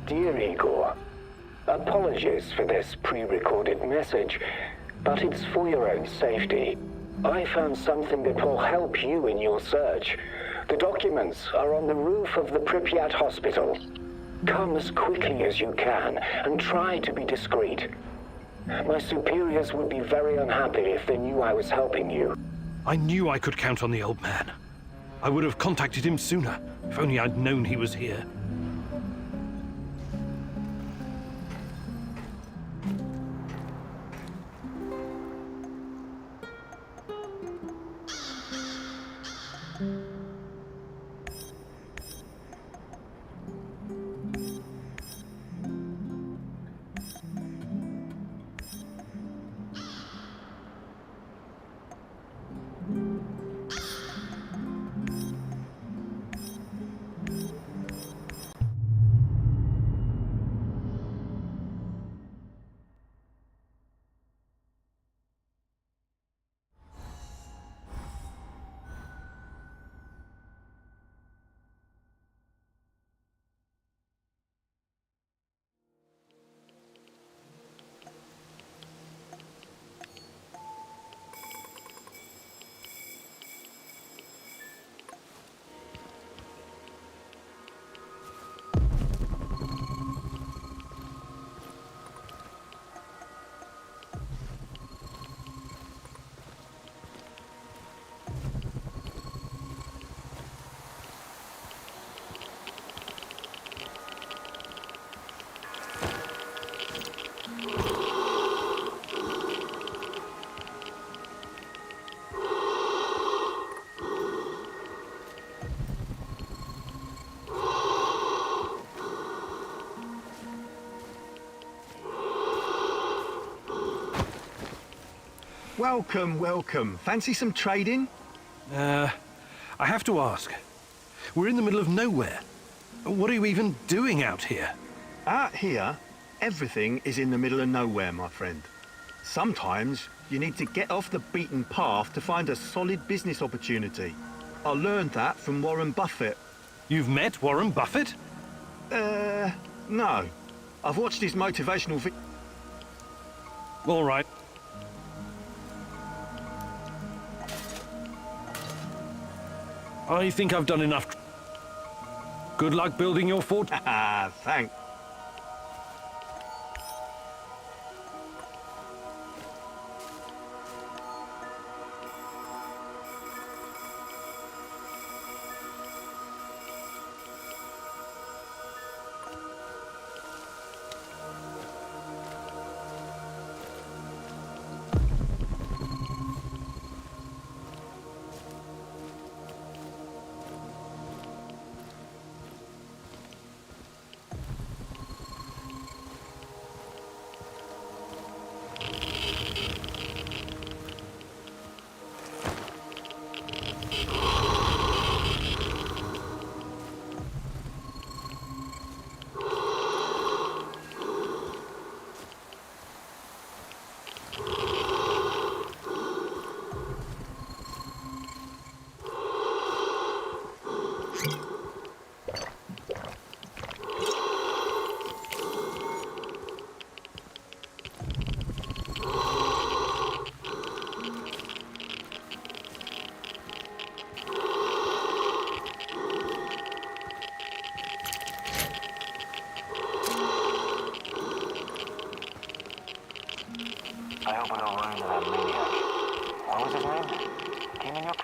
Dear Igor, apologies for this pre-recorded message, but it's for your own safety. I found something that will help you in your search. The documents are on the roof of the Pripyat hospital. Come as quickly as you can and try to be discreet. My superiors would be very unhappy if they knew I was helping you. I knew I could count on the old man. I would have contacted him sooner, if only I'd known he was here. Welcome, welcome. Fancy some trading? I have to ask. We're in the middle of nowhere. What are you even doing out here? Out here, everything is in the middle of nowhere, my friend. Sometimes you need to get off the beaten path to find a solid business opportunity. I learned that from Warren Buffett. You've met Warren Buffett? No. I've watched his motivational All right. I think I've done enough. Good luck building your fort. Thanks. I hope I don't run into that maniac. What was his name? Khymynuk?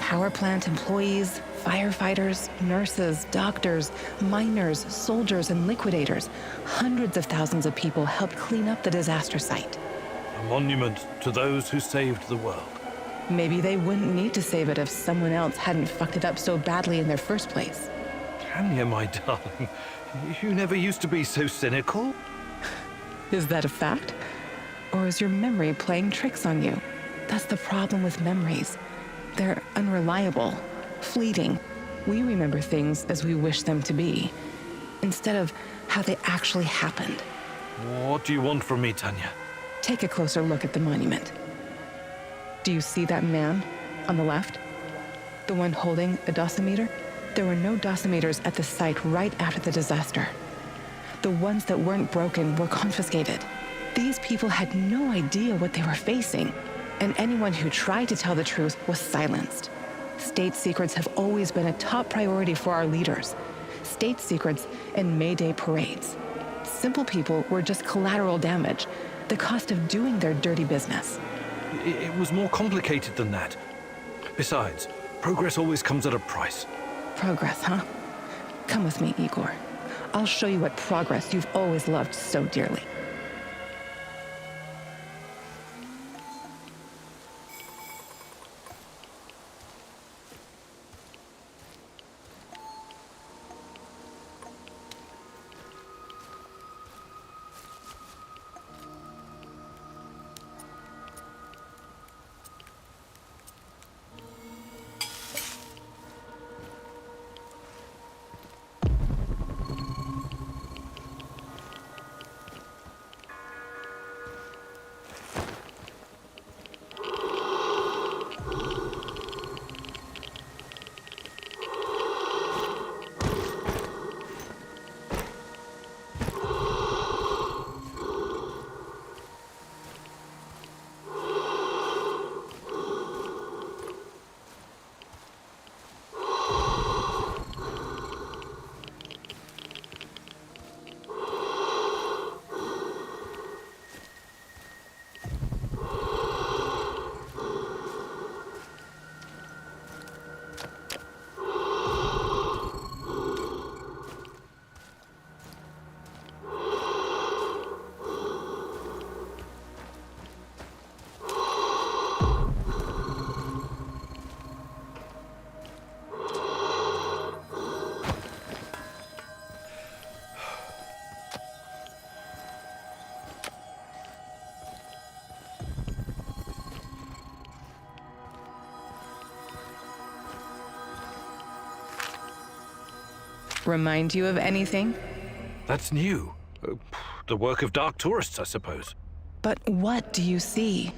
power plant employees, firefighters, nurses, doctors, miners, soldiers, and liquidators. Hundreds of thousands of people helped clean up the disaster site. A monument to those who saved the world. Maybe they wouldn't need to save it if someone else hadn't fucked it up so badly in their first place. Tanya, my darling, you never used to be so cynical. Is that a fact? Or is your memory playing tricks on you? That's the problem with memories. They're unreliable, fleeting. We remember things as we wish them to be, instead of how they actually happened. What do you want from me, Tanya? Take a closer look at the monument. Do you see that man on the left? The one holding a dosimeter? There were no dosimeters at the site right after the disaster. The ones that weren't broken were confiscated. These people had no idea what they were facing, and anyone who tried to tell the truth was silenced. State secrets have always been a top priority for our leaders. State secrets and May Day parades. Simple people were just collateral damage, the cost of doing their dirty business. It was more complicated than that. Besides, progress always comes at a price. Progress, huh? Come with me, Igor. I'll show you what progress you've always loved so dearly. Remind you of anything? That's new. The work of dark tourists, I suppose. But what do you see?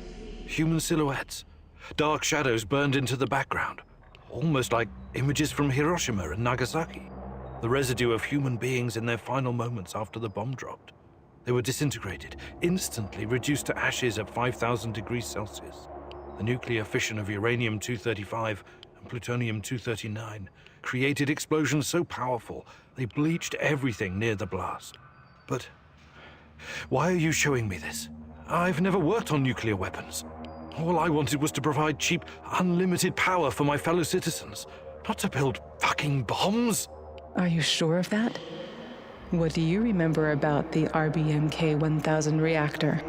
Human silhouettes. Dark shadows burned into the background. Almost like images from Hiroshima and Nagasaki. The residue of human beings in their final moments after the bomb dropped. They were disintegrated, instantly reduced to ashes at 5,000 degrees Celsius. The nuclear fission of uranium-235 and plutonium-239 created explosions so powerful they bleached everything near the blast. But why are you showing me this? I've never worked on nuclear weapons. All I wanted was to provide cheap, unlimited power for my fellow citizens, not to build fucking bombs. Are you sure of that? What do you remember about the RBMK-1000 reactor?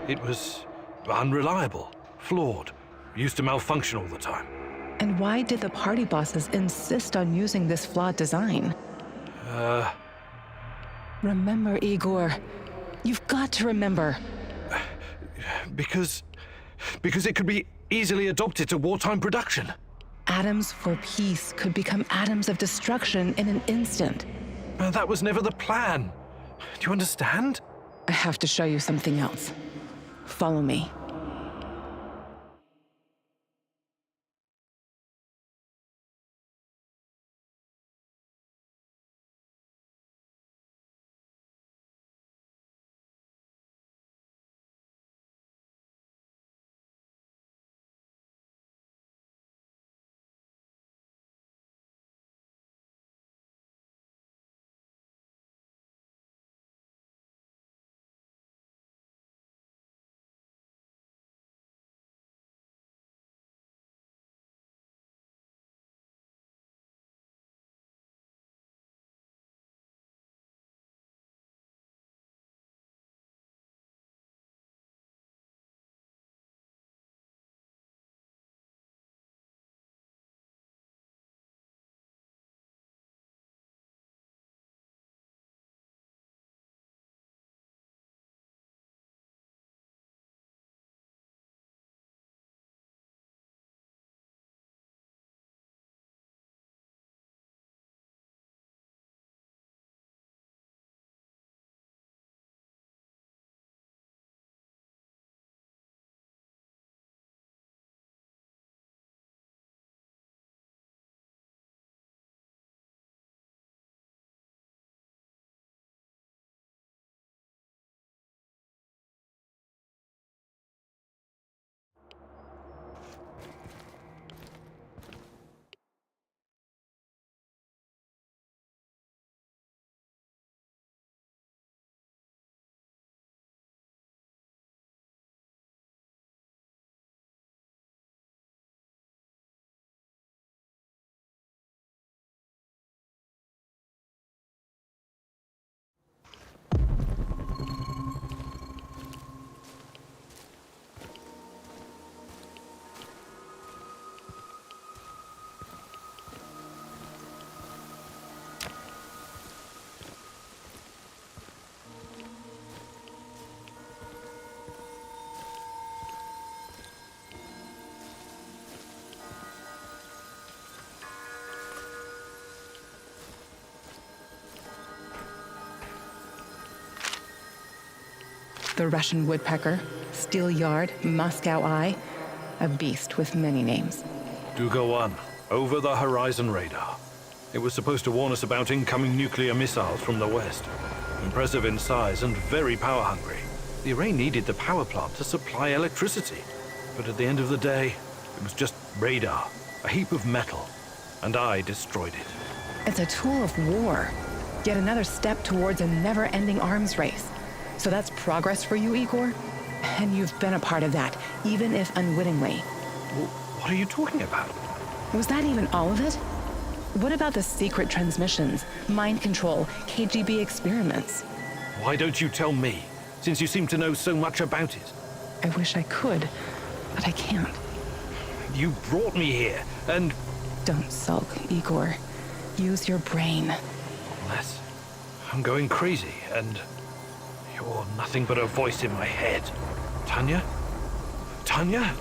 It was unreliable, flawed, used to malfunction all the time. And why did the party bosses insist on using this flawed design? Remember, Igor. You've got to remember. Because it could be easily adopted to wartime production. Atoms for peace could become atoms of destruction in an instant. That was never the plan. Do you understand? I have to show you something else. Follow me. The Russian woodpecker, steel-yard, Moscow eye, a beast with many names. Do go on. Over the horizon radar. It was supposed to warn us about incoming nuclear missiles from the west. Impressive in size and very power-hungry. The array needed the power plant to supply electricity. But at the end of the day, it was just radar, a heap of metal, and I destroyed it. It's a tool of war. Yet another step towards a never-ending arms race. So that's progress for you, Igor? And you've been a part of that, even if unwittingly. What are you talking about? Was that even all of it? What about the secret transmissions, mind control, KGB experiments? Why don't you tell me, since you seem to know so much about it? I wish I could, but I can't. You brought me here, and... Don't sulk, Igor. Use your brain. Unless I'm going crazy, and you're nothing but a voice in my head. Tanya? Tanya?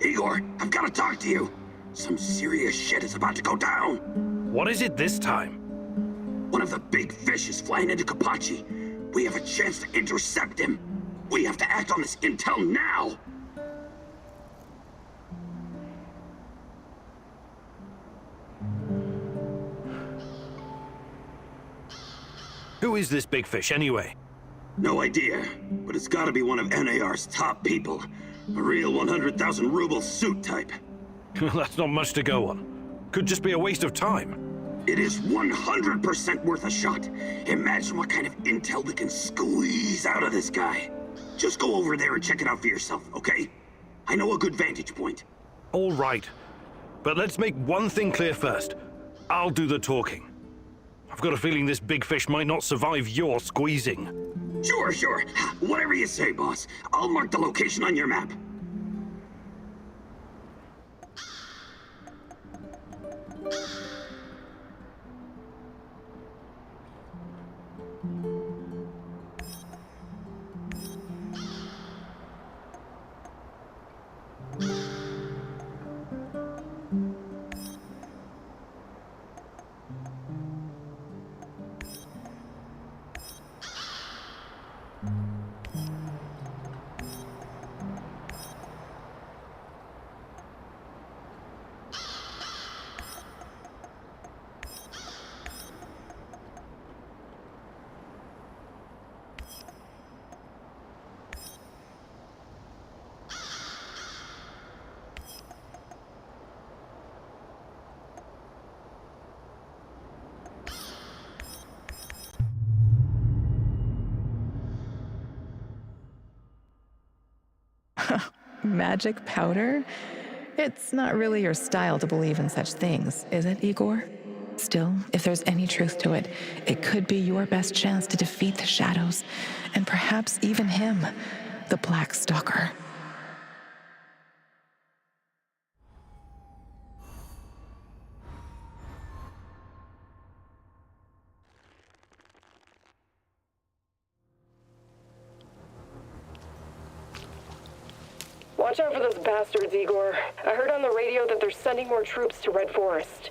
Igor, I've got to talk to you. Some serious shit is about to go down. What is it this time? One of the big fish is flying into Kapachi. We have a chance to intercept him. We have to act on this intel now! Who is this big fish, anyway? No idea, but it's gotta be one of NAR's top people. A real 100,000 ruble suit type. That's not much to go on. Could just be a waste of time. It is 100% worth a shot. Imagine what kind of intel we can squeeze out of this guy. Just go over there and check it out for yourself, okay? I know a good vantage point. All right. But let's make one thing clear first. I'll do the talking. I've got a feeling this big fish might not survive your squeezing. Sure. Whatever you say, boss. I'll mark the location on your map. Magic powder? It's not really your style to believe in such things, is it, Igor? Still, if there's any truth to it, it could be your best chance to defeat the shadows, and perhaps even him, the Black Stalker. Watch out for those bastards, Igor. I heard on the radio that they're sending more troops to Red Forest.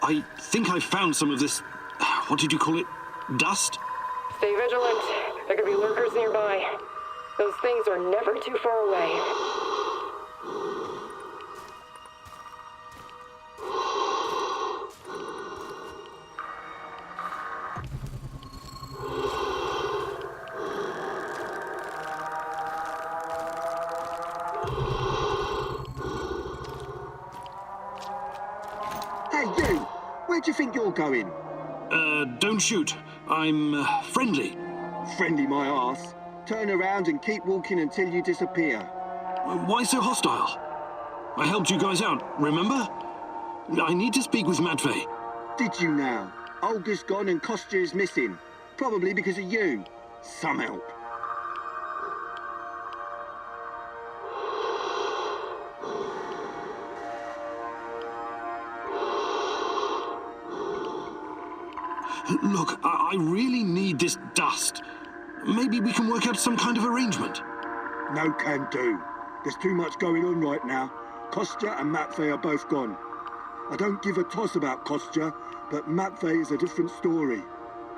I think I found some of this... what did you call it? Dust? Stay vigilant. There could be lurkers nearby. Those things are never too far away. Hey, you! Where do you think you're going? Don't shoot. I'm, friendly. Friendly my arse. Turn around and keep walking until you disappear. Why so hostile? I helped you guys out, remember? I need to speak with Matvey. Did you now? Olga's gone and Kostya is missing. Probably because of you. Some help. Look, I really need this dust. Maybe we can work out some kind of arrangement. No can do. There's too much going on right now. Kostya and Matvey are both gone. I don't give a toss about Kostya, but Matvey is a different story.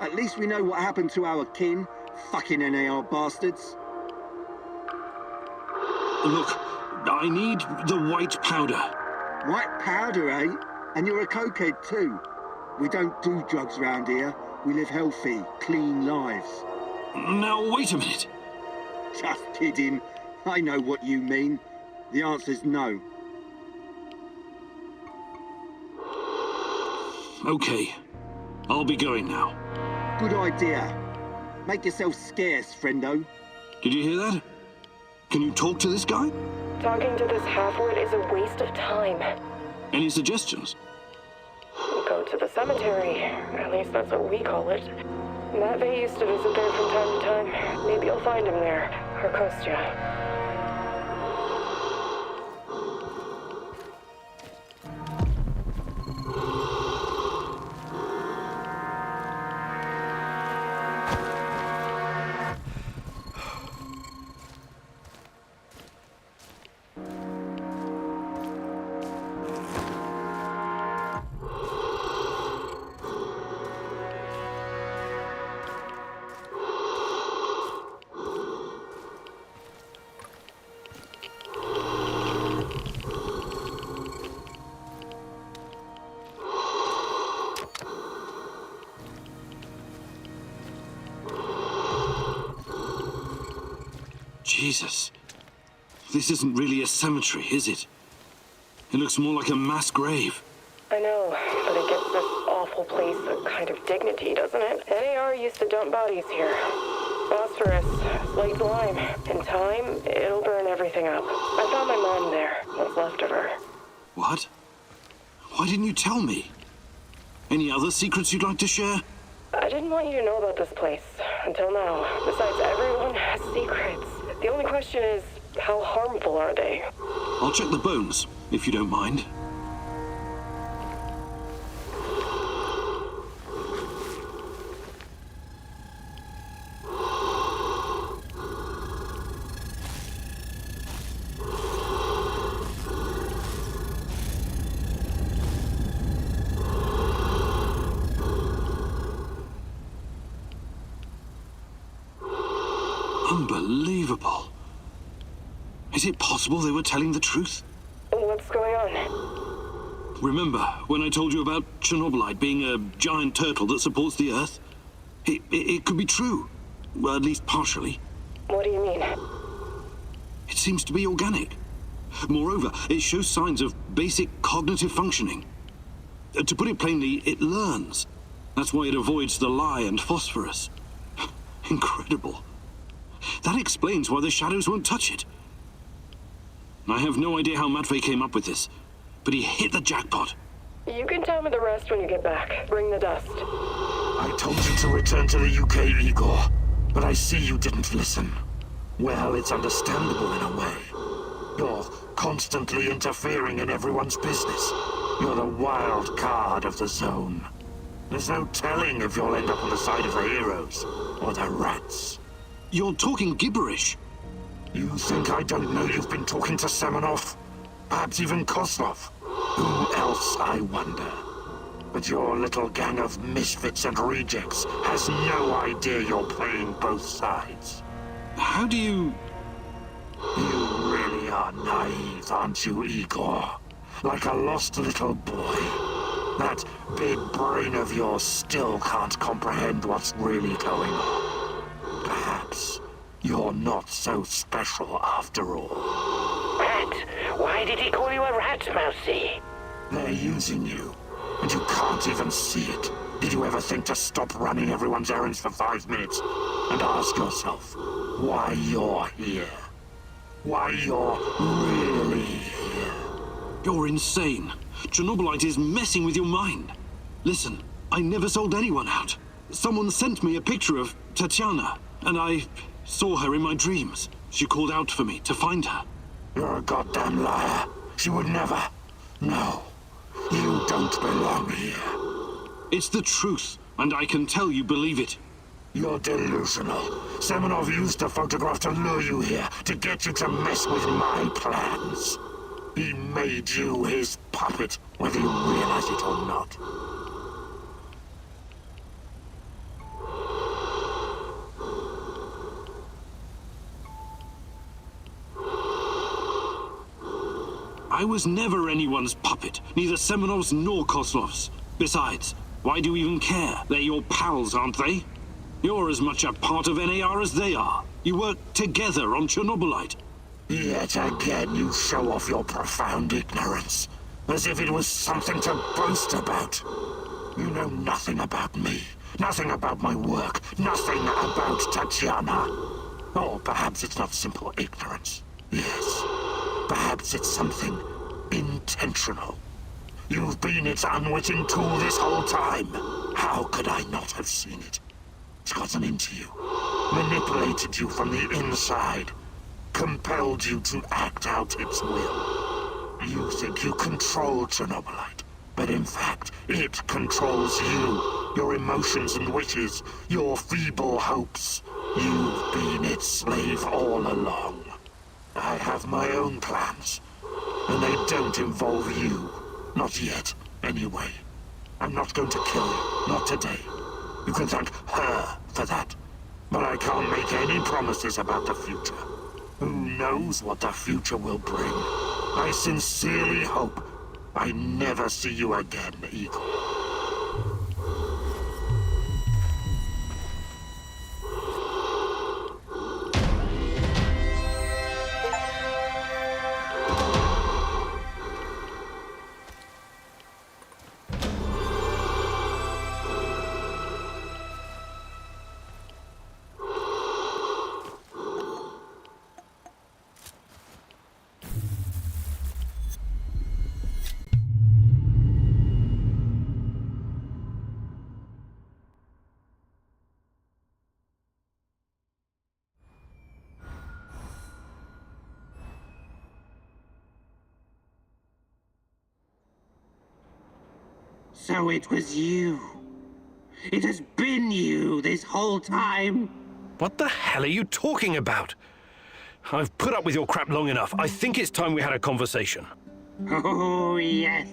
At least we know what happened to our kin. Fucking NAR bastards. Look, I need the white powder. White powder, eh? And you're a cokehead too. We don't do drugs round here. We live healthy, clean lives. Now, wait a minute. Just kidding. I know what you mean. The answer's no. Okay. I'll be going now. Good idea. Make yourself scarce, friendo. Did you hear that? Can you talk to this guy? Talking to this half-wit is a waste of time. Any suggestions? Go to the cemetery. At least that's what we call it. Matvey used to visit there from time to time. Maybe you'll find him there. Or Kostya. Jesus. This isn't really a cemetery, is it? It looks more like a mass grave. I know, but it gives this awful place a kind of dignity, doesn't it? NAR used to dump bodies here. Phosphorus, slate lime. In time, it'll burn everything up. I found my mom there, what's left of her. What? Why didn't you tell me? Any other secrets you'd like to share? I didn't want you to know about this place, until now. Besides, everyone has secrets. The only question is, how harmful are they? I'll check the bones, if you don't mind. Unbelievable. Is it possible they were telling the truth? What's going on? Remember when I told you about Chernobylite being a giant turtle that supports the Earth? It could be true. Well, at least partially. What do you mean? It seems to be organic. Moreover, it shows signs of basic cognitive functioning. To put it plainly, it learns. That's why it avoids the lye and phosphorus. Incredible. That explains why the shadows won't touch it. I have no idea how Matvey came up with this, but he hit the jackpot. You can tell me the rest when you get back. Bring the dust. I told you to return to the UK, Igor, but I see you didn't listen. Well, it's understandable in a way. You're constantly interfering in everyone's business. You're the wild card of the zone. There's no telling if you'll end up on the side of the heroes or the rats. You're talking gibberish. You think I don't know you've been talking to Semonov? Perhaps even Kozlov? Who else, I wonder? But your little gang of misfits and rejects has no idea you're playing both sides. How do you... You really are naive, aren't you, Igor? Like a lost little boy. That big brain of yours still can't comprehend what's really going on. Perhaps you're not so special after all. Rat? Why did he call you a rat, Mousy? They're using you, and you can't even see it. Did you ever think to stop running everyone's errands for 5 minutes and ask yourself why you're here? Why you're really here? You're insane. Chernobylite is messing with your mind. Listen, I never sold anyone out. Someone sent me a picture of Tatiana, and I saw her in my dreams. She called out for me to find her. You're a goddamn liar. She would never. No. You don't belong here. It's the truth, and I can tell you believe it. You're delusional. Semonov used a photograph to lure you here, to get you to mess with my plans. He made you his puppet, whether you realize it or not. I was never anyone's puppet, neither Semonov's nor Kozlov's. Besides, why do you even care? They're your pals, aren't they? You're as much a part of NAR as they are. You work together on Chernobylite. Yet again you show off your profound ignorance, as if it was something to boast about. You know nothing about me, nothing about my work, nothing about Tatiana. Or perhaps it's not simple ignorance. Yes, perhaps it's something intentional. You've been its unwitting tool this whole time. How could I not have seen it? It's gotten into you, manipulated you from the inside, compelled you to act out its will. You think you control Chernobylite, but in fact, it controls you, your emotions and wishes, your feeble hopes. You've been its slave all along. I have my own plans, and they don't involve you. Not yet, anyway. I'm not going to kill you, not today. You can thank her for that. But I can't make any promises about the future. Who knows what the future will bring? I sincerely hope I never see you again, Igor. So it was you. It has been you this whole time. What the hell are you talking about? I've put up with your crap long enough. I think it's time we had a conversation. Oh, yes.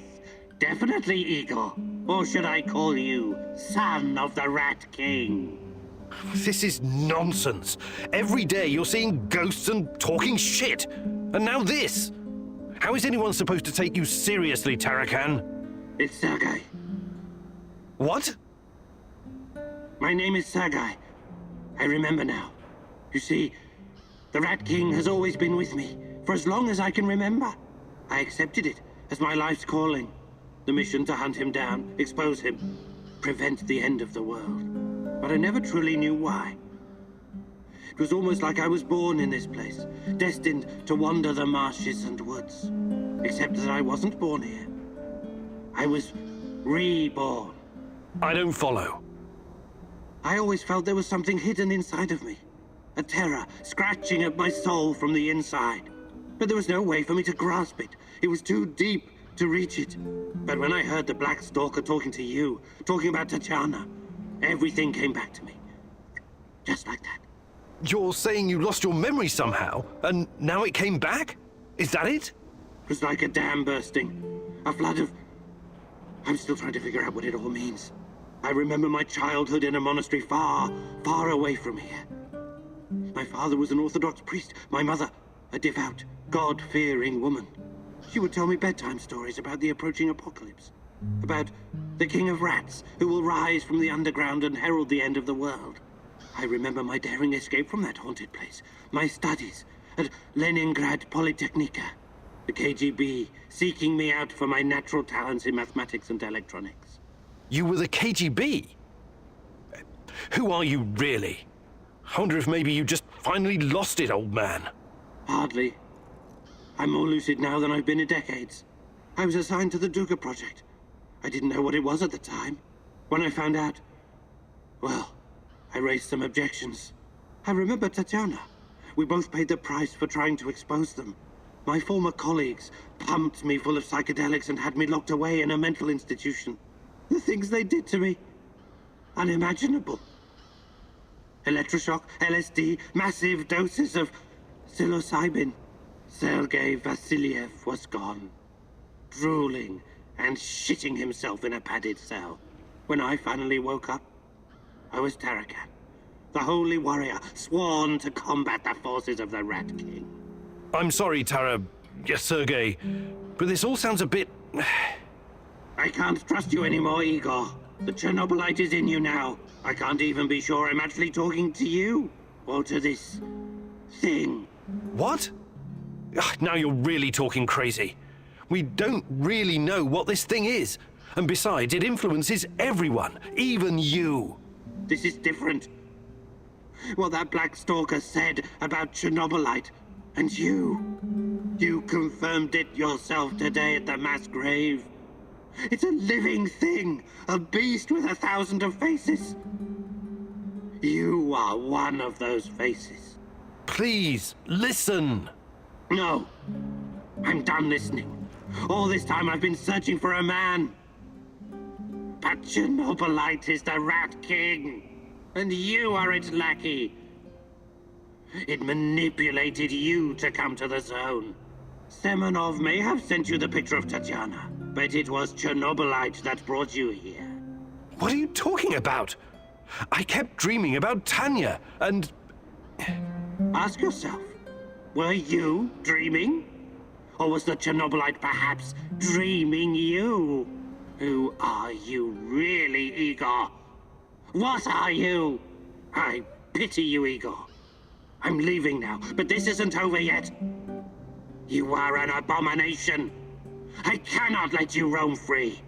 Definitely, Igor. Or should I call you Son of the Rat King? This is nonsense. Every day you're seeing ghosts and talking shit. And now this. How is anyone supposed to take you seriously, Tarakan? It's Sergei. What? My name is Sergei. I remember now. You see, the Rat King has always been with me, for as long as I can remember. I accepted it as my life's calling. The mission to hunt him down, expose him, prevent the end of the world. But I never truly knew why. It was almost like I was born in this place, destined to wander the marshes and woods. Except that I wasn't born here. I was reborn. I don't follow. I always felt there was something hidden inside of me. A terror scratching at my soul from the inside. But there was no way for me to grasp it. It was too deep to reach it. But when I heard the Black Stalker talking to you, talking about Tatiana, everything came back to me. Just like that. You're saying you lost your memory somehow, and now it came back? Is that it? It was like a dam bursting. A flood of I'm still trying to figure out what it all means. I remember my childhood in a monastery far, far away from here. My father was an Orthodox priest, my mother, a devout, God-fearing woman. She would tell me bedtime stories about the approaching apocalypse, about the king of rats who will rise from the underground and herald the end of the world. I remember my daring escape from that haunted place, my studies at Leningrad Polytechnica, the KGB seeking me out for my natural talents in mathematics and electronics. You were the KGB? Who are you really? I wonder if maybe you just finally lost it, old man. Hardly. I'm more lucid now than I've been in decades. I was assigned to the Duga project. I didn't know what it was at the time. When I found out, well, I raised some objections. I remember Tatiana. We both paid the price for trying to expose them. My former colleagues pumped me full of psychedelics and had me locked away in a mental institution. The things they did to me, unimaginable. Electroshock, LSD, massive doses of psilocybin. Sergei Vasiliev was gone, drooling and shitting himself in a padded cell. When I finally woke up, I was Tarakan, the holy warrior sworn to combat the forces of the Rat King. I'm sorry, Tara. Yes, Sergei, but this all sounds a bit... I can't trust you anymore, Igor. The Chernobylite is in you now. I can't even be sure I'm actually talking to you, or to this thing. What? Now you're really talking crazy. We don't really know what this thing is. And besides, it influences everyone, even you. This is different. What that Black Stalker said about Chernobylite, and you confirmed it yourself today at the mass grave. It's a living thing, a beast with 1,000 of faces. You are one of those faces. Please, listen. No, I'm done listening. All this time I've been searching for a man. But Chernobylite is the Rat King, and you are its lackey. It manipulated you to come to the zone. Semonov may have sent you the picture of Tatiana, but it was Chernobylite that brought you here. What are you talking about? I kept dreaming about Tanya, and... Ask yourself, were you dreaming? Or was the Chernobylite perhaps dreaming you? Who are you really, Igor? What are you? I pity you, Igor. I'm leaving now, but this isn't over yet. You are an abomination. I cannot let you roam free.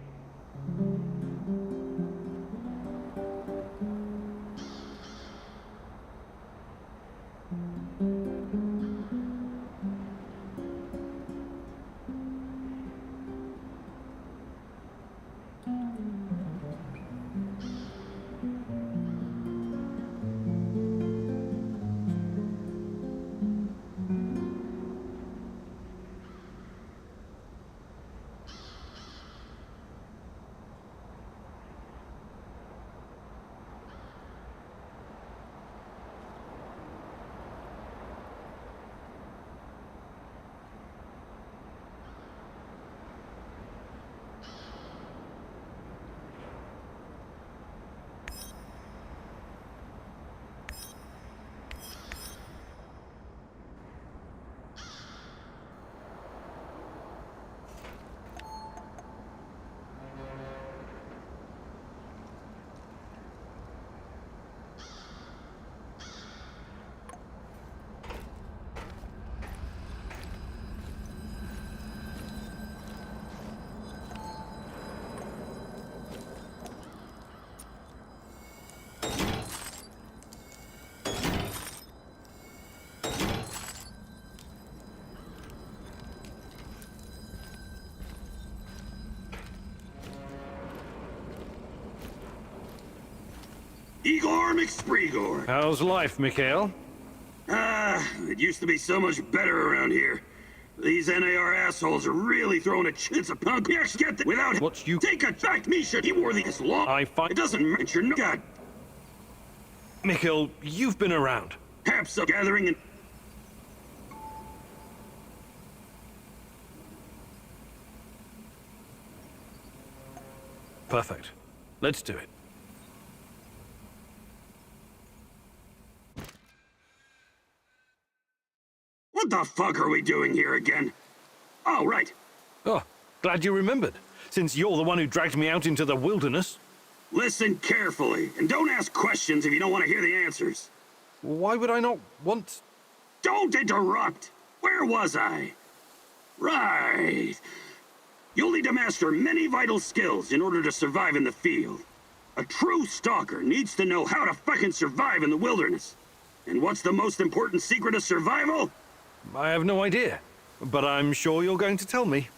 Igor McSpreegor. How's life, Mikhail? It used to be so much better around here. These NAR assholes are really throwing a chance of punk. We actually get the without What you... Take a back, Misha. He wore this law. I find... It doesn't mention no God. Mikhail, you've been around. Perhaps a gathering and... Perfect. Let's do it. What the fuck are we doing here again? Oh, right. Oh, glad you remembered, since you're the one who dragged me out into the wilderness. Listen carefully, and don't ask questions if you don't want to hear the answers. Why would I not want... Don't interrupt! Where was I? Right. You'll need to master many vital skills in order to survive in the field. A true stalker needs to know how to fucking survive in the wilderness. And what's the most important secret of survival? I have no idea, but I'm sure you're going to tell me.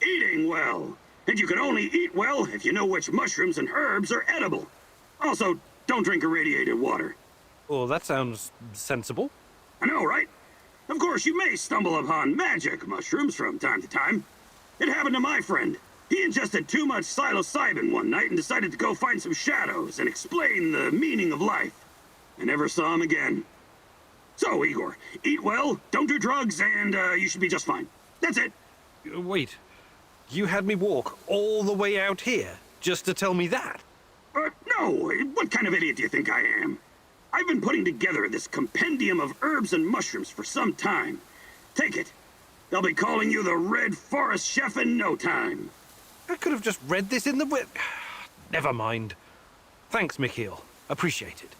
Eating well. And you can only eat well if you know which mushrooms and herbs are edible. Also, don't drink irradiated water. Oh, that sounds sensible. I know, right? Of course, you may stumble upon magic mushrooms from time to time. It happened to my friend. He ingested too much psilocybin one night and decided to go find some shadows and explain the meaning of life. I never saw him again. So, Igor, eat well, don't do drugs, and you should be just fine. That's it. Wait, you had me walk all the way out here just to tell me that? No, what kind of idiot do you think I am? I've been putting together this compendium of herbs and mushrooms for some time. Take it. They'll be calling you the Red Forest Chef in no time. I could have just read this in the... Never mind. Thanks, Mikhail. Appreciate it.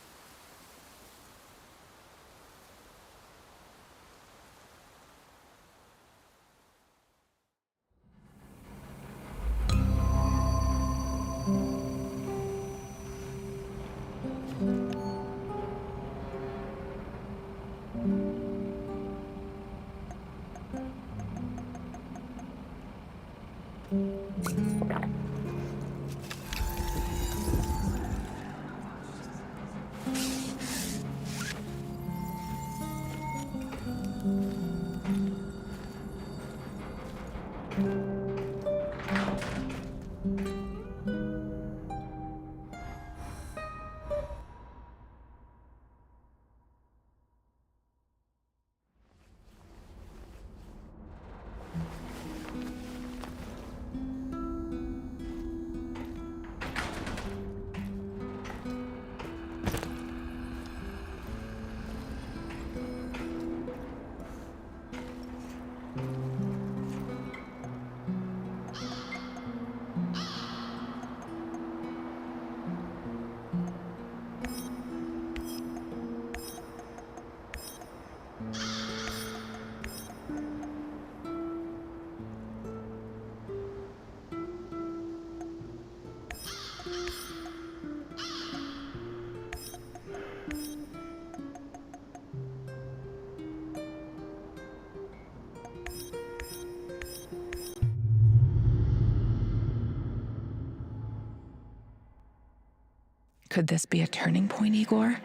Could this be a turning point, Igor?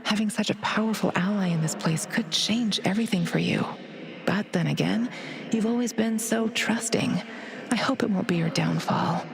Having such a powerful ally in this place could change everything for you. But then again, you've always been so trusting. I hope it won't be your downfall.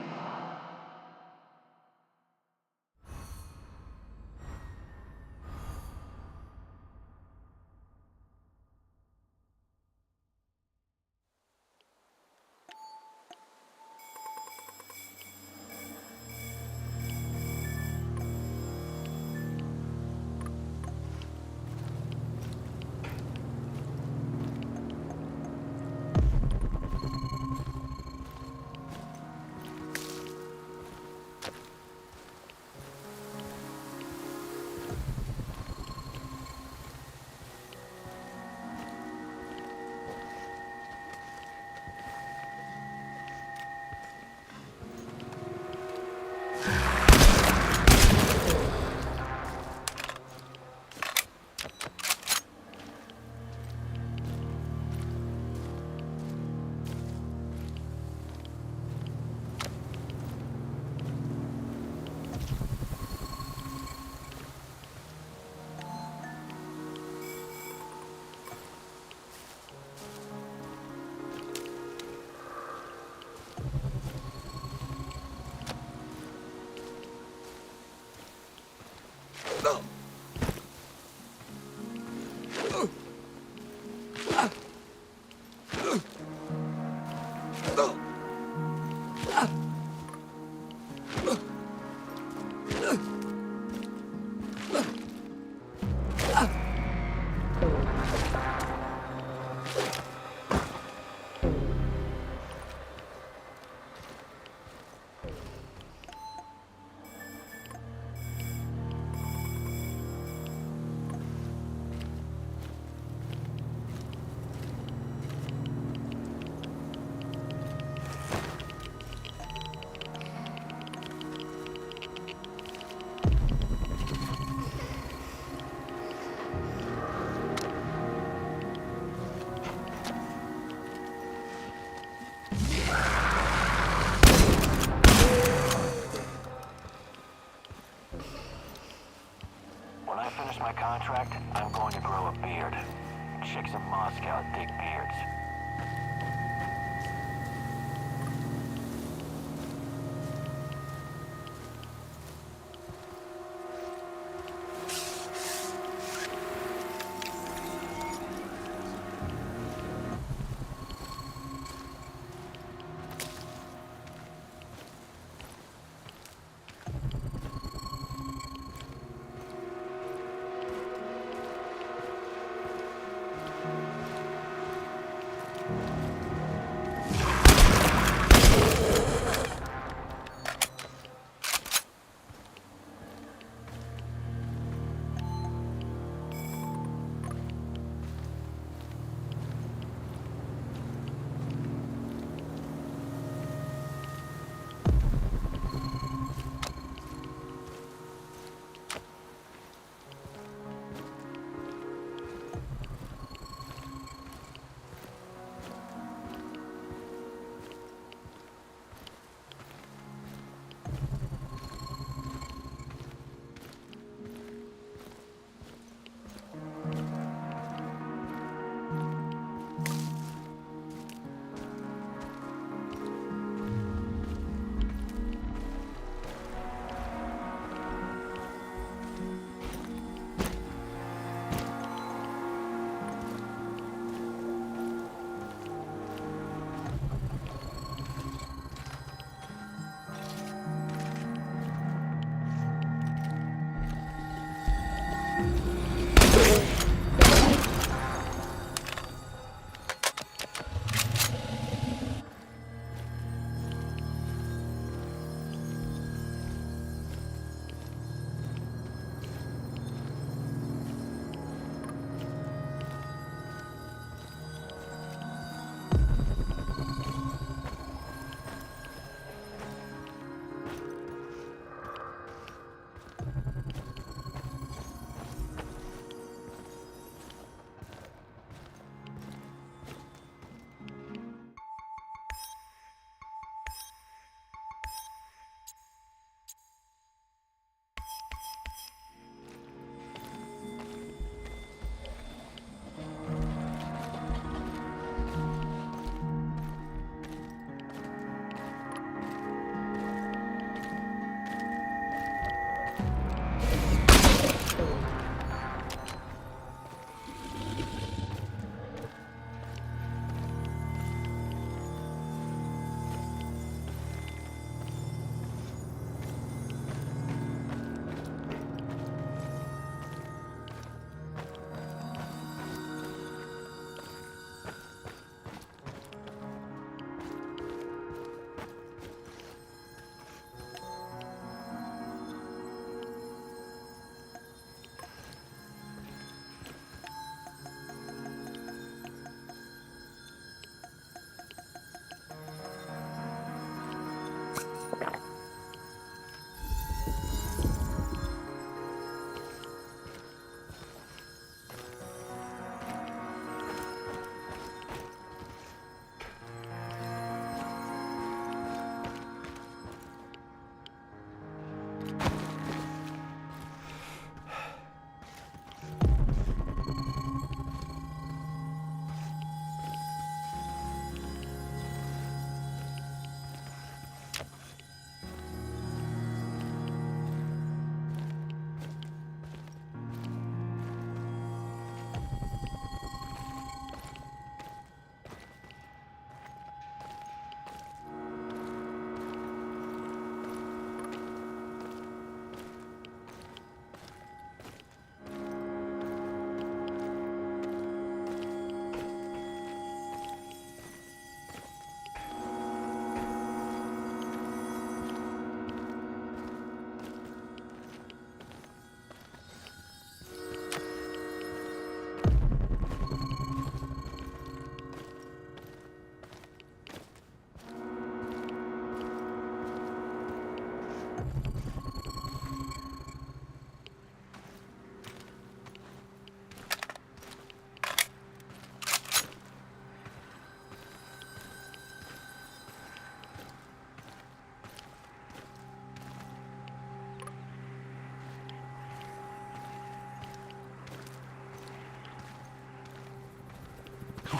some Moscow dickbeards.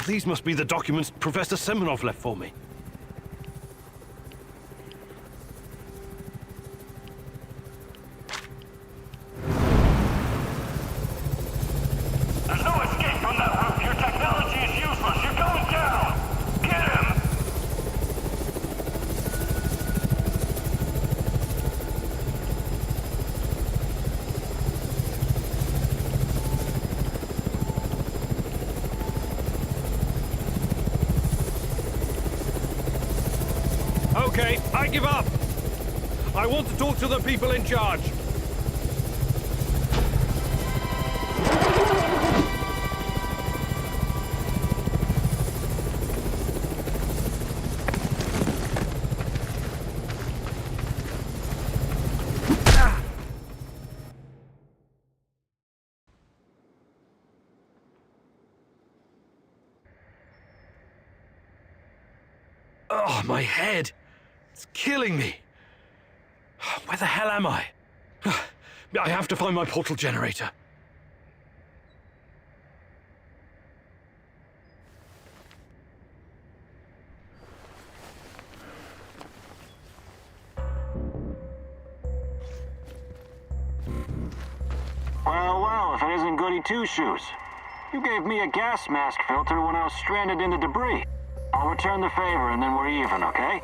These must be the documents Professor Semonov left for me. There's no escape from that roof. Your technology is useless. You're going down. Get him! Okay, I give up. I want to talk to the people in charge. Oh, my head. It's killing me. Where the hell am I? I have to find my portal generator. Well, if it isn't Goody Two-Shoes. You gave me a gas mask filter when I was stranded in the debris. I'll return the favor and then we're even, okay?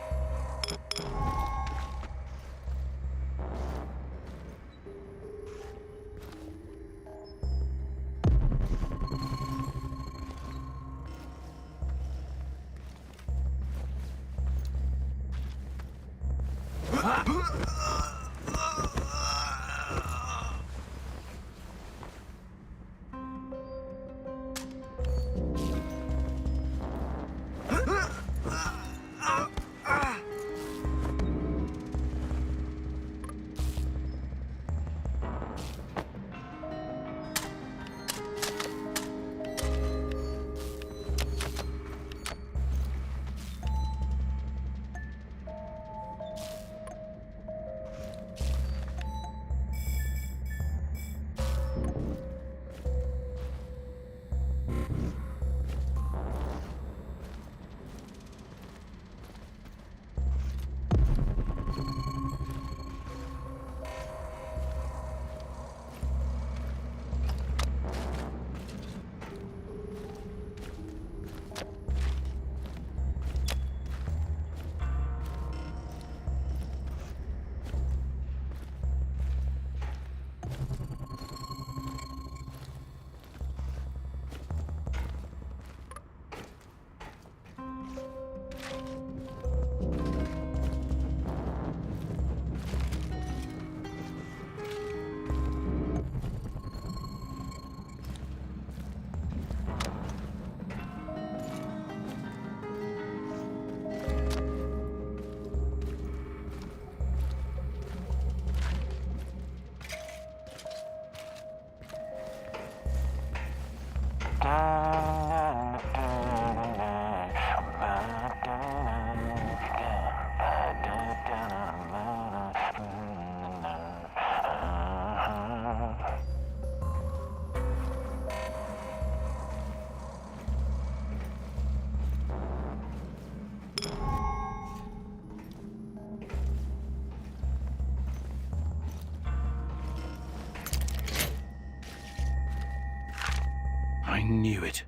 I knew it.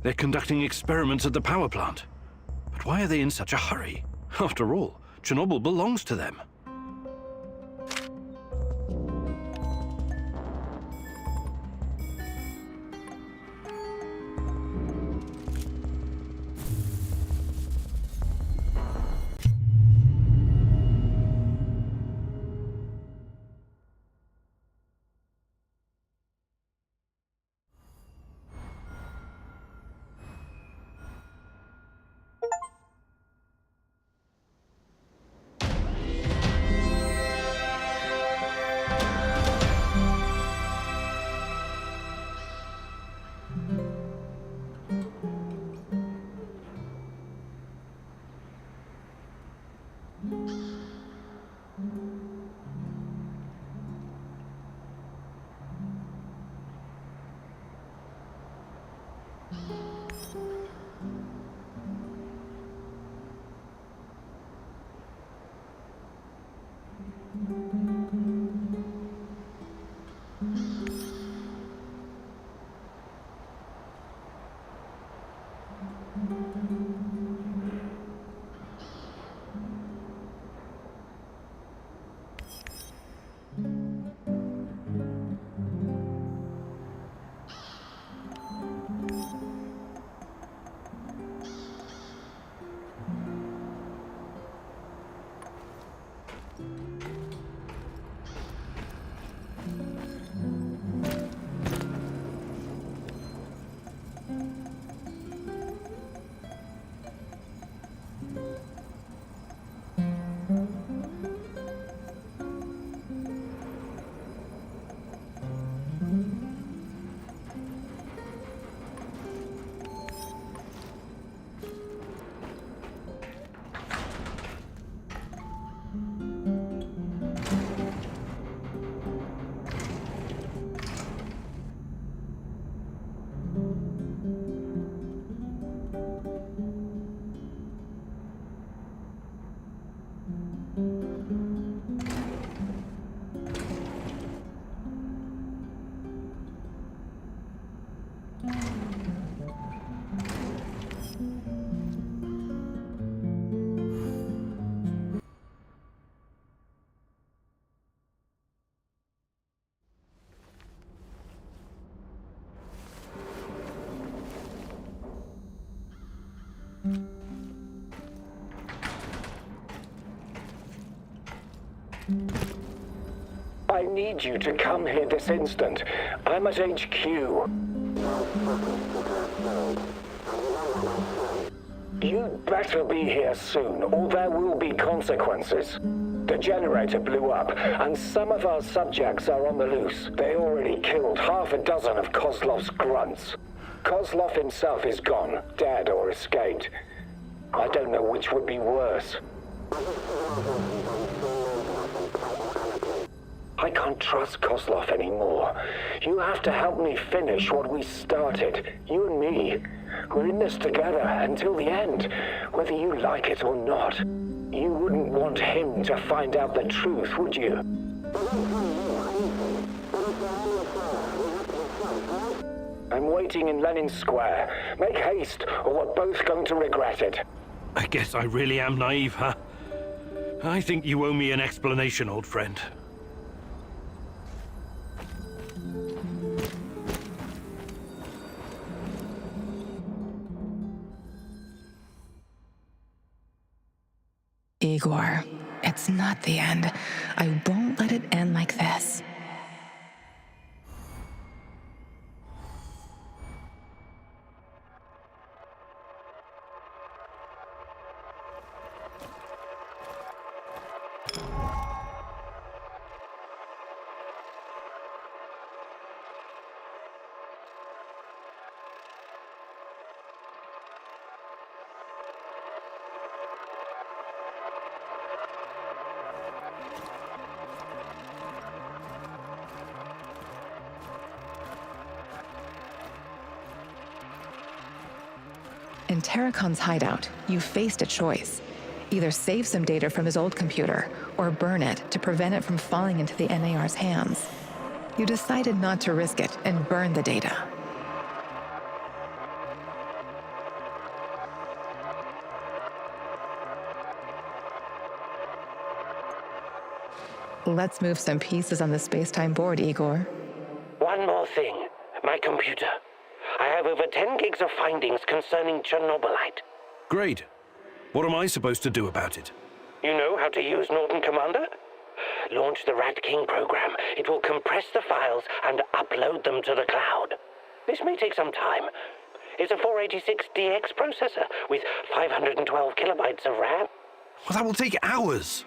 They're conducting experiments at the power plant. But why are they in such a hurry? After all, Chernobyl belongs to them. I need you to come here this instant. I'm at HQ. You'd better be here soon, or there will be consequences. The generator blew up, and some of our subjects are on the loose. They already killed half a dozen of Kozlov's grunts. Kozlov himself is gone, dead or escaped. I don't know which would be worse. I can't trust Kozlov anymore. You have to help me finish what we started. You and me. We're in this together until the end, whether you like it or not. You wouldn't want him to find out the truth, would you? I'm waiting in Lenin Square. Make haste, or we're both going to regret it. I guess I really am naive, huh? I think you owe me an explanation, old friend. Igor, it's not the end. I won't let it end like this. In Tarakon's hideout, you faced a choice. Either save some data from his old computer, or burn it to prevent it from falling into the NAR's hands. You decided not to risk it and burn the data. Let's move some pieces on the space-time board, Igor. One more thing. My computer. I have over 10 gigs of findings concerning Chernobylite. Great. What am I supposed to do about it? You know how to use Norton Commander? Launch the Rat King program. It will compress the files and upload them to the cloud. This may take some time. It's a 486DX processor with 512 kilobytes of RAM. Well, that will take hours.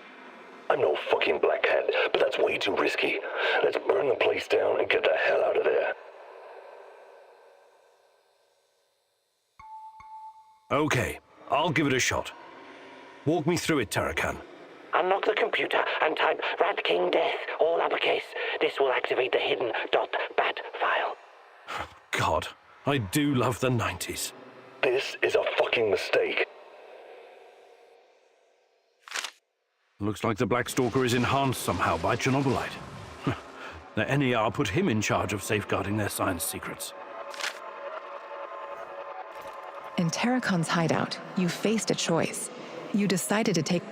I'm no fucking black hat, but that's way too risky. Let's burn the place down and get the hell out of there. Okay, I'll give it a shot. Walk me through it, Tarakan. Unlock the computer and type Rat King Death, all uppercase. This will activate the hidden .bat file. God, I do love the 90s. This is a fucking mistake. Looks like the Black Stalker is enhanced somehow by Chernobylite. The NER put him in charge of safeguarding their science secrets. In Tarakon's hideout, you faced a choice. You decided to take...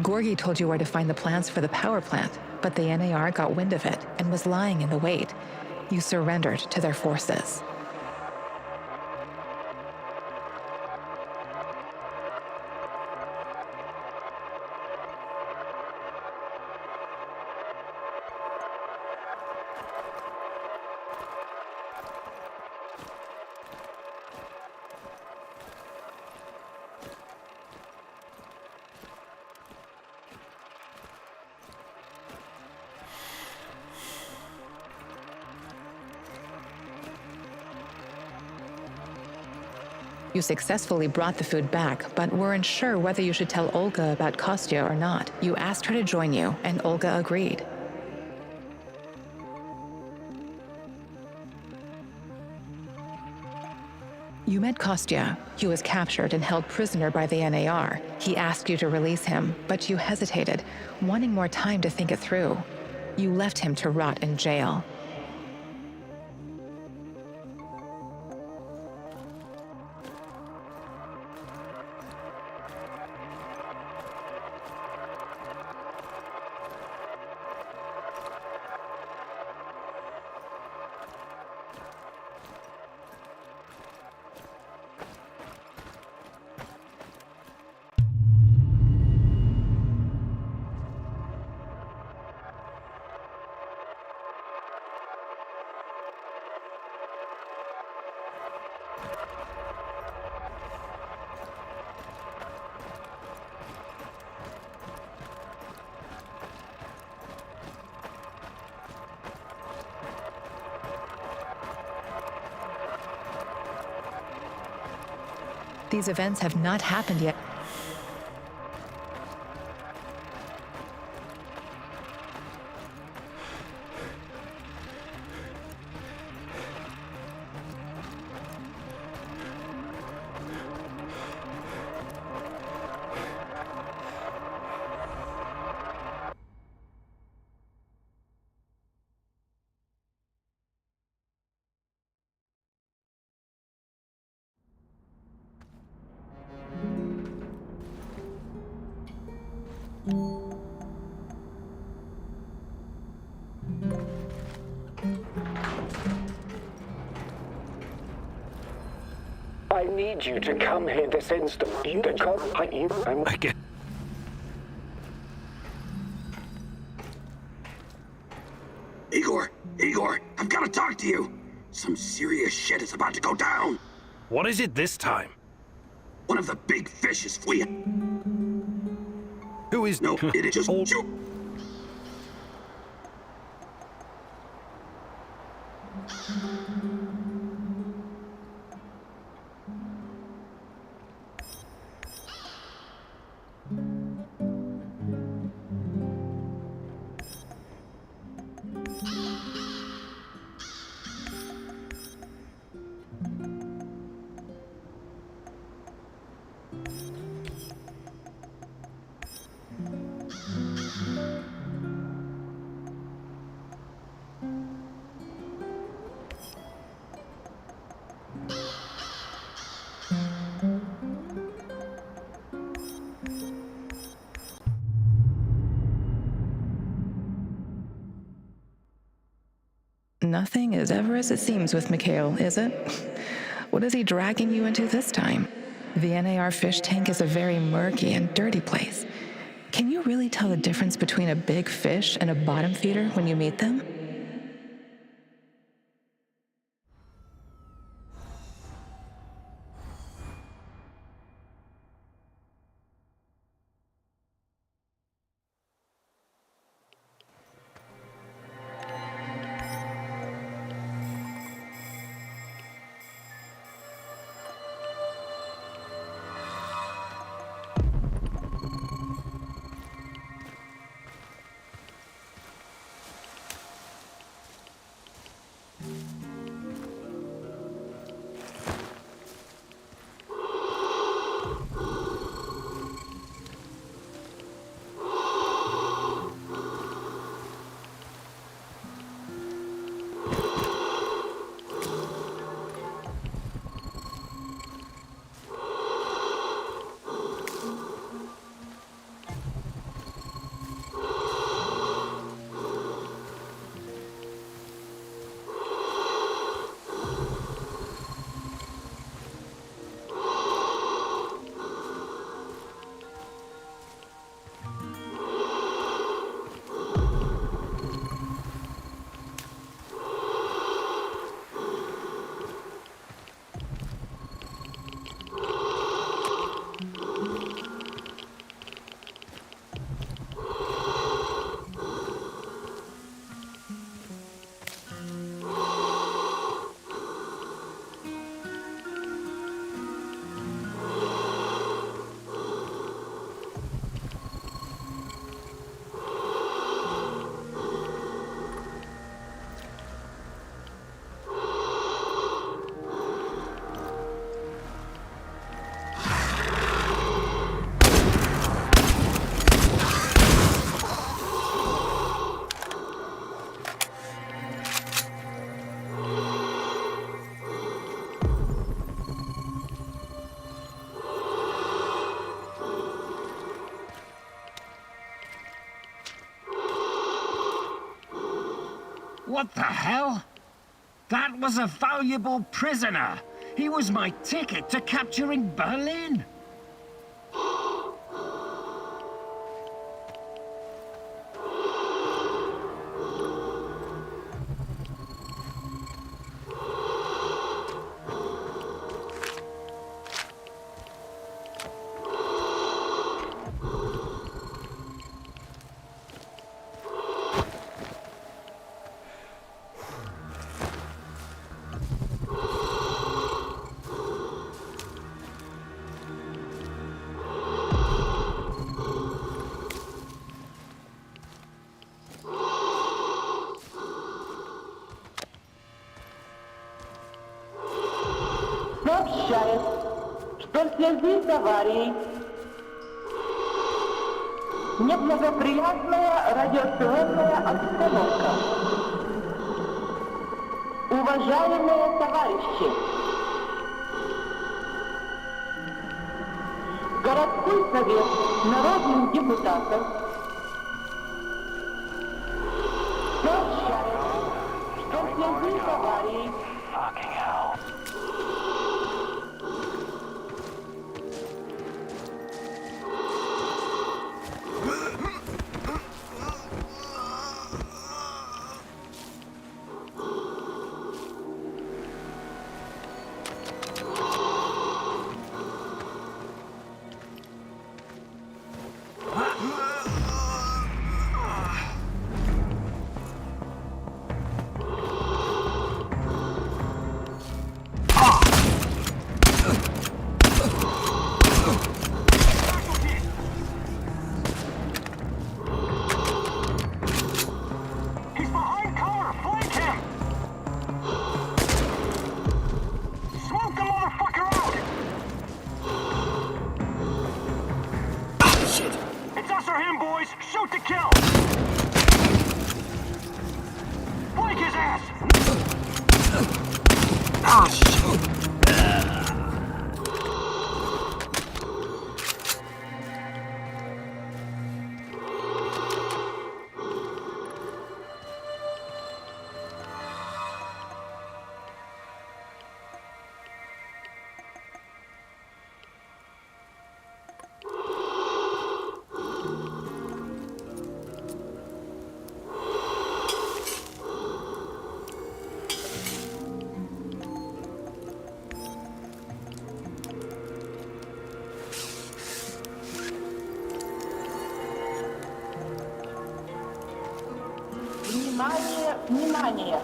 Gorgi told you where to find the plans for the power plant, but the NAR got wind of it and was lying in the wait. You surrendered to their forces. You successfully brought the food back, but weren't sure whether you should tell Olga about Kostya or not. You asked her to join you, and Olga agreed. You met Kostya. He was captured and held prisoner by the NAR. He asked you to release him, but you hesitated, wanting more time to think it through. You left him to rot in jail. These events have not happened yet. I need you to come here this instant. You can't. I get. Igor, I've got to talk to you. Some serious shit is about to go down. What is it this time? One of the big fish is fleeing. Who is? No, it is just you. Nothing is ever as it seems with Mikhail, is it? What is he dragging you into this time? The NAR fish tank is a very murky and dirty place. Can you really tell the difference between a big fish and a bottom feeder when you meet them? What the hell? That was a valuable prisoner. He was my ticket to capturing Berlin. Сообщает, что в связи с аварией неблагоприятная радиационная обстановка. Уважаемые товарищи, городской совет народных депутатов сообщает, что в связи с аварией Внимание!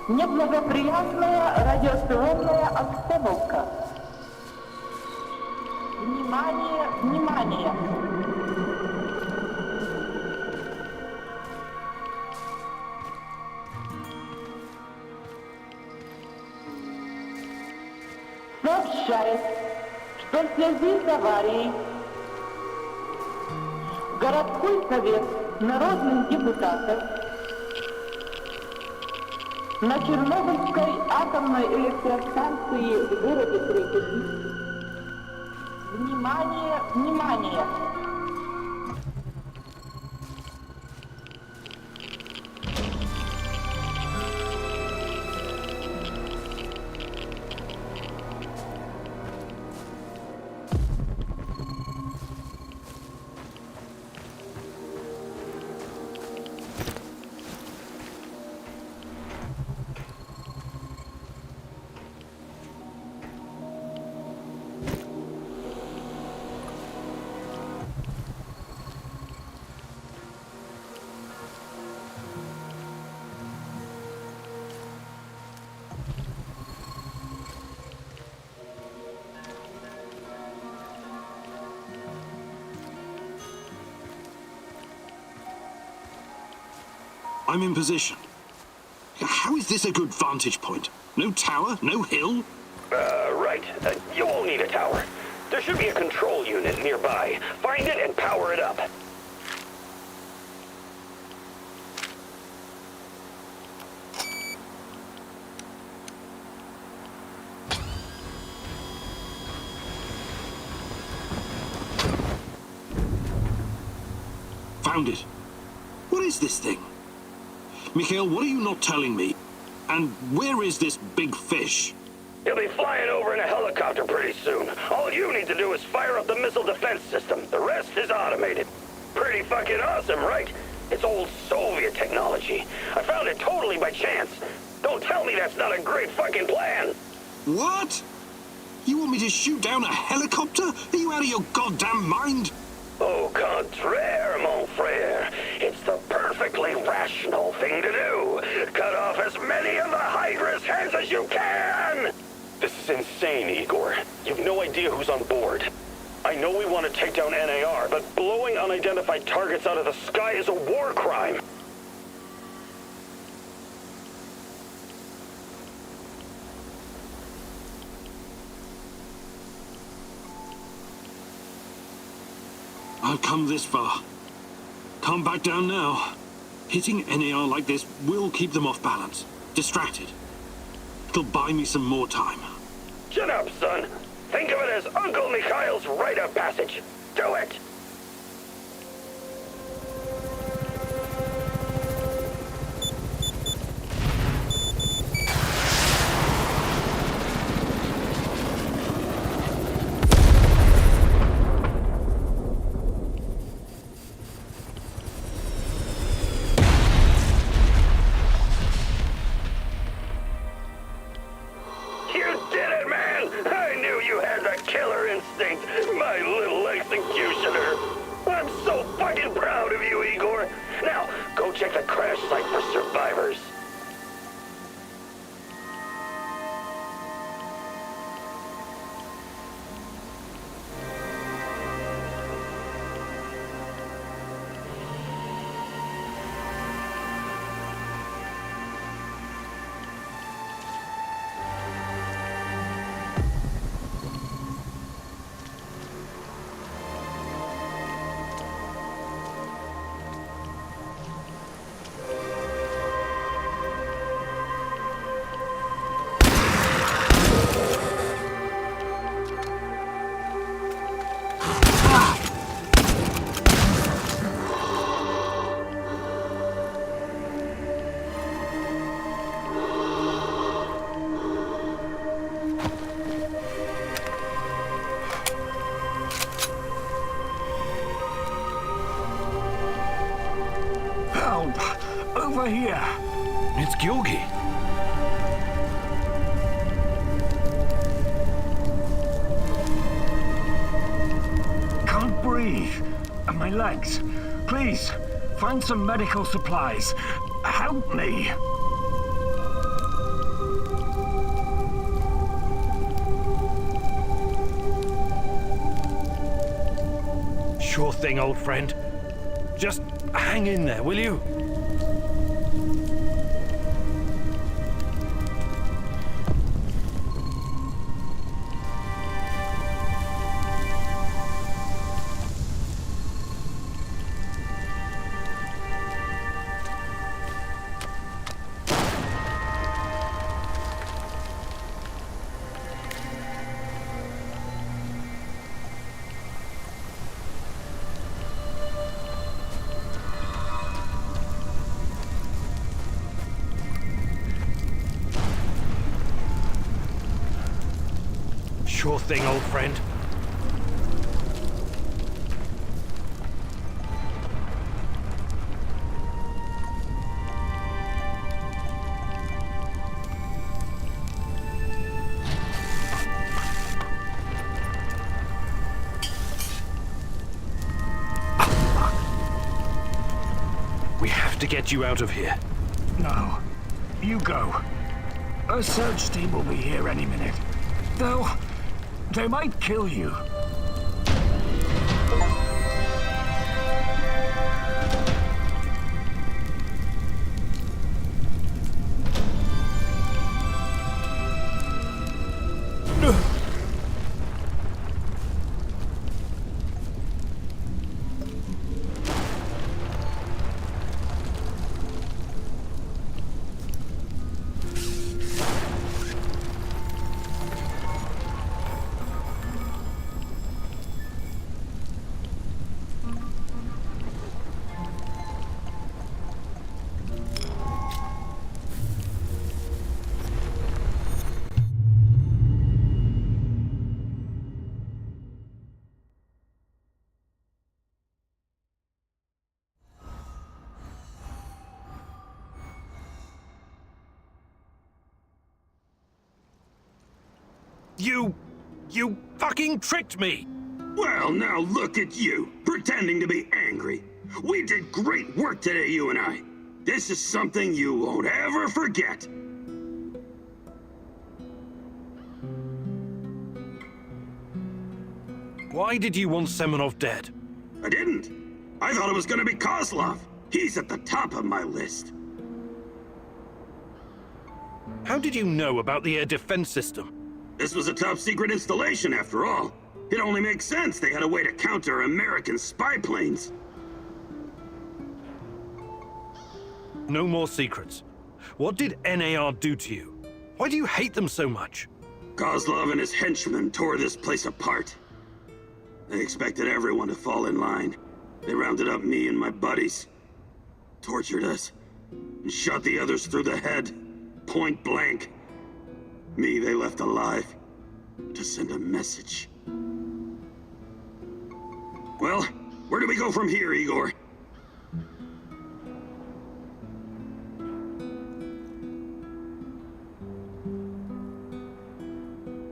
Неблагоприятная радиационная обстановка. Внимание! Внимание! Сообщает, что в связи с аварией городской совет народных депутатов на Чернобыльской атомной электростанции в городе Припяти. Внимание, внимание! I'm in position. How is this a good vantage point? No tower, no hill? Right. You won't need a tower. There should be a control unit nearby. Find it and power it up. Found it. What is this thing? Mikhail, what are you not telling me? And where is this big fish? He'll be flying over in a helicopter pretty soon. All you need to do is fire up the missile defense system. The rest is automated. Pretty fucking awesome, right? It's old Soviet technology. I found it totally by chance. Don't tell me that's not a great fucking plan. What? You want me to shoot down a helicopter? Are you out of your goddamn mind? Au contraire, mon frère. It's the perfectly rational thing to do. Cut off as many of the Hydra's heads as you can! This is insane, Igor. You've no idea who's on board. I know we want to take down NAR, but blowing unidentified targets out of the sky is a war crime. I've come this far. Can't back down now. Hitting NAR like this will keep them off balance, distracted. It'll buy me some more time. Shut up, son. Think of it as Uncle Mikhail's rite of passage. Do it! My little executioner. I'm so fucking proud of you, Igor. Now, go check the crash site for survivors. Over here. It's Georgi. Can't breathe. And my legs. Please, find some medical supplies. Help me. Sure thing, old friend. Just hang in there, will you? Sure thing, old friend. We have to get you out of here. No. You go. A search team will be here any minute. Though, they might kill you. You fucking tricked me! Well, now look at you, pretending to be angry. We did great work today, you and I. This is something you won't ever forget. Why did you want Semonov dead? I didn't. I thought it was gonna be Kozlov. He's at the top of my list. How did you know about the air defense system? This was a top-secret installation, after all. It only makes sense they had a way to counter American spy planes. No more secrets. What did NAR do to you? Why do you hate them so much? Kozlov and his henchmen tore this place apart. They expected everyone to fall in line. They rounded up me and my buddies, tortured us, and shot the others through the head, point blank. Me, they left alive to send a message. Well, where do we go from here, Igor?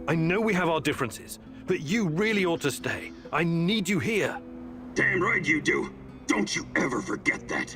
I know we have our differences, but you really ought to stay. I need you here. Damn right you do. Don't you ever forget that.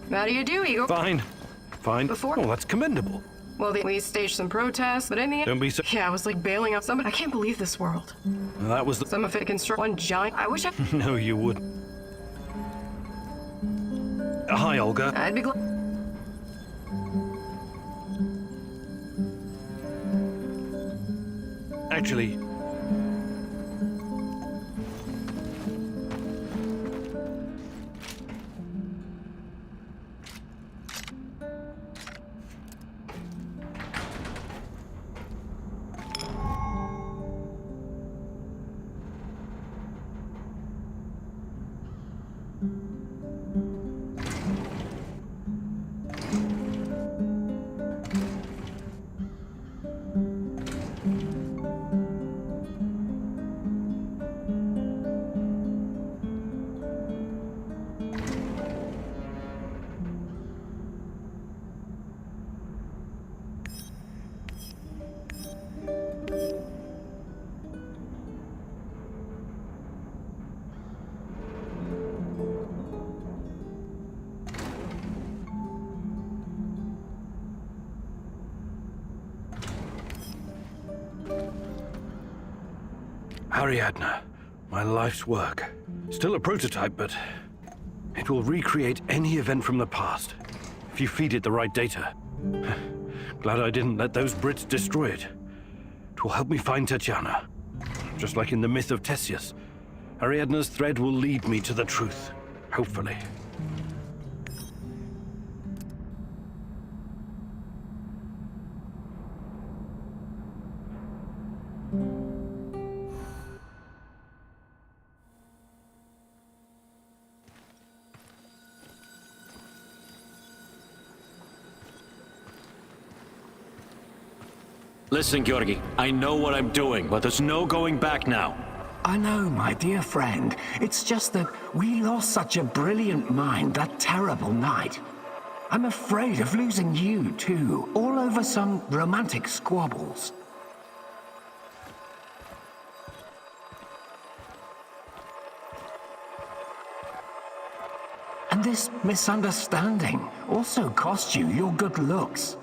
How do you do, Igor? Fine. Fine. Before? Well, that's commendable. Well, we staged some protests, but in the end... Don't be so... Yeah, I was like bailing out somebody. I can't believe this world. Well, that was the... Some of it construct one giant... I wish I... No, you wouldn't. Hi, Olga. I'd be glad... Actually... Ariadna, my life's work. Still a prototype, but it will recreate any event from the past, if you feed it the right data. Glad I didn't let those Brits destroy it. It will help me find Tatiana. Just like in the myth of Theseus, Ariadna's thread will lead me to the truth. Hopefully. Listen, Georgi, I know what I'm doing, but there's no going back now. I know, my dear friend. It's just that we lost such a brilliant mind that terrible night. I'm afraid of losing you, too, all over some romantic squabbles. And this misunderstanding also cost you your good looks.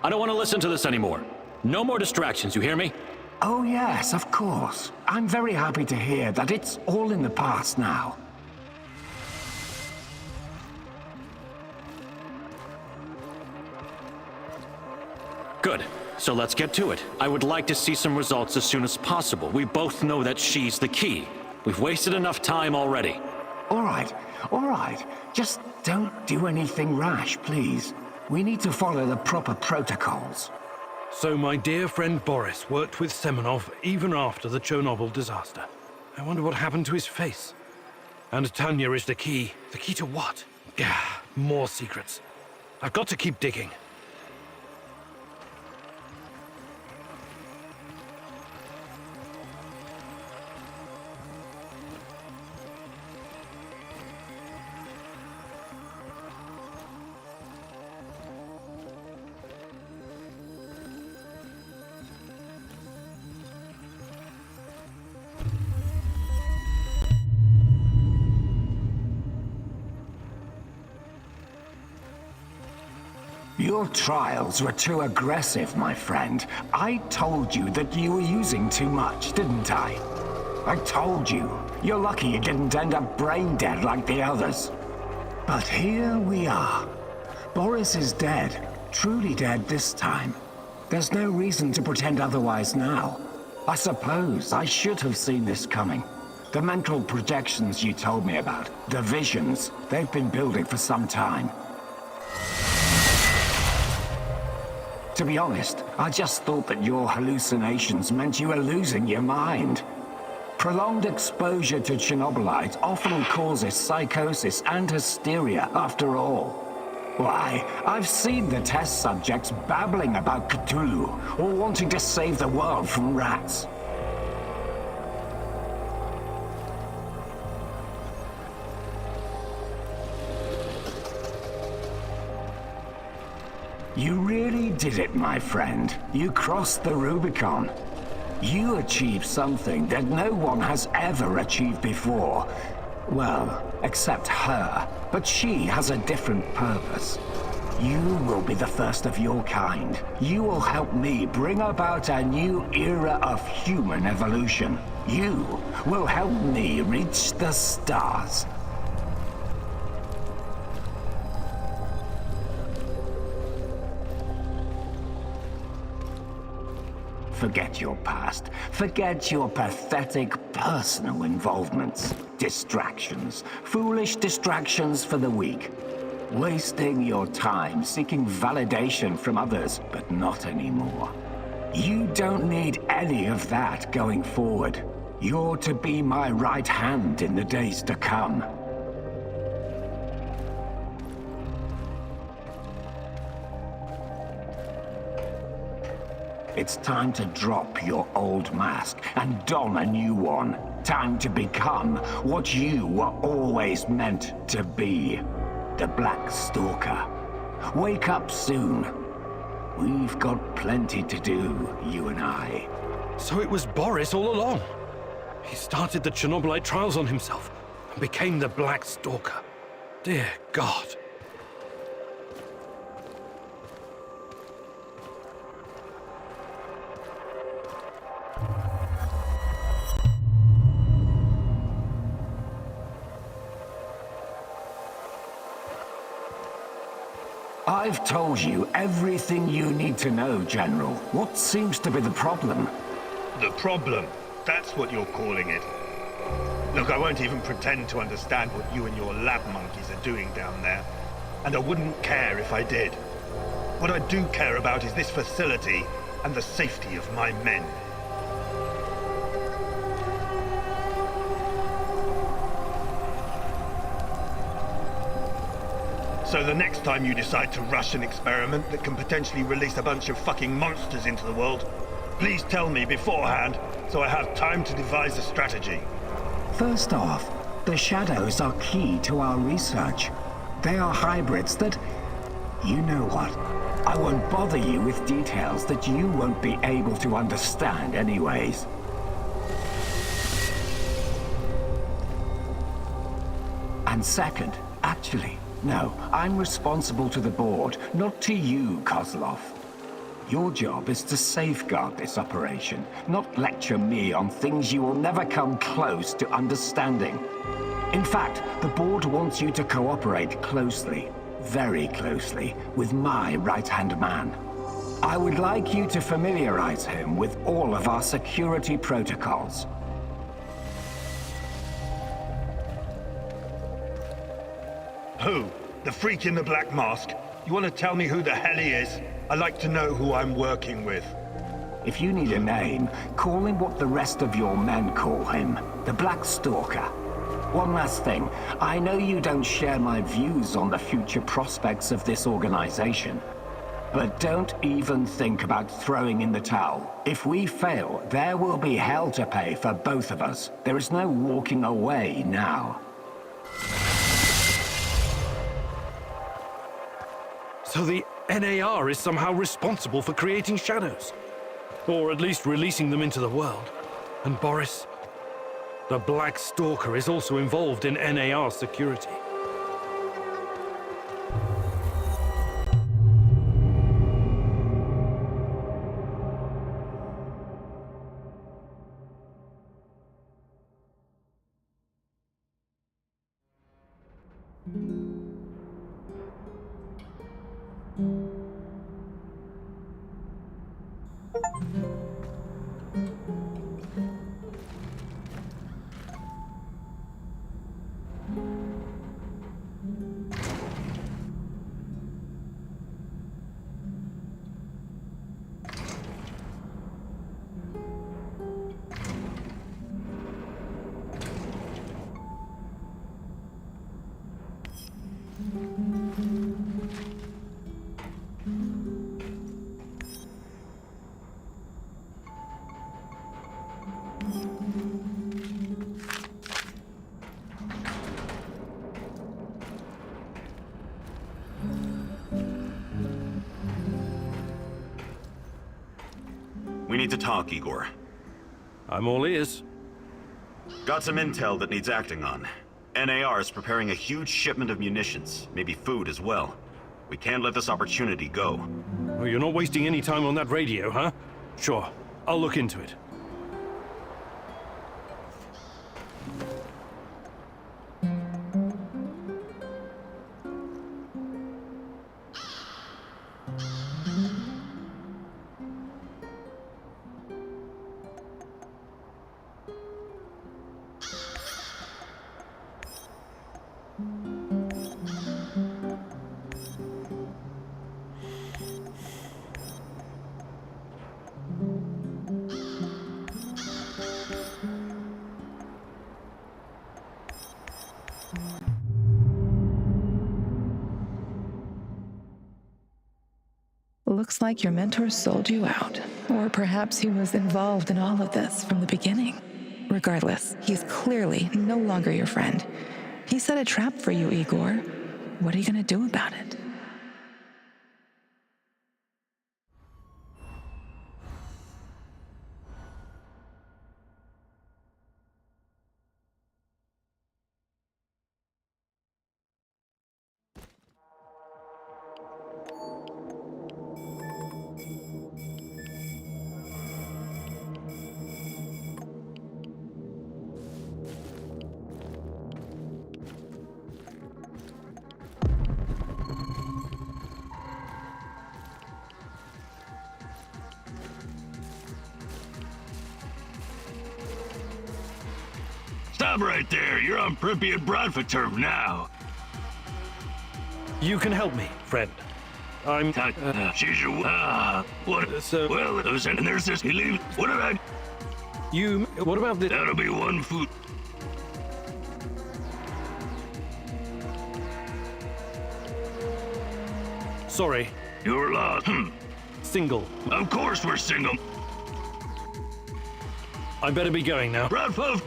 I don't want to listen to this anymore. No more distractions, you hear me? Oh yes, of course. I'm very happy to hear that it's all in the past now. Good. So let's get to it. I would like to see some results as soon as possible. We both know that she's the key. We've wasted enough time already. All right. Just don't do anything rash, please. We need to follow the proper protocols. So my dear friend Boris worked with Semonov even after the Chernobyl disaster. I wonder what happened to his face. And Tanya is the key. The key to what? Yeah, more secrets. I've got to keep digging. Your trials were too aggressive, my friend. I told you that you were using too much, didn't I? I told you. You're lucky you didn't end up brain dead like the others. But here we are. Boris is dead. Truly dead this time. There's no reason to pretend otherwise now. I suppose I should have seen this coming. The mental projections you told me about, the visions, they've been building for some time. To be honest, I just thought that your hallucinations meant you were losing your mind. Prolonged exposure to Chernobylite often causes psychosis and hysteria, after all. Why, I've seen the test subjects babbling about Cthulhu, or wanting to save the world from rats. You really did it, my friend. You crossed the Rubicon. You achieved something that no one has ever achieved before. Well, except her. But she has a different purpose. You will be the first of your kind. You will help me bring about a new era of human evolution. You will help me reach the stars. Forget your past. Forget your pathetic personal involvements. Distractions. Foolish distractions for the weak. Wasting your time seeking validation from others, but not anymore. You don't need any of that going forward. You're to be my right hand in the days to come. It's time to drop your old mask and don a new one. Time to become what you were always meant to be. The Black Stalker. Wake up soon. We've got plenty to do, you and I. So it was Boris all along. He started the Chernobylite trials on himself and became the Black Stalker. Dear God. I've told you everything you need to know, General. What seems to be the problem? The problem? That's what you're calling it. Look, I won't even pretend to understand what you and your lab monkeys are doing down there. And I wouldn't care if I did. What I do care about is this facility and the safety of my men. So the next time you decide to rush an experiment that can potentially release a bunch of fucking monsters into the world, please tell me beforehand so I have time to devise a strategy. First off, the shadows are key to our research. They are hybrids that... You know what? I won't bother you with details that you won't be able to understand anyways. And second, actually, no, I'm responsible to the board, not to you, Kozlov. Your job is to safeguard this operation, not lecture me on things you will never come close to understanding. In fact, the board wants you to cooperate closely, very closely, with my right-hand man. I would like you to familiarize him with all of our security protocols. Who? The freak in the black mask? You want to tell me who the hell he is? I'd like to know who I'm working with. If you need a name, call him what the rest of your men call him, the Black Stalker. One last thing, I know you don't share my views on the future prospects of this organization, but don't even think about throwing in the towel. If we fail, there will be hell to pay for both of us. There is no walking away now. So the NAR is somehow responsible for creating shadows. Or at least releasing them into the world. And Boris, the Black Stalker, is also involved in NAR security. We need to talk, Igor. I'm all ears. Got some intel that needs acting on. NAR is preparing a huge shipment of munitions, maybe food as well. We can't let this opportunity go. Oh, you're not wasting any time on that radio, huh? Sure, I'll look into it. Looks like your mentor sold you out. Or perhaps he was involved in all of this from the beginning. Regardless, he's clearly no longer your friend. He set a trap for you, Igor. What are you gonna do about it? Stop right there. You're on Pripyat Bradford turf now. You can help me, friend. I'm... She's your... what? So... Well, and there's this... He leaves... What did I... You... What about the... That'll be one food... Sorry. You're lost. Single. Of course we're single. I better be going now. Bradford!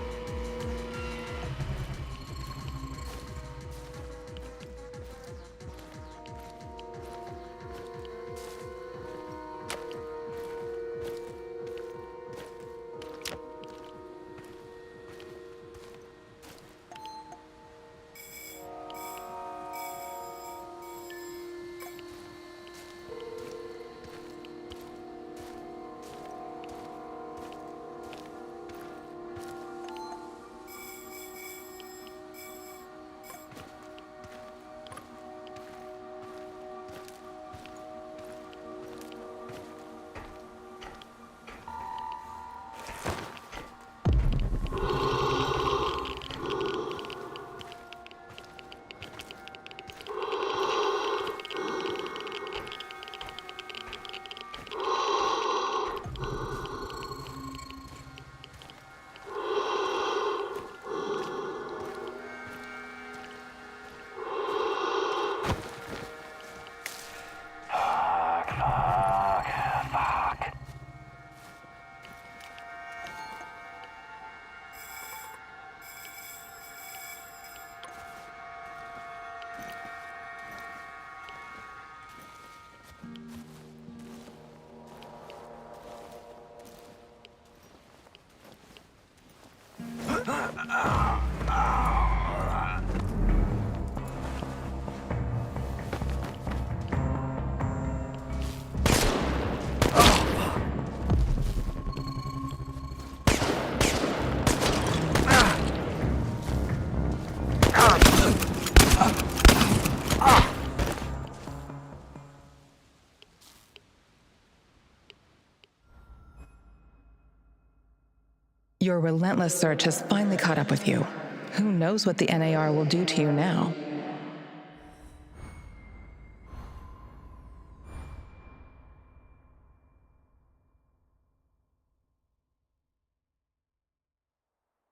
Your relentless search has finally caught up with you. Who knows what the NAR will do to you now?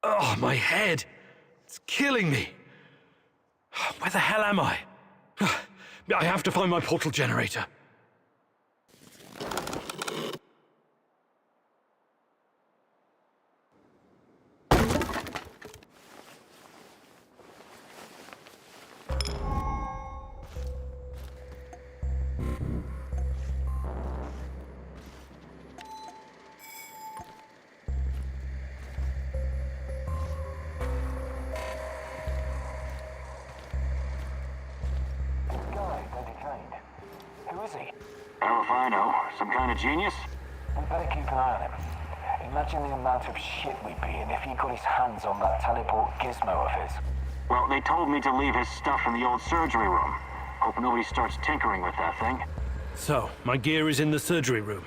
Oh, my head! It's killing me! Where the hell am I? I have to find my portal generator. Hell if I know. Some kind of genius? We better keep an eye on him. Imagine the amount of shit we'd be in if he got his hands on that teleport gizmo of his. Well, they told me to leave his stuff in the old surgery room. Hope nobody starts tinkering with that thing. So, my gear is in the surgery room.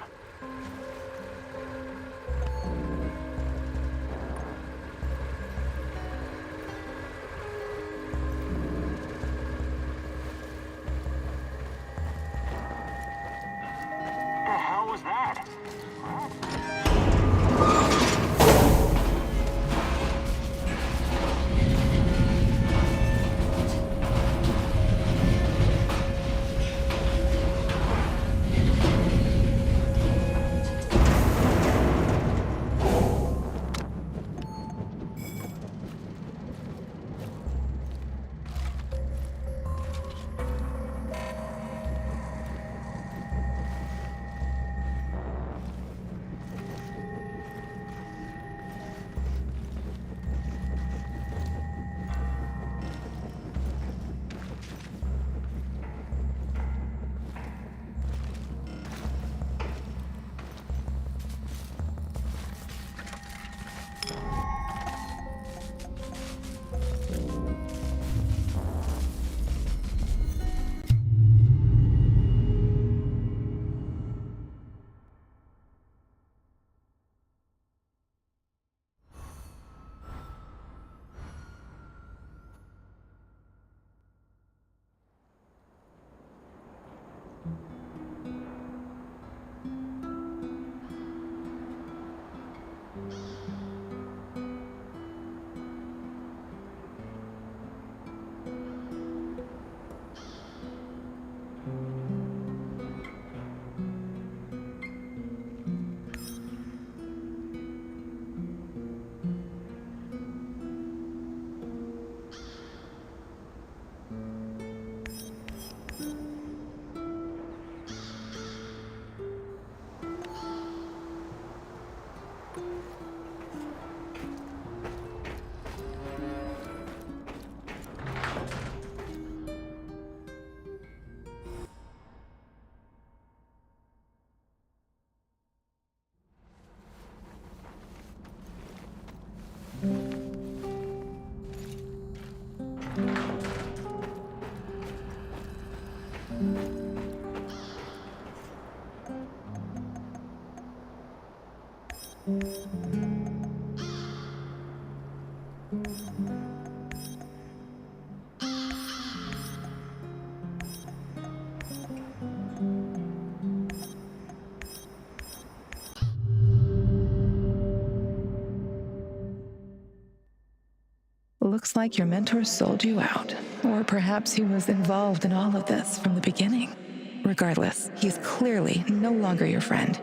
Looks like your mentor sold you out. Or perhaps he was involved in all of this from the beginning. Regardless, he's clearly no longer your friend.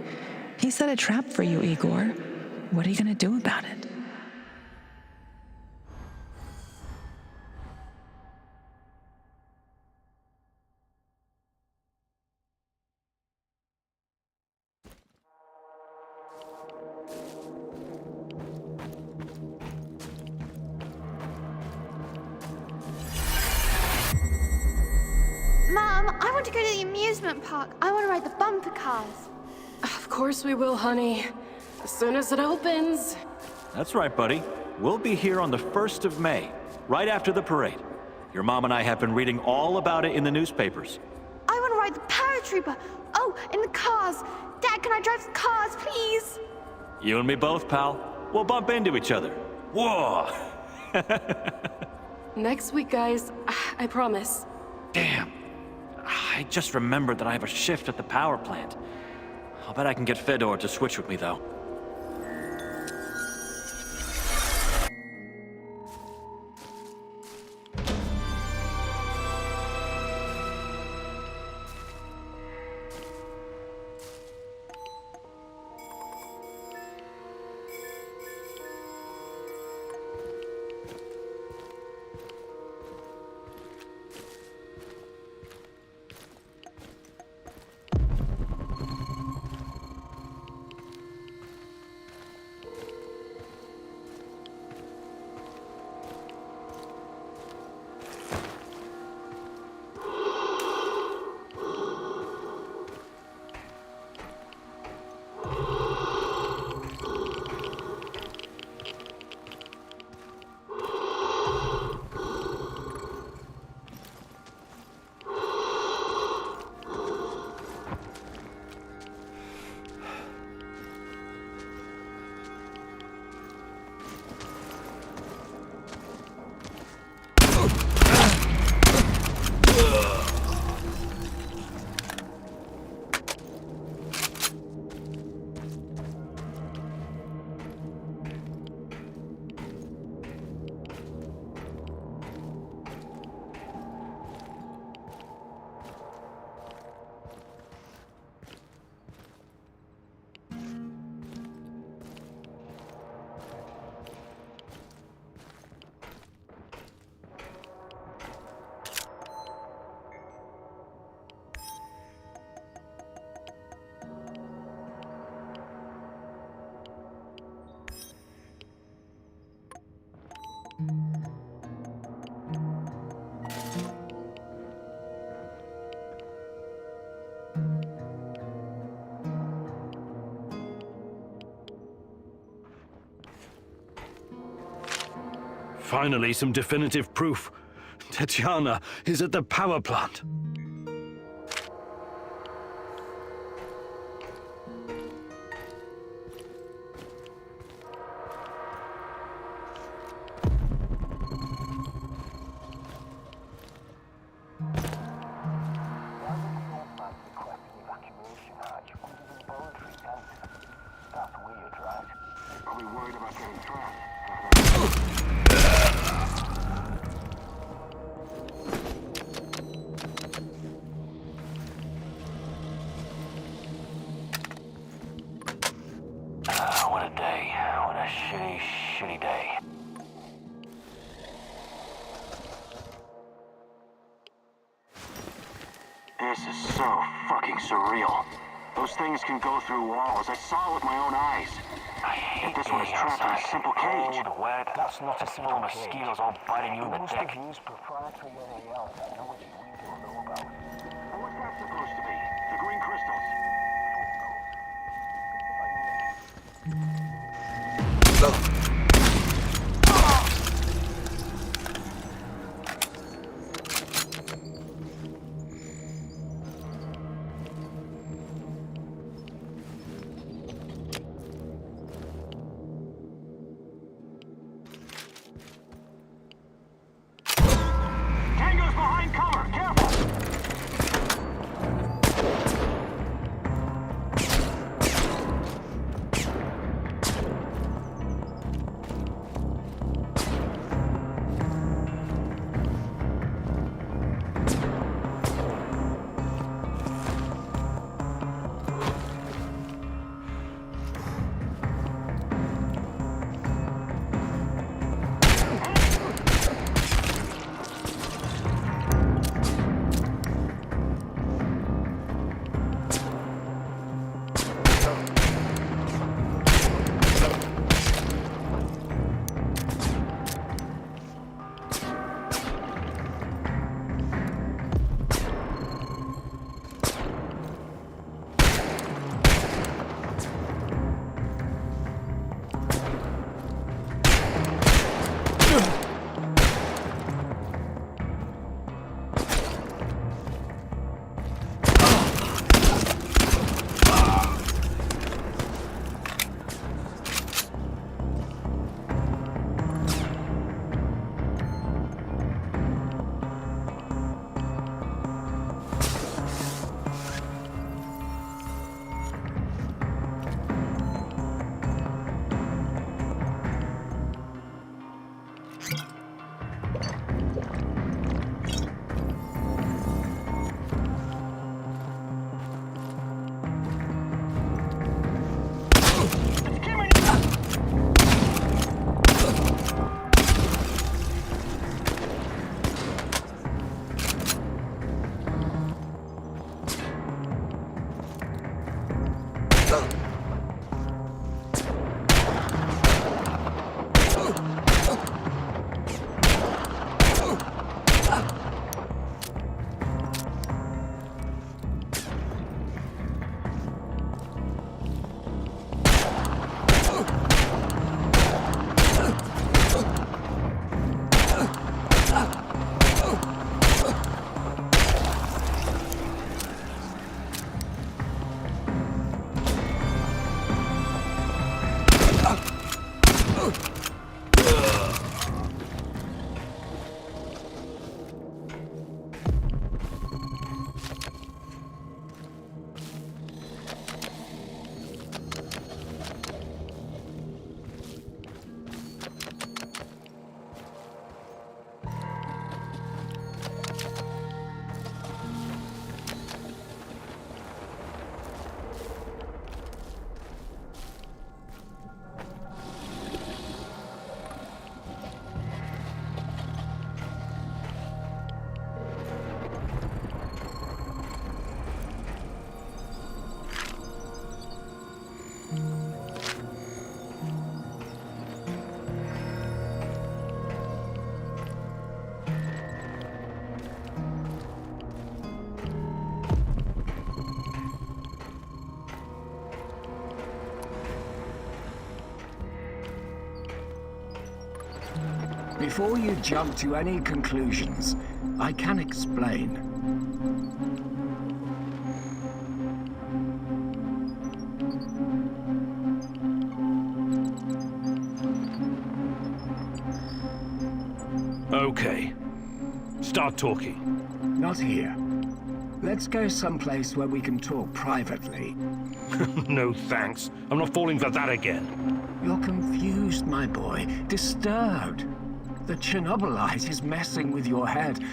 He set a trap for you, Igor. What are you gonna do about it? Mom, I want to go to the amusement park. I want to ride the bumper cars. Of course we will, honey. As soon as it opens. That's right, buddy. We'll be here on the 1st of May, right after the parade. Your mom and I have been reading all about it in the newspapers. I want to ride the paratrooper. Oh, in the cars. Dad, can I drive the cars, please? You and me both, pal. We'll bump into each other. Whoa! Next week, guys. I promise. Damn. I just remembered that I have a shift at the power plant. I'll bet I can get Fedor to switch with me, though. Finally, some definitive proof. Tatiana is at the power plant. Shitty day. This is so fucking surreal. Those things can go through walls. I saw it with my own eyes. If this one is trapped in a simple cage. Cold, wet, that's not a simple mosquitoes all biting you in the dick. What's that supposed to be? The green crystals. Before you jump to any conclusions, I can explain. Okay. Start talking. Not here. Let's go someplace where we can talk privately. No thanks. I'm not falling for that again. You're confused, my boy. Disturbed. The Chernobylite is messing with your head,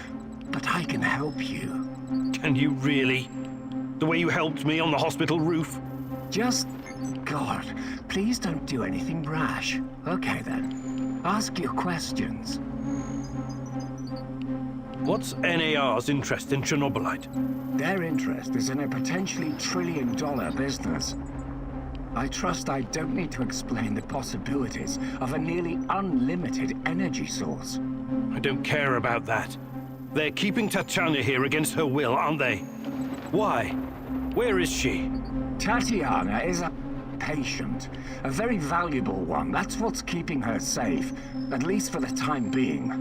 but I can help you. Can you really? The way you helped me on the hospital roof? Just... God, please don't do anything rash. Okay then. Ask your questions. What's NAR's interest in Chernobylite? Their interest is in a potentially trillion-dollar business. I trust I don't need to explain the possibilities of a nearly unlimited energy source. I don't care about that. They're keeping Tatiana here against her will, aren't they? Why? Where is she? Tatiana is a patient. A very valuable one. That's what's keeping her safe. At least for the time being.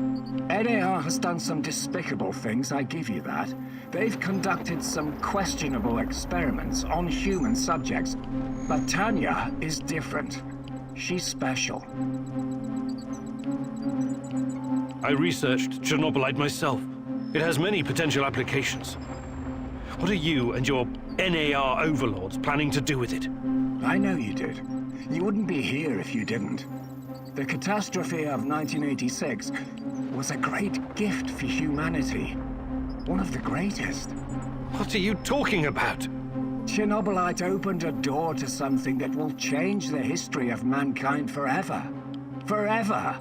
NAR has done some despicable things, I give you that. They've conducted some questionable experiments on human subjects. But Tanya is different. She's special. I researched Chernobylite myself. It has many potential applications. What are you and your NAR overlords planning to do with it? I know you did. You wouldn't be here if you didn't. The catastrophe of 1986 was a great gift for humanity. One of the greatest. What are you talking about? Chernobylite opened a door to something that will change the history of mankind forever. Forever!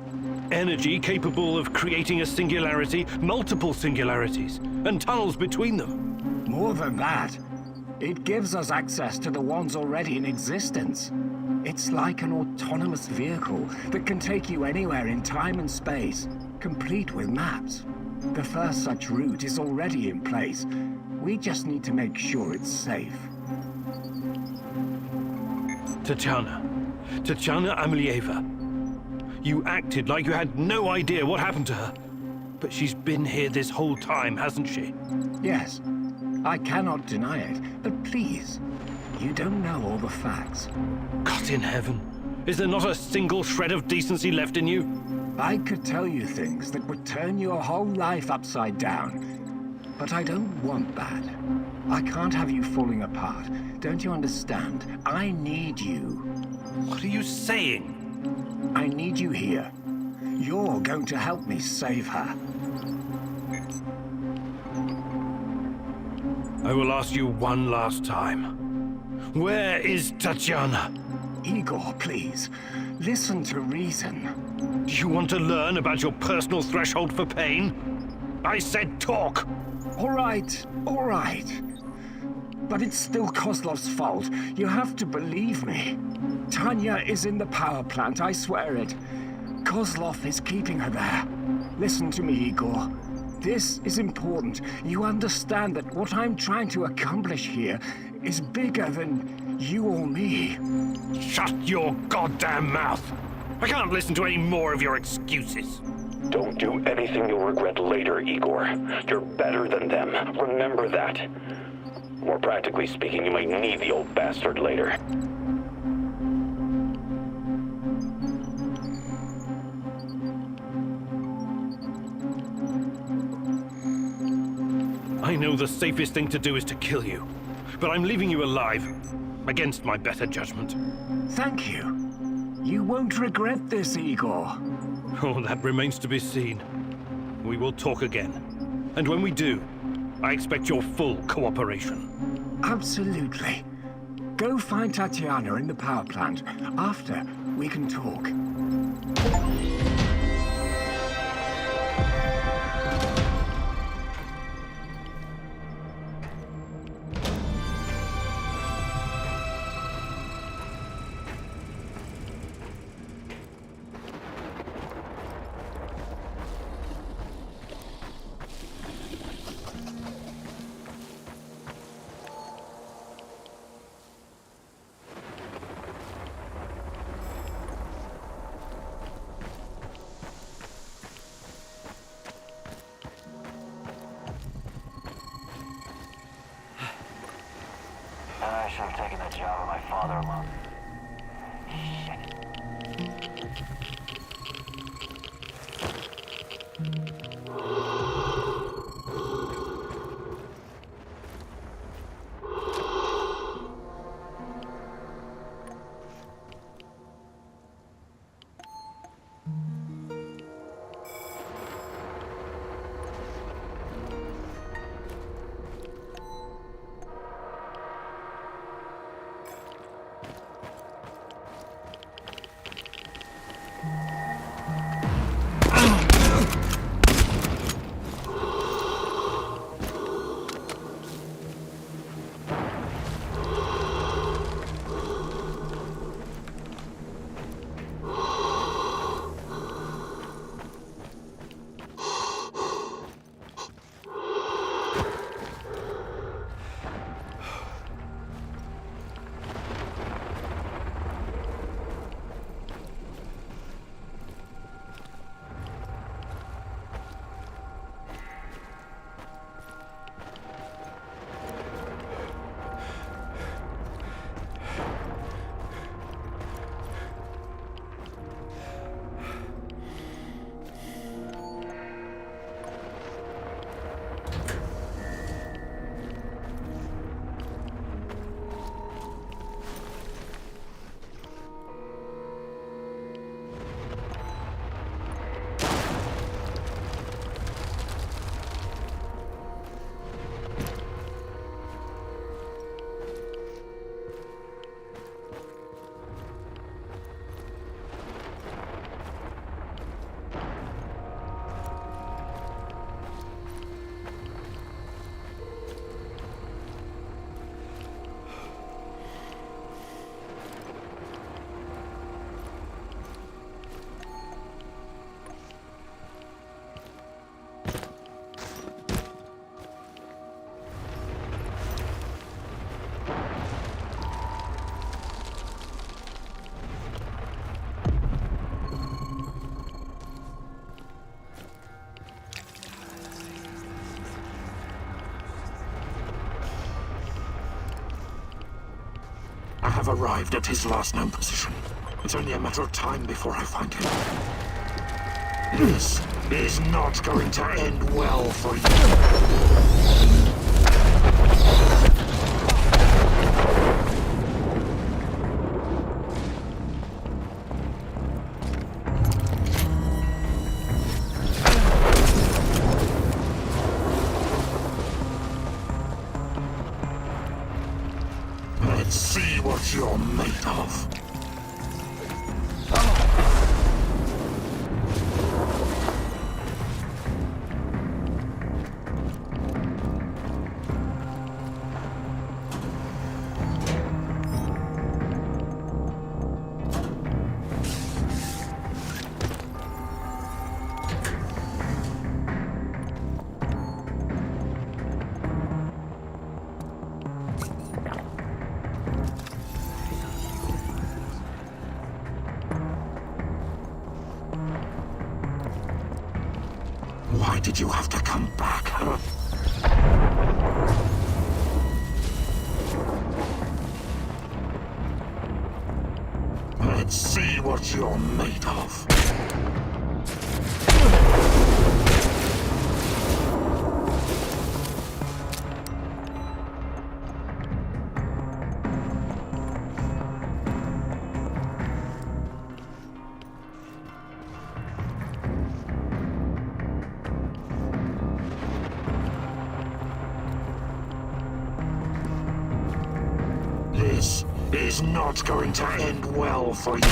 Energy capable of creating a singularity, multiple singularities, and tunnels between them. More than that, it gives us access to the ones already in existence. It's like an autonomous vehicle that can take you anywhere in time and space, complete with maps. The first such route is already in place. We just need to make sure it's safe. Tatiana Amelieva. You acted like you had no idea what happened to her. But she's been here this whole time, hasn't she? Yes. I cannot deny it, but please, you don't know all the facts. God in heaven. Is there not a single shred of decency left in you? I could tell you things that would turn your whole life upside down. But I don't want that. I can't have you falling apart. Don't you understand? I need you. What are you saying? I need you here. You're going to help me save her. I will ask you one last time. Where is Tatiana? Igor, please. Listen to reason. Do you want to learn about your personal threshold for pain? I said talk! All right. But it's still Kozlov's fault. You have to believe me. Tanya is in the power plant, I swear it. Kozlov is keeping her there. Listen to me, Igor. This is important. You understand that what I'm trying to accomplish here is bigger than you or me. Shut your goddamn mouth! I can't listen to any more of your excuses. Don't do anything you'll regret later, Igor. You're better than them. Remember that. More practically speaking, you might need the old bastard later. I know the safest thing to do is to kill you, but I'm leaving you alive, against my better judgment. Thank you. You won't regret this, Igor. Oh, that remains to be seen. We will talk again. And when we do, I expect your full cooperation. Absolutely. Go find Tatiana in the power plant. After, we can talk. should have taken that job with my father-in-law. Shit. I have arrived at his last known position. It's only a matter of time before I find him. This is not going to end well for you. Let's see what you're made of. Why did you have to come back, huh? Let's see what you're made of. This is not going to end well for you.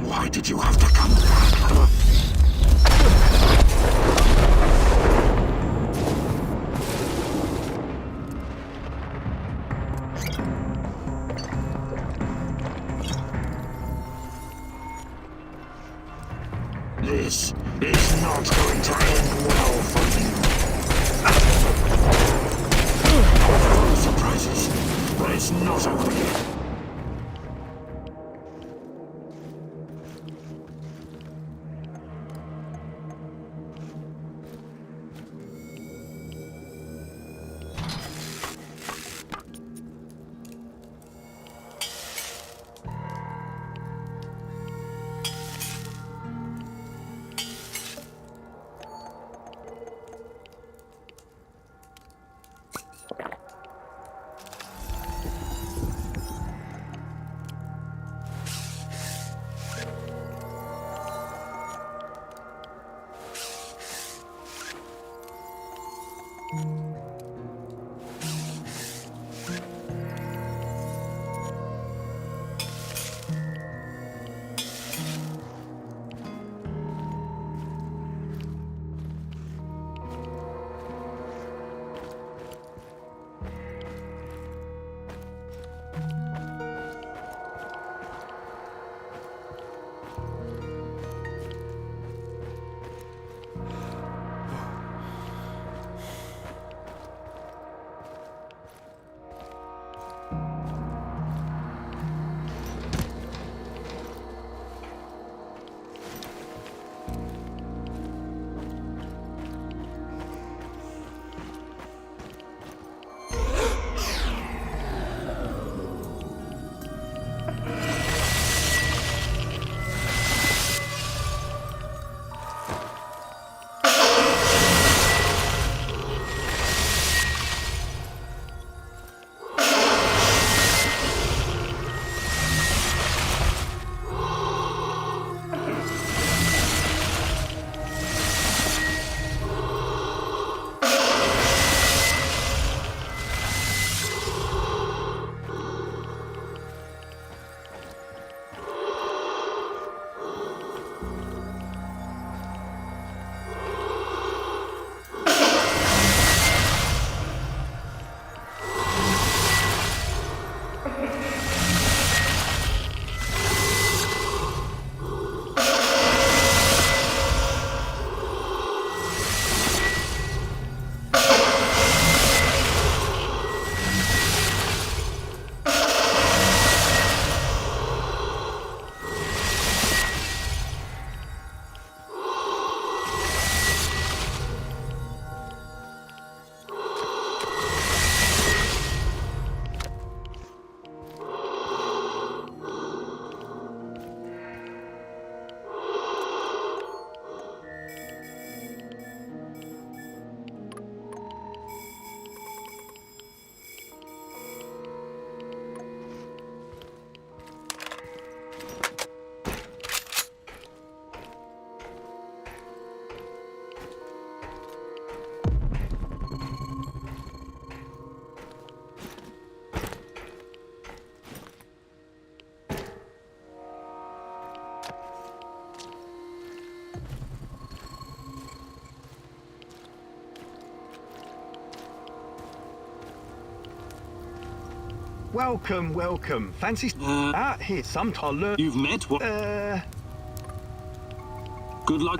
Why did you have to come back, huh? This is not going to end well for you. No surprises, but it's not over yet. Welcome, welcome. Fancy here, sometime learn. You've met what? Good luck.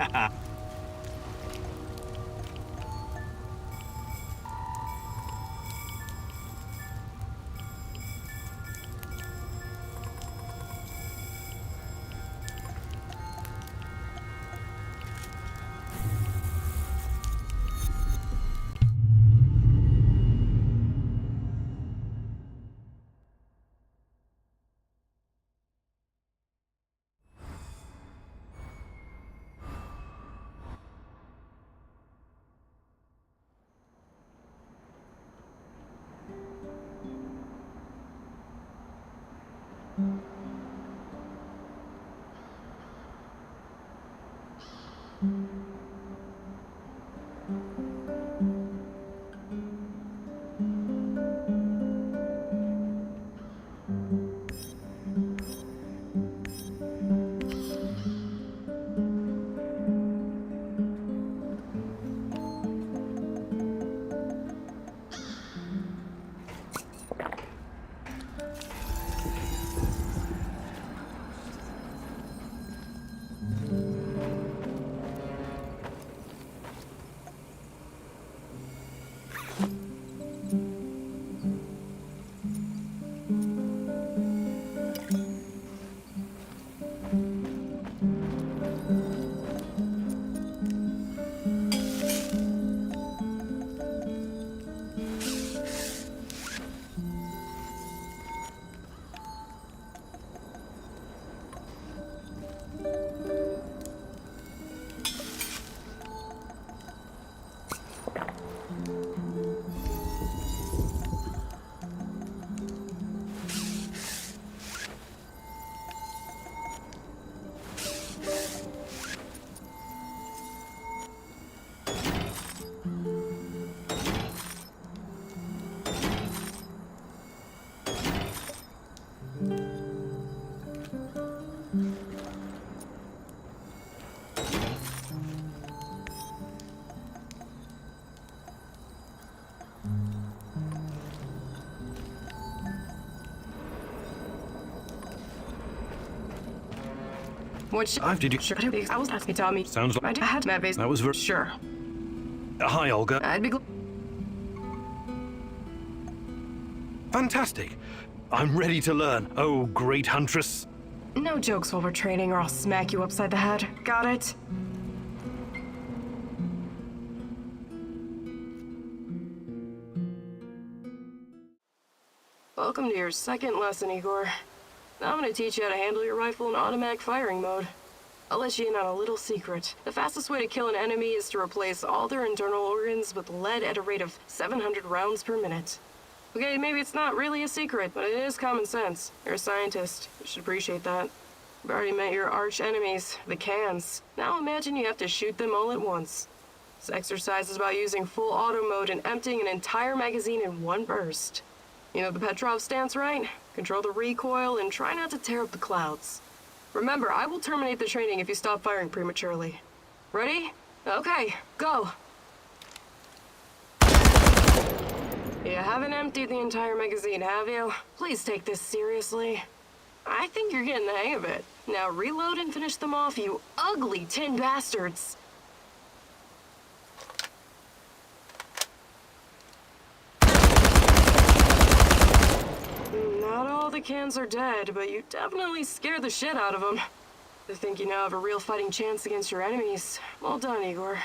Did you? Sure. I was asking Tommy. Sounds like I had Matt base. that was very. Sure. Hi, Olga. I'd be Fantastic. I'm ready to learn. Oh, great huntress. No jokes while we're training, or I'll smack you upside the head. Got it? Welcome to your second lesson, Igor. Now I'm gonna teach you how to handle your rifle in automatic firing mode. I'll let you in on a little secret. The fastest way to kill an enemy is to replace all their internal organs with lead at a rate of 700 rounds per minute. Okay, maybe it's not really a secret, but it is common sense. You're a scientist. You should appreciate that. You've already met your arch enemies, the cans. Now imagine you have to shoot them all at once. This exercise is about using full auto mode and emptying an entire magazine in one burst. You know the Petrov stance, right? Control the recoil and try not to tear up the clouds. Remember, I will terminate the training if you stop firing prematurely. Ready? Okay, go. You haven't emptied the entire magazine, have you? Please take this seriously. I think you're getting the hang of it. Now reload and finish them off, you ugly tin bastards. Not all the cans are dead, but you definitely scared the shit out of them. To think you now have a real fighting chance against your enemies. Well done, Igor.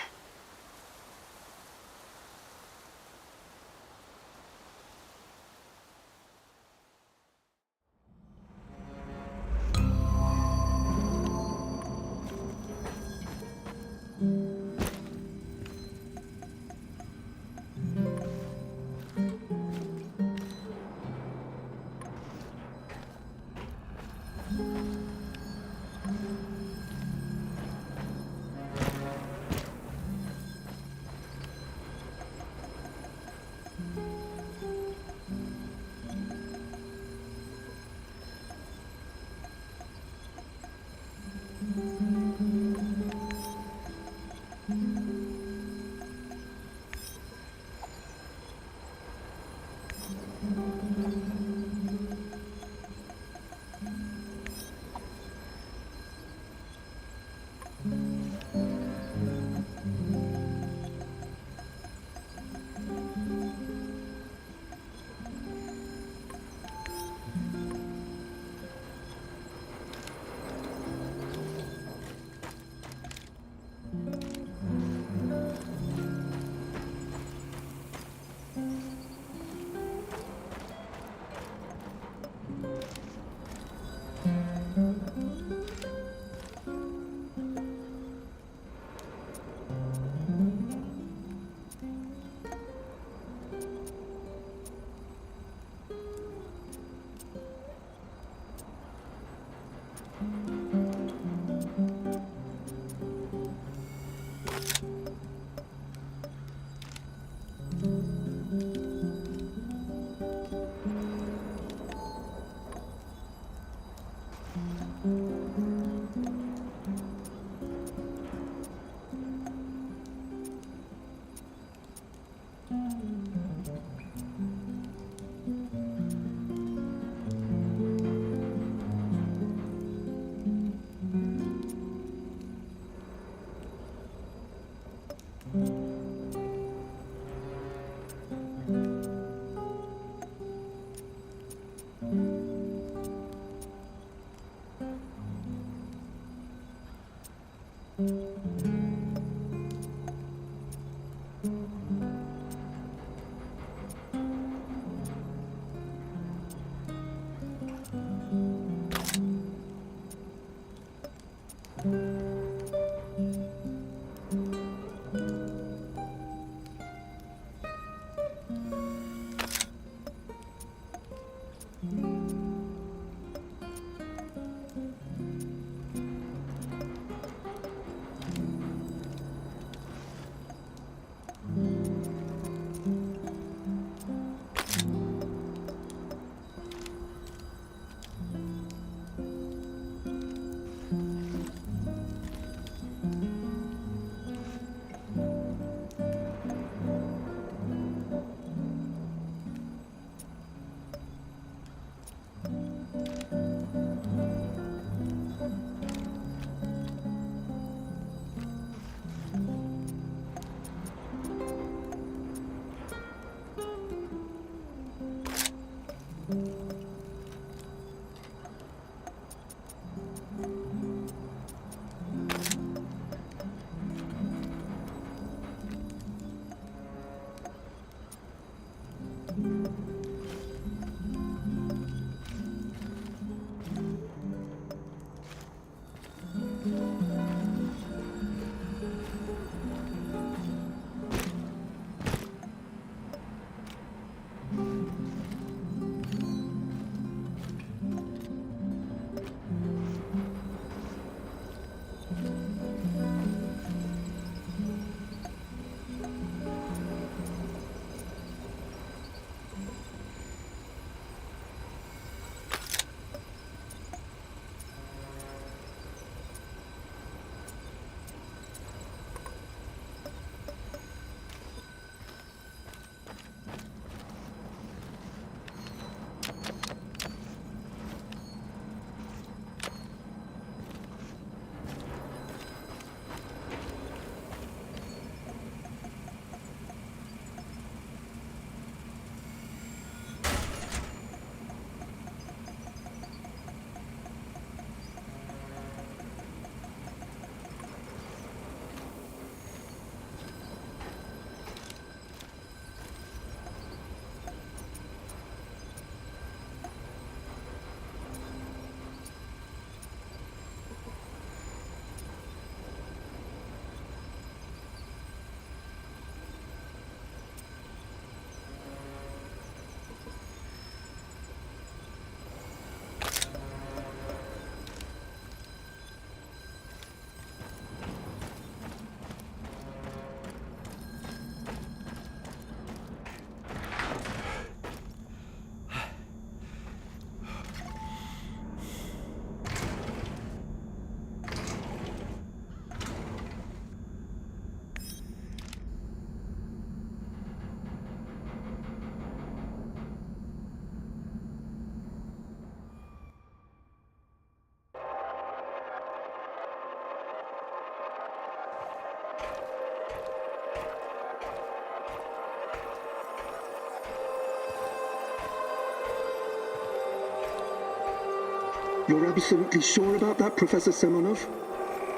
You're absolutely sure about that, Professor Semonov?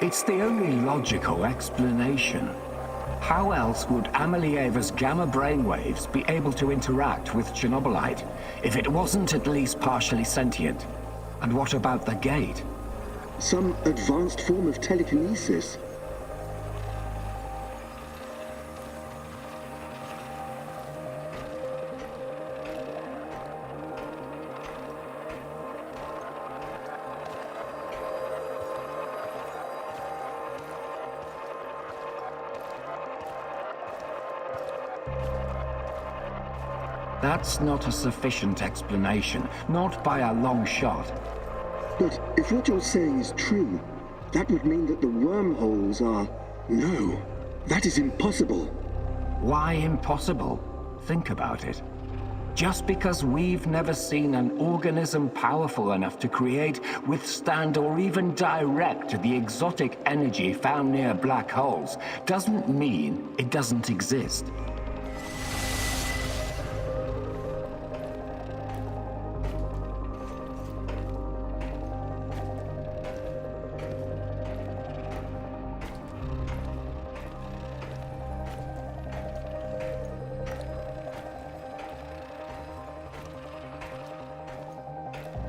It's the only logical explanation. How else would Amelieva's gamma brainwaves be able to interact with Chernobylite if it wasn't at least partially sentient? And what about the gate? Some advanced form of telekinesis. That's not a sufficient explanation, not by a long shot. But if what you're saying is true, that would mean that the wormholes are... No, that is impossible. Why impossible? Think about it. Just because we've never seen an organism powerful enough to create, withstand, or even direct the exotic energy found near black holes, doesn't mean it doesn't exist.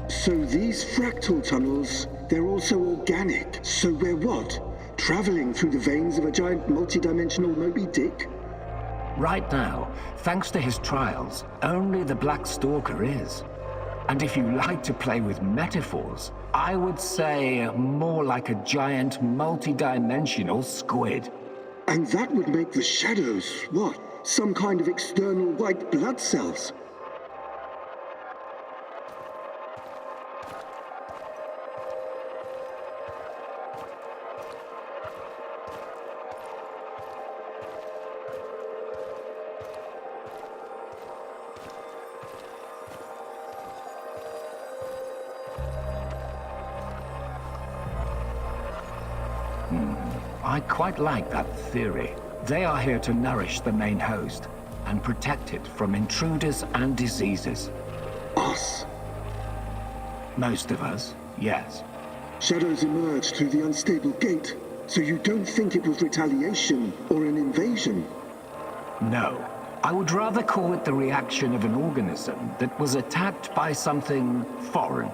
So these fractal tunnels, they're also organic. So we're what? Traveling through the veins of a giant multi-dimensional Moby Dick? Right now, thanks to his trials, only the Black Stalker is. And if you like to play with metaphors, I would say more like a giant multi-dimensional squid. And that would make the shadows, what? Some kind of external white blood cells? I quite like that theory. They are here to nourish the main host and protect it from intruders and diseases. us. Most of us, yes. Shadows emerged through the unstable gate, so you don't think it was retaliation or an invasion? No. I would rather call it the reaction of an organism that was attacked by something foreign.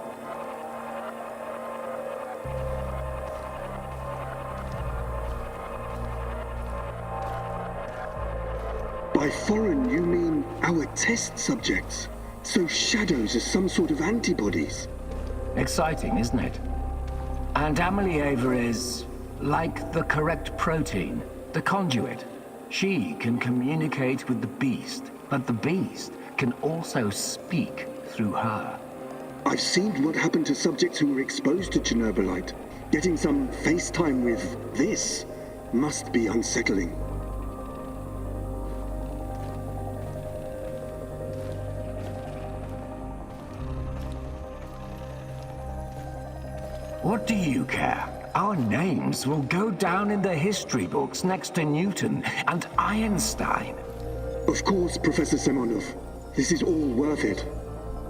By foreign, you mean our test subjects? So shadows are some sort of antibodies? Exciting, isn't it? And Amelieva is like the correct protein, the conduit. She can communicate with the beast, but the beast can also speak through her. I've seen what happened to subjects who were exposed to Chernobylite. Getting some FaceTime with this must be unsettling. What do you care? Our names will go down in the history books next to Newton and Einstein. Of course, Professor Semonov. This is all worth it.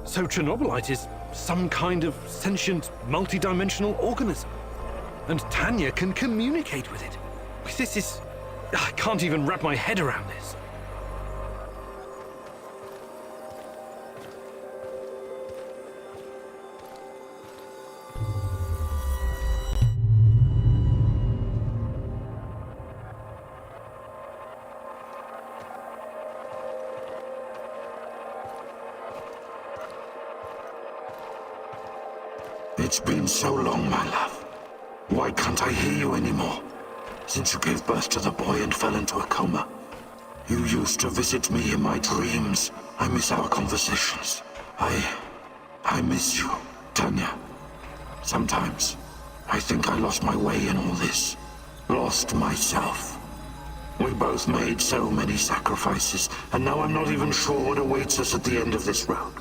So Chernobylite is some kind of sentient, multi-dimensional organism. And Tanya can communicate with it. This is... I can't even wrap my head around this. It's been so long, my love. Why can't I hear you anymore? Since you gave birth to the boy and fell into a coma. You used to visit me in my dreams. I miss our conversations. I miss you, Tanya. Sometimes, I think I lost my way in all this. Lost myself. We both made so many sacrifices, and now I'm not even sure what awaits us at the end of this road.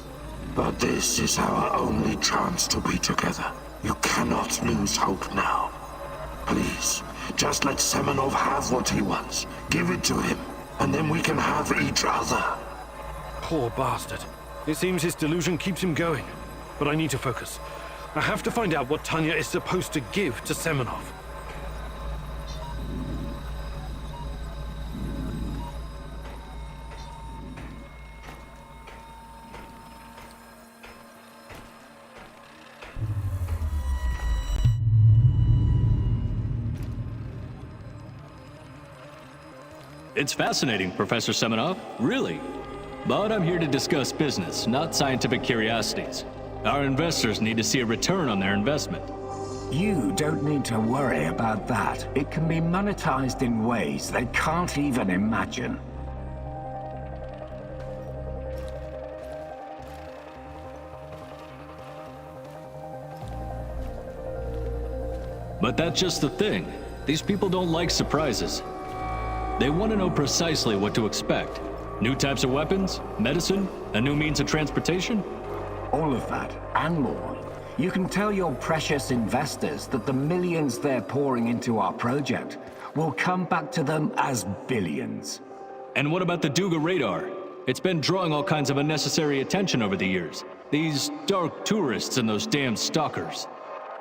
But this is our only chance to be together. You cannot lose hope now. Please, just let Semonov have what he wants. Give it to him, and then we can have each other. Poor bastard. It seems his delusion keeps him going. But I need to focus. I have to find out what Tanya is supposed to give to Semonov. It's fascinating, Professor Semonov, really. But I'm here to discuss business, not scientific curiosities. Our investors need to see a return on their investment. You don't need to worry about that. It can be monetized in ways they can't even imagine. But that's just the thing. These people don't like surprises. They want to know precisely what to expect. New types of weapons, medicine, a new means of transportation? All of that, and more. You can tell your precious investors that the millions they're pouring into our project will come back to them as billions. And what about the Duga radar? It's been drawing all kinds of unnecessary attention over the years. These dark tourists and those damn stalkers.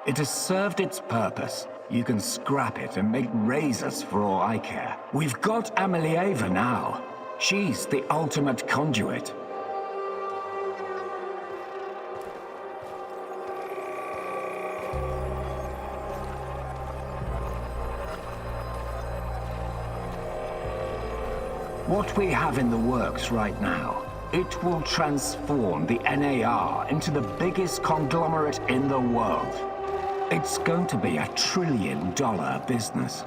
It has served its purpose. You can scrap it and make razors for all I care. We've got Amelieva now. She's the ultimate conduit. What we have in the works right now, it will transform the NAR into the biggest conglomerate in the world. It's going to be $1 trillion business.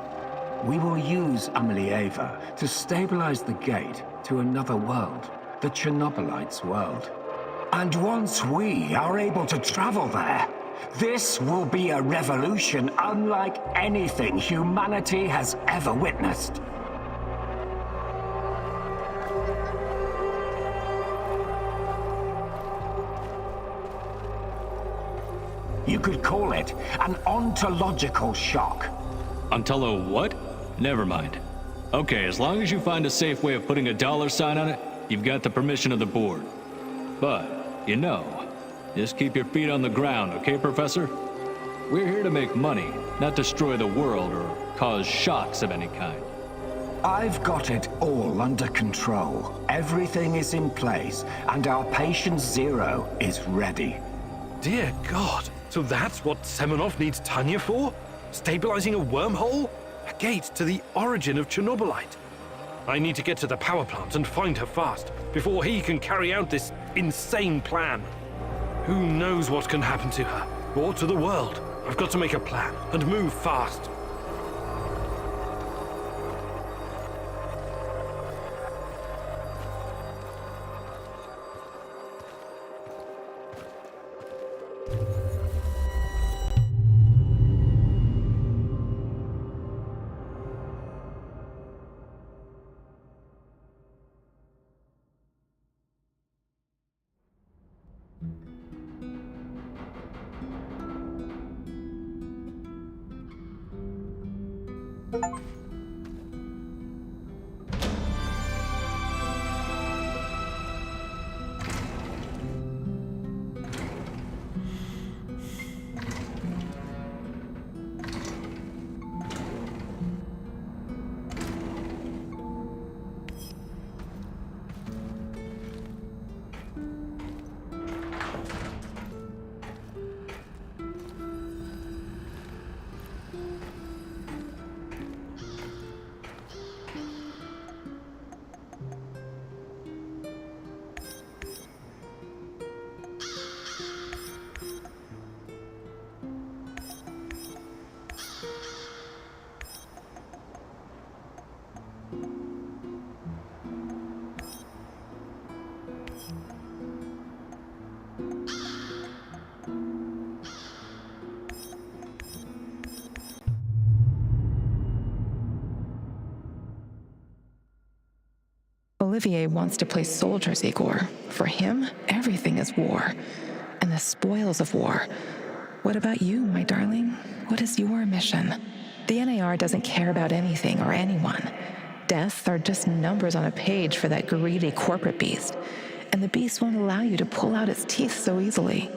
We will use Amelieva to stabilize the gate to another world, the Chernobylite's world. And once we are able to travel there, this will be a revolution unlike anything humanity has ever witnessed. You could call it an ontological shock. Ontolo what? Never mind. Okay, as long as you find a safe way of putting a $ sign on it, you've got the permission of the board. But, you know, Just keep your feet on the ground, okay, Professor? We're here to make money, not destroy the world or cause shocks of any kind. I've got it all under control. Everything is in place, and our patient zero is ready. Dear God, so that's what Semonov needs Tanya for? Stabilizing a wormhole? A gate to the origin of Chernobylite? I need to get to the power plant and find her fast, before he can carry out this insane plan. Who knows what can happen to her, or to the world? I've got to make a plan, and move fast. Olivier wants to play soldiers, Igor. For him, everything is war, and the spoils of war. What about you, my darling? What is your mission? The NAR doesn't care about anything or anyone. Deaths are just numbers on a page for that greedy corporate beast, and the beast won't allow you to pull out its teeth so easily.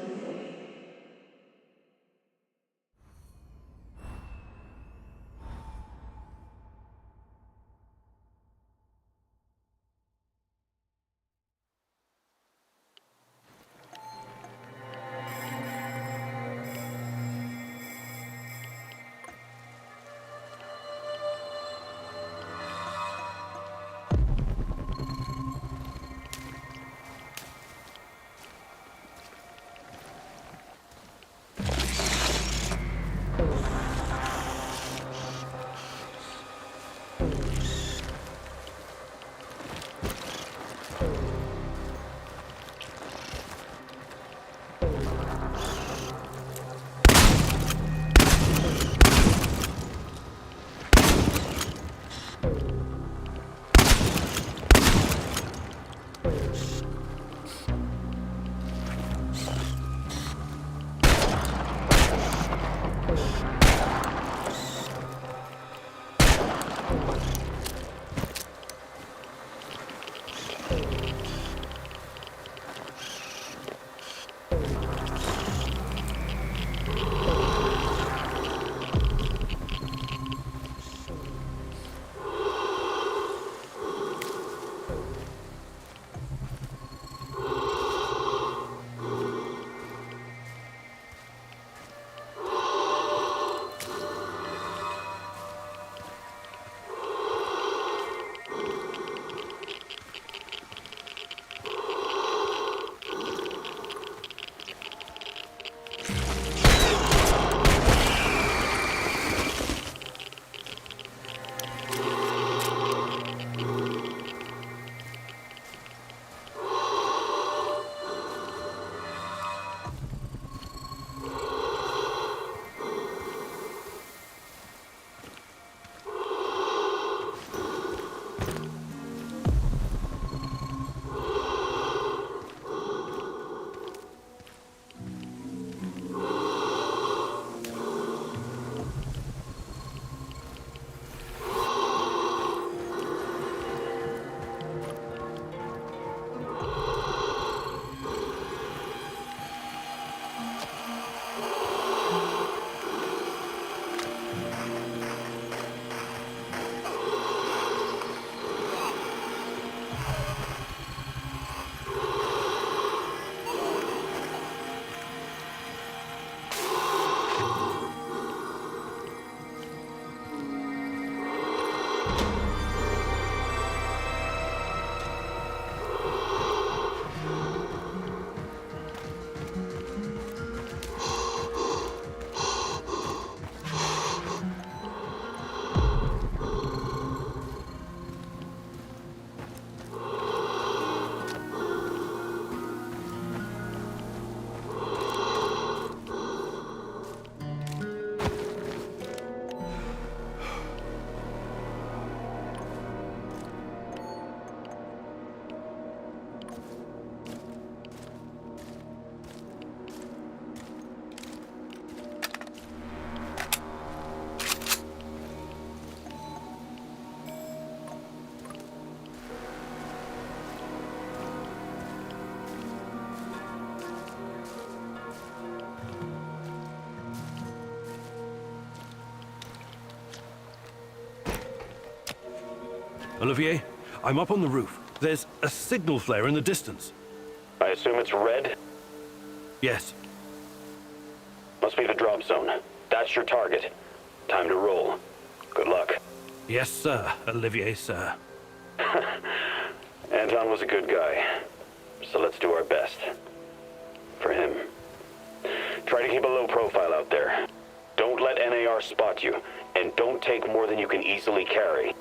Olivier, I'm up on the roof. There's a signal flare in the distance. I assume it's red? Yes. Must be the drop zone. That's your target. Time to roll. Good luck. Yes, sir, Olivier, sir. Anton was a good guy. So let's do our best. For him. Try to keep a low profile out there. Don't let NAR spot you. And don't take more than you can easily carry.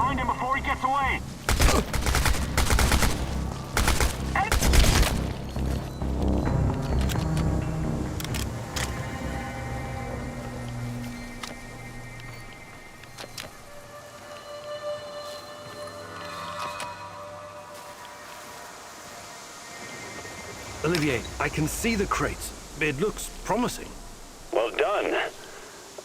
Find him before he gets away! Olivier, I can see the crates. It looks promising. Well done.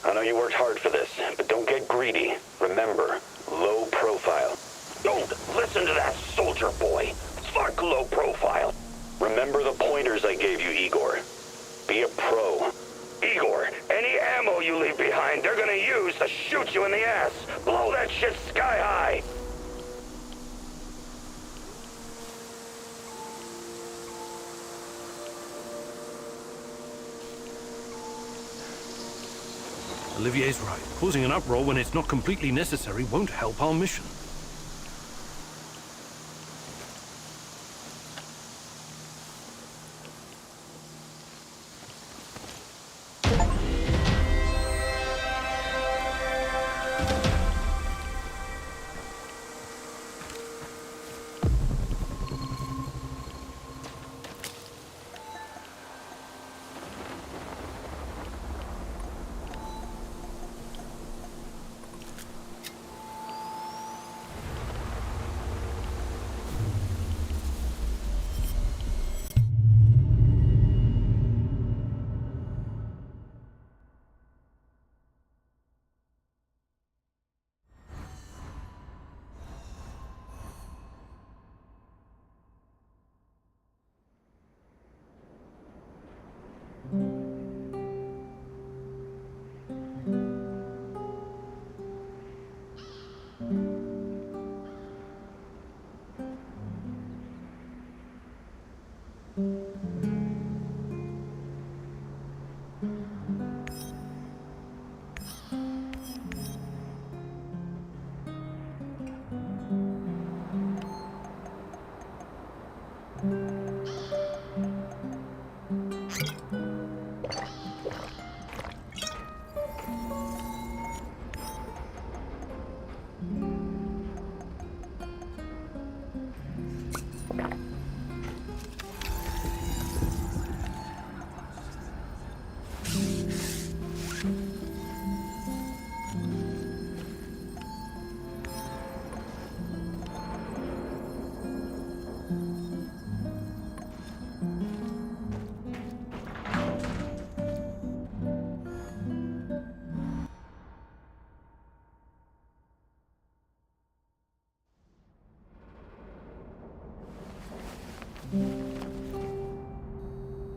I know you worked hard for this, but don't get greedy. Remember, low profile. Don't listen to that soldier boy. Fuck low profile. Remember the pointers I gave you, Igor. Be a pro. Igor, any ammo you leave behind, they're gonna use to shoot you in the ass. Blow that shit sky high. Olivier's right. Causing an uproar when it's not completely necessary won't help our mission.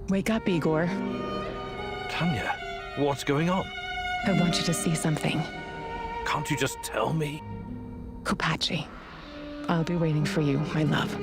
Wake up, Igor. Tanya, what's going on? I want you to see something. Can't you just tell me? Kupachi. I'll be waiting for you, my love.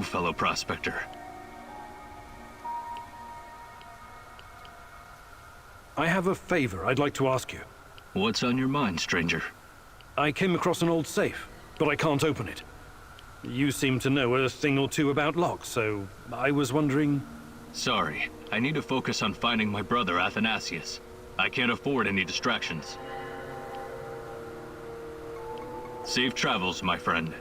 fellow prospector? I have a favor I'd like to ask you. What's on your mind, stranger? I came across an old safe, but I can't open it. You seem to know a thing or two about locks, so I was wondering... Sorry, I need to focus on finding my brother Athanasius. I can't afford any distractions. Safe travels, my friend.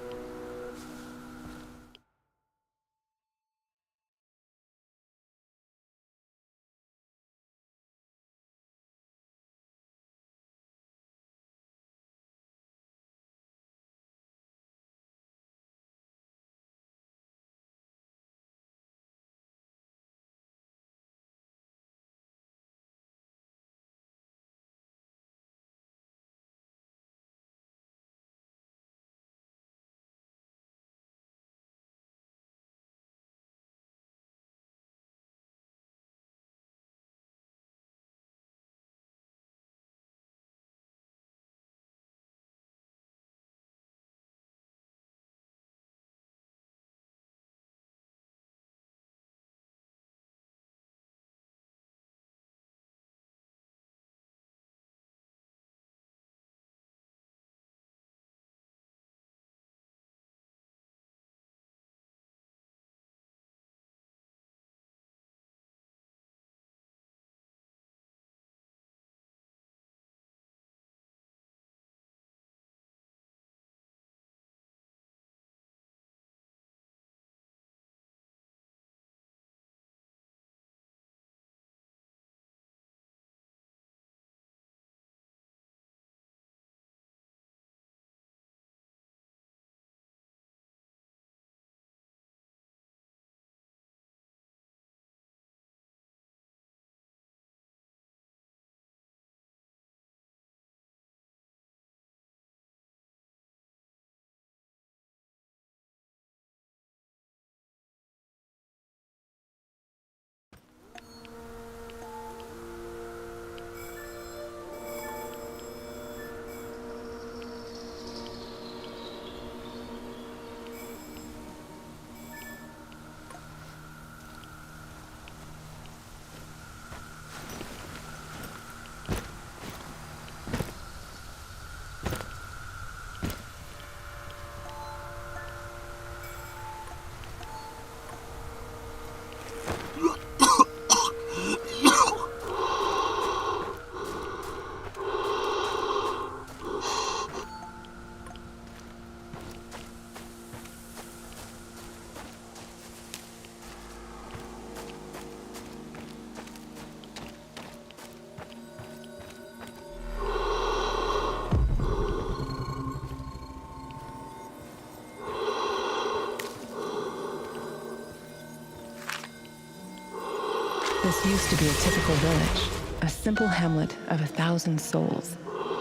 This used to be a typical village, a simple hamlet of 1,000 souls.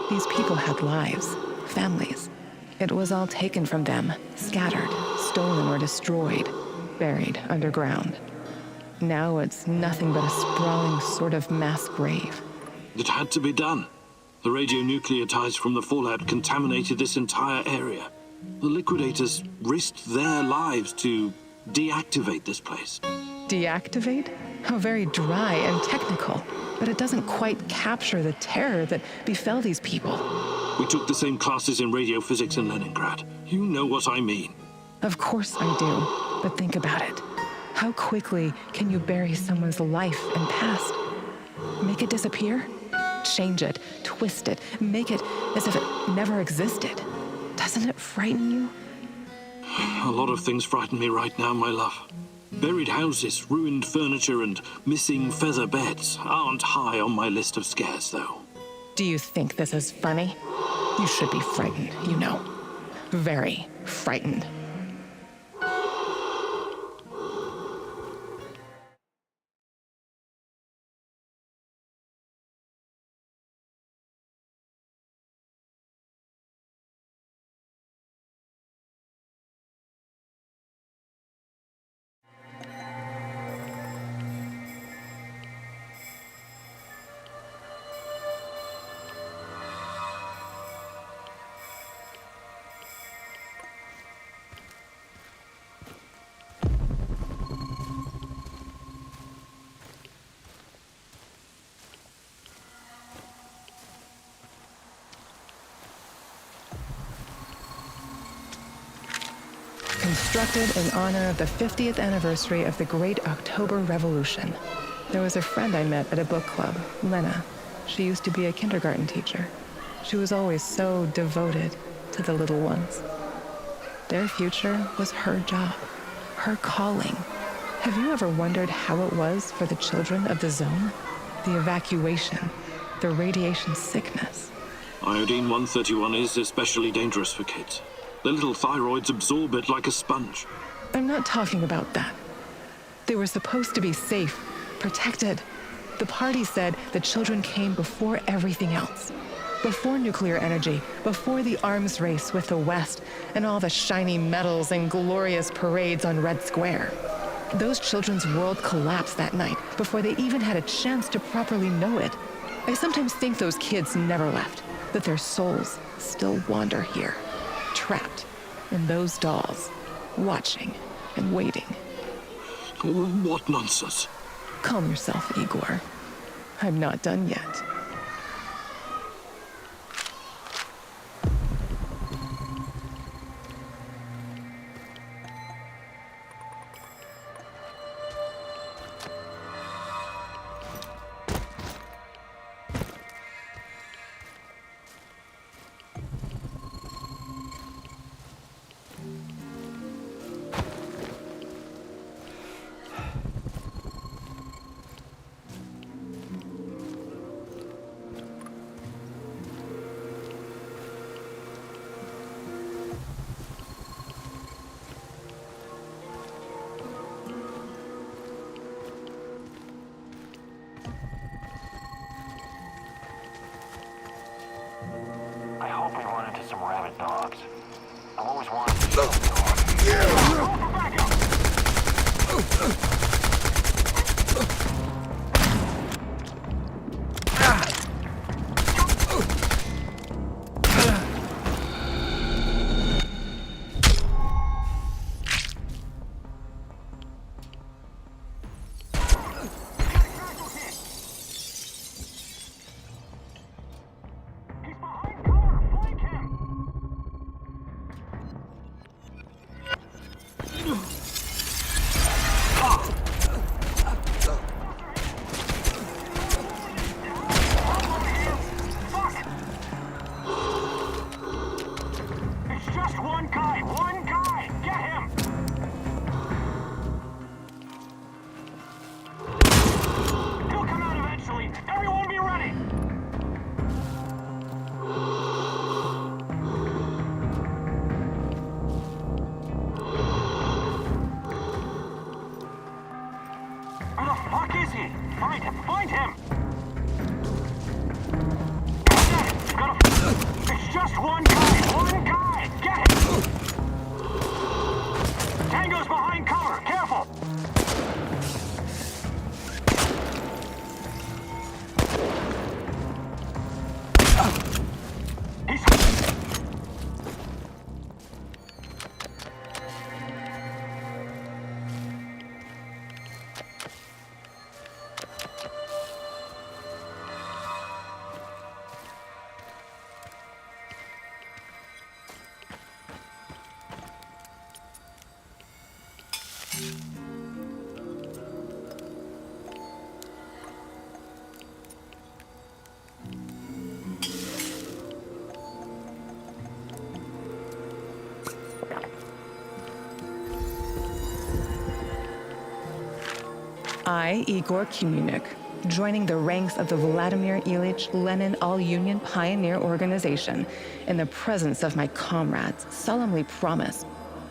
These people had lives, families. It was all taken from them, scattered, stolen or destroyed, buried underground. Now it's nothing but a sprawling sort of mass grave. It had to be done. The radionucleotides from the fallout contaminated this entire area. The liquidators risked their lives to deactivate this place. Deactivate? How very dry and technical. But it doesn't quite capture the terror that befell these people. We took the same classes in radiophysics in Leningrad. You know what I mean. Of course I do. But think about it. How quickly can you bury someone's life and past? Make it disappear? Change it, twist it, make it as if it never existed. Doesn't it frighten you? A lot of things frighten me right now, my love. Buried houses, ruined furniture, and missing feather beds aren't high on my list of scares, though. Do you think this is funny? You should be frightened, you know. Very frightened. constructed in honor of the 50th anniversary of the Great October Revolution. There was a friend I met at a book club, Lena. She used to be a kindergarten teacher. She was always so devoted to the little ones. Their future was her job, her calling. Have you ever wondered how it was for the children of the Zone? The evacuation, the radiation sickness. Iodine-131 is especially dangerous for kids. Their little thyroids absorb it like a sponge. I'm not talking about that. They were supposed to be safe, protected. The party said the children came before everything else. Before nuclear energy, before the arms race with the West, and all the shiny medals and glorious parades on Red Square. Those children's world collapsed that night before they even had a chance to properly know it. I sometimes think those kids never left, that their souls still wander here, trapped in those dolls, watching and waiting. What nonsense. Calm yourself, Igor. I'm not done yet. I hope we run into some rabid dogs. I've always wanted to shoot a dog. Roll for backup! Find him! It's just one guy! Get him! Tango's behind cover, careful! I, Igor Khymynuk, joining the ranks of the Vladimir Ilyich Lenin All-Union Pioneer Organization, in the presence of my comrades, solemnly promise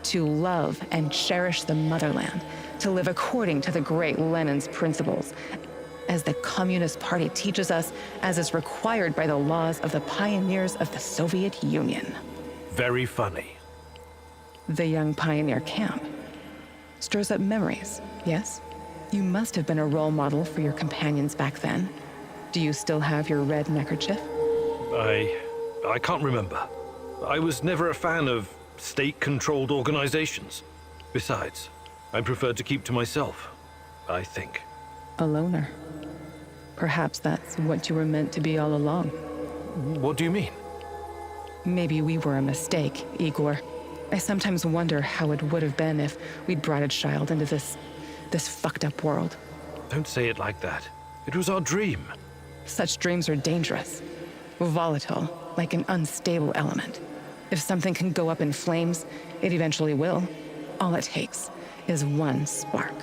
to love and cherish the motherland, to live according to the great Lenin's principles, as the Communist Party teaches us, as is required by the laws of the pioneers of the Soviet Union. Very funny. The young pioneer camp stirs up memories, yes? You must have been a role model for your companions back then. Do you still have your red neckerchief? I can't remember. I was never a fan of state-controlled organizations. Besides, I prefer to keep to myself, I think. A loner. Perhaps that's what you were meant to be all along. What do you mean? Maybe we were a mistake, Igor. I sometimes wonder how it would have been if we'd brought a child into this fucked up world. Don't say it like that. It was our dream. Such dreams are dangerous. Volatile, like an unstable element. If something can go up in flames, it eventually will. All it takes is one spark.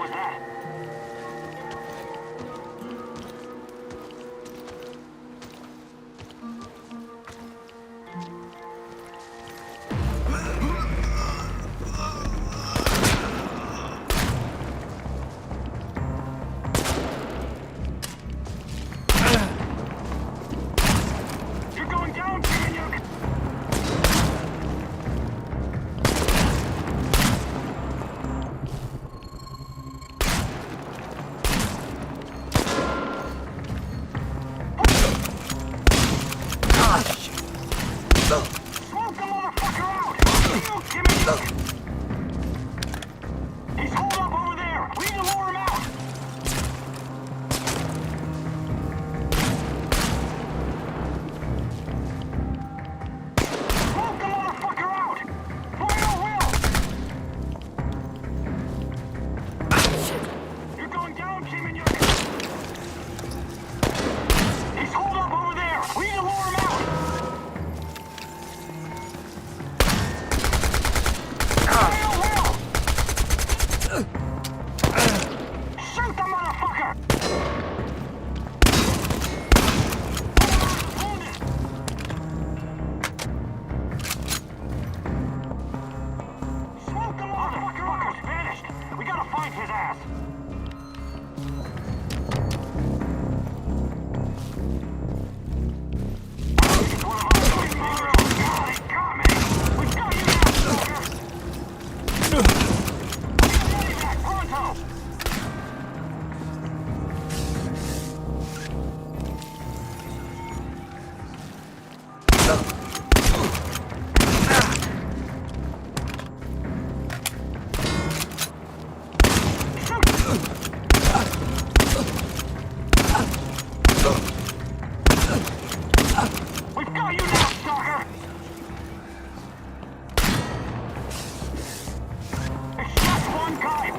was that? You're going down, Khymynuk! Smoke the motherfucker out! Khymynuk! He's holed up over there! We need to lure him out! Smoke the motherfucker out! Fire will! You're going down, Khymynuk! He's holed up over there! We need to lure him out! Fire will! Shoot the motherfucker! Wounded! Smoke the motherfucker's vanished! We gotta find his ass! It's one of our fucking niggers! God, he got me! We got you now, Stalker! Get ready back, pronto! We've got you now, Stalker! It's just one guy!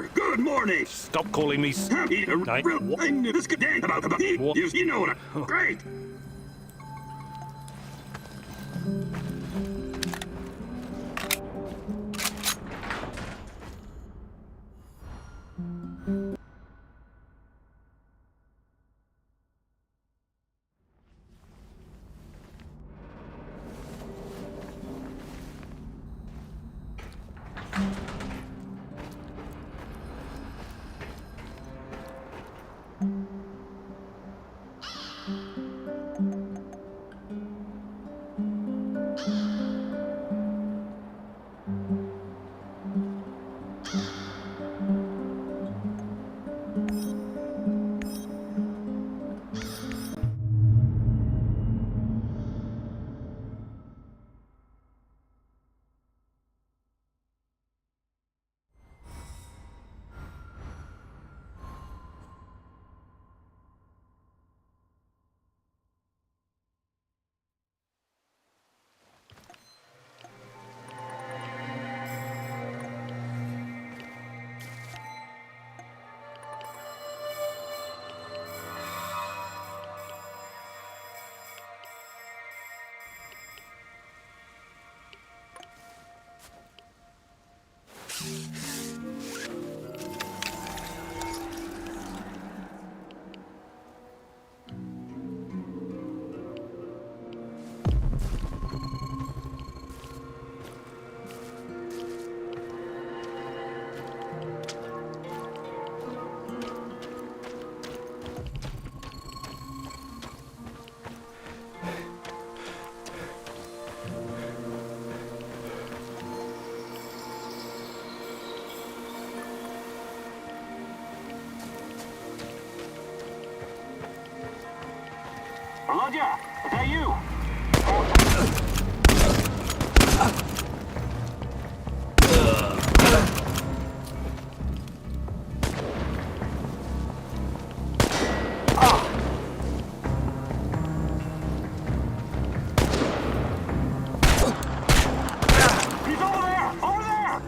sir. Good morning. Stop calling me... I knew this good dang about you know what I... Great. Volodya, is that you? He's over there! Over there!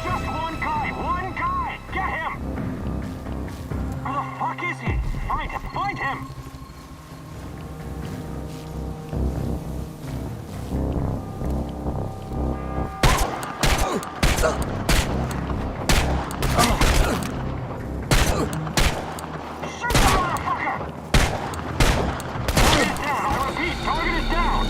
Just one guy! One guy! Get him! Where the fuck is he? Find him! Shoot the motherfucker! Target is down! I repeat, target is down!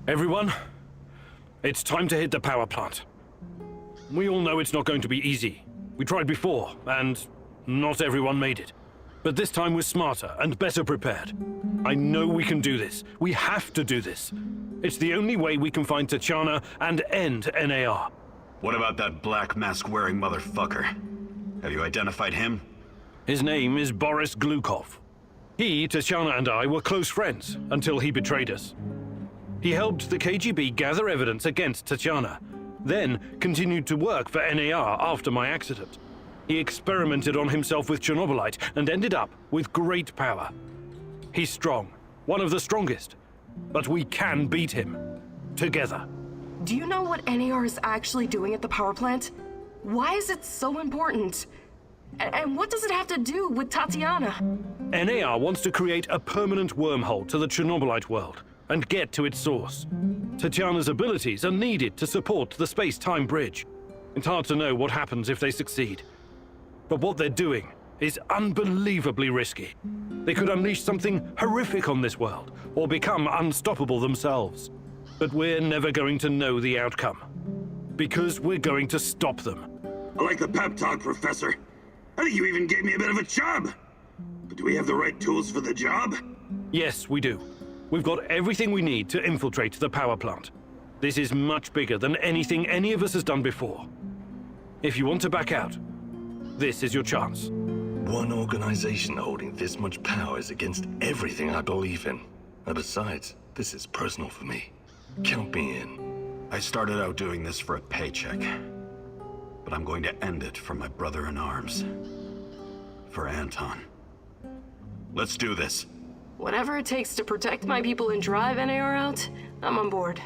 Everyone, it's time to hit the power plant. We all know it's not going to be easy. We tried before, and not everyone made it. But this time we're smarter and better prepared. I know we can do this. We have to do this. It's the only way we can find Tatiana and end NAR. What about that black mask-wearing motherfucker? Have you identified him? His name is Boris Glukov. He, Tatiana, and I were close friends until he betrayed us. He helped the KGB gather evidence against Tatiana, then continued to work for NAR after my accident. He experimented on himself with Chernobylite and ended up with great power. He's strong, one of the strongest, but we can beat him. Together. Do you know what NAR is actually doing at the power plant? Why is it so important? And what does it have to do with Tatiana? NAR wants to create a permanent wormhole to the Chernobylite world and get to its source. Tatiana's abilities are needed to support the space-time bridge. It's hard to know what happens if they succeed. But what they're doing is unbelievably risky. They could unleash something horrific on this world, or become unstoppable themselves. But we're never going to know the outcome, because we're going to stop them. I like the pep talk, Professor. I think you even gave me a bit of a job. But do we have the right tools for the job? Yes, we do. We've got everything we need to infiltrate the power plant. This is much bigger than anything any of us has done before. If you want to back out, this is your chance. One organization holding this much power is against everything I believe in. And besides, this is personal for me. Count me in. I started out doing this for a paycheck. But I'm going to end it for my brother in arms. For Anton. Let's do this. Whatever it takes to protect my people and drive NAR out, I'm on board.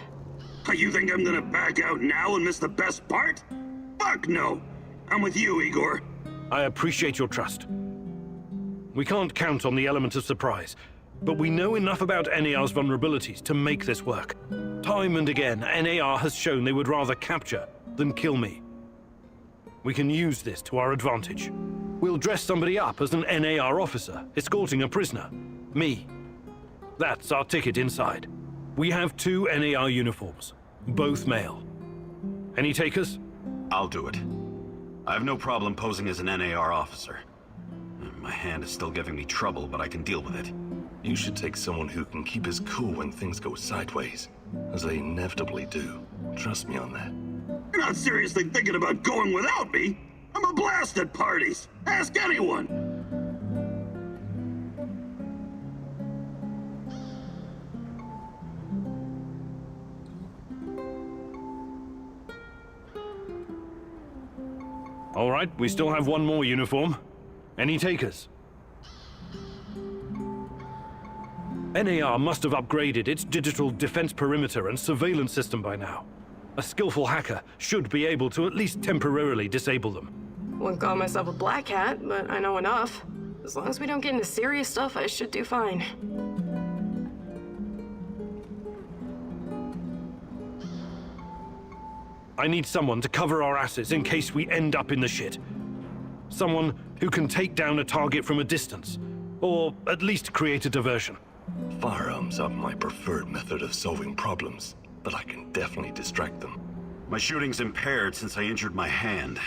You think I'm gonna back out now and miss the best part? Fuck no! I'm with you, Igor. I appreciate your trust. We can't count on the element of surprise, but we know enough about NAR's vulnerabilities to make this work. Time and again, NAR has shown they would rather capture than kill me. We can use this to our advantage. We'll dress somebody up as an NAR officer, escorting a prisoner. Me. That's our ticket inside. We have 2 NAR uniforms, both male. Any takers? I'll do it. I have no problem posing as an NAR officer. My hand is still giving me trouble, but I can deal with it. You should take someone who can keep his cool when things go sideways, as they inevitably do. Trust me on that. You're not seriously thinking about going without me? I'm a blast at parties. Ask anyone. All right, we still have 1 more uniform. Any takers? NAR must have upgraded its digital defense perimeter and surveillance system by now. A skillful hacker should be able to at least temporarily disable them. Wouldn't call myself a black hat, but I know enough. As long as we don't get into serious stuff, I should do fine. I need someone to cover our asses in case we end up in the shit. Someone who can take down a target from a distance, or at least create a diversion. Firearms are my preferred method of solving problems, but I can definitely distract them. My shooting's impaired since I injured my hand,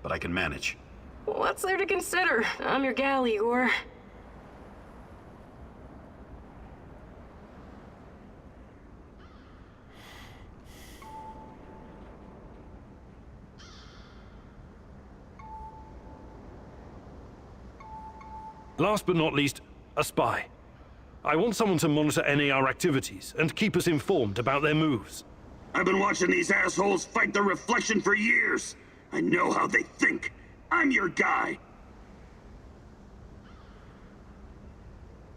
but I can manage. What's there to consider? I'm your gal, Igor. Last but not least, a spy. I want someone to monitor NAR activities and keep us informed about their moves. I've been watching these assholes fight the reflection for years. I know how they think. I'm your guy.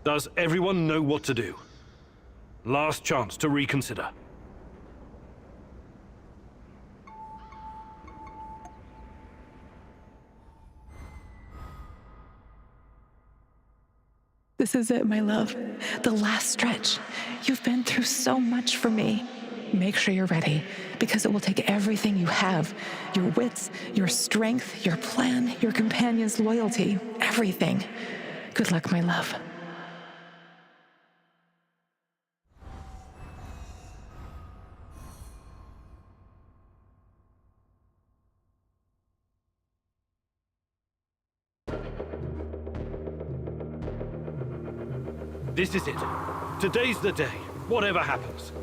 Does everyone know what to do? Last chance to reconsider. This is it, my love. The last stretch. You've been through so much for me. Make sure you're ready, because it will take everything you have. Your wits, your strength, your plan, your companion's loyalty, everything. Good luck, my love. This is it. Today's the day, whatever happens.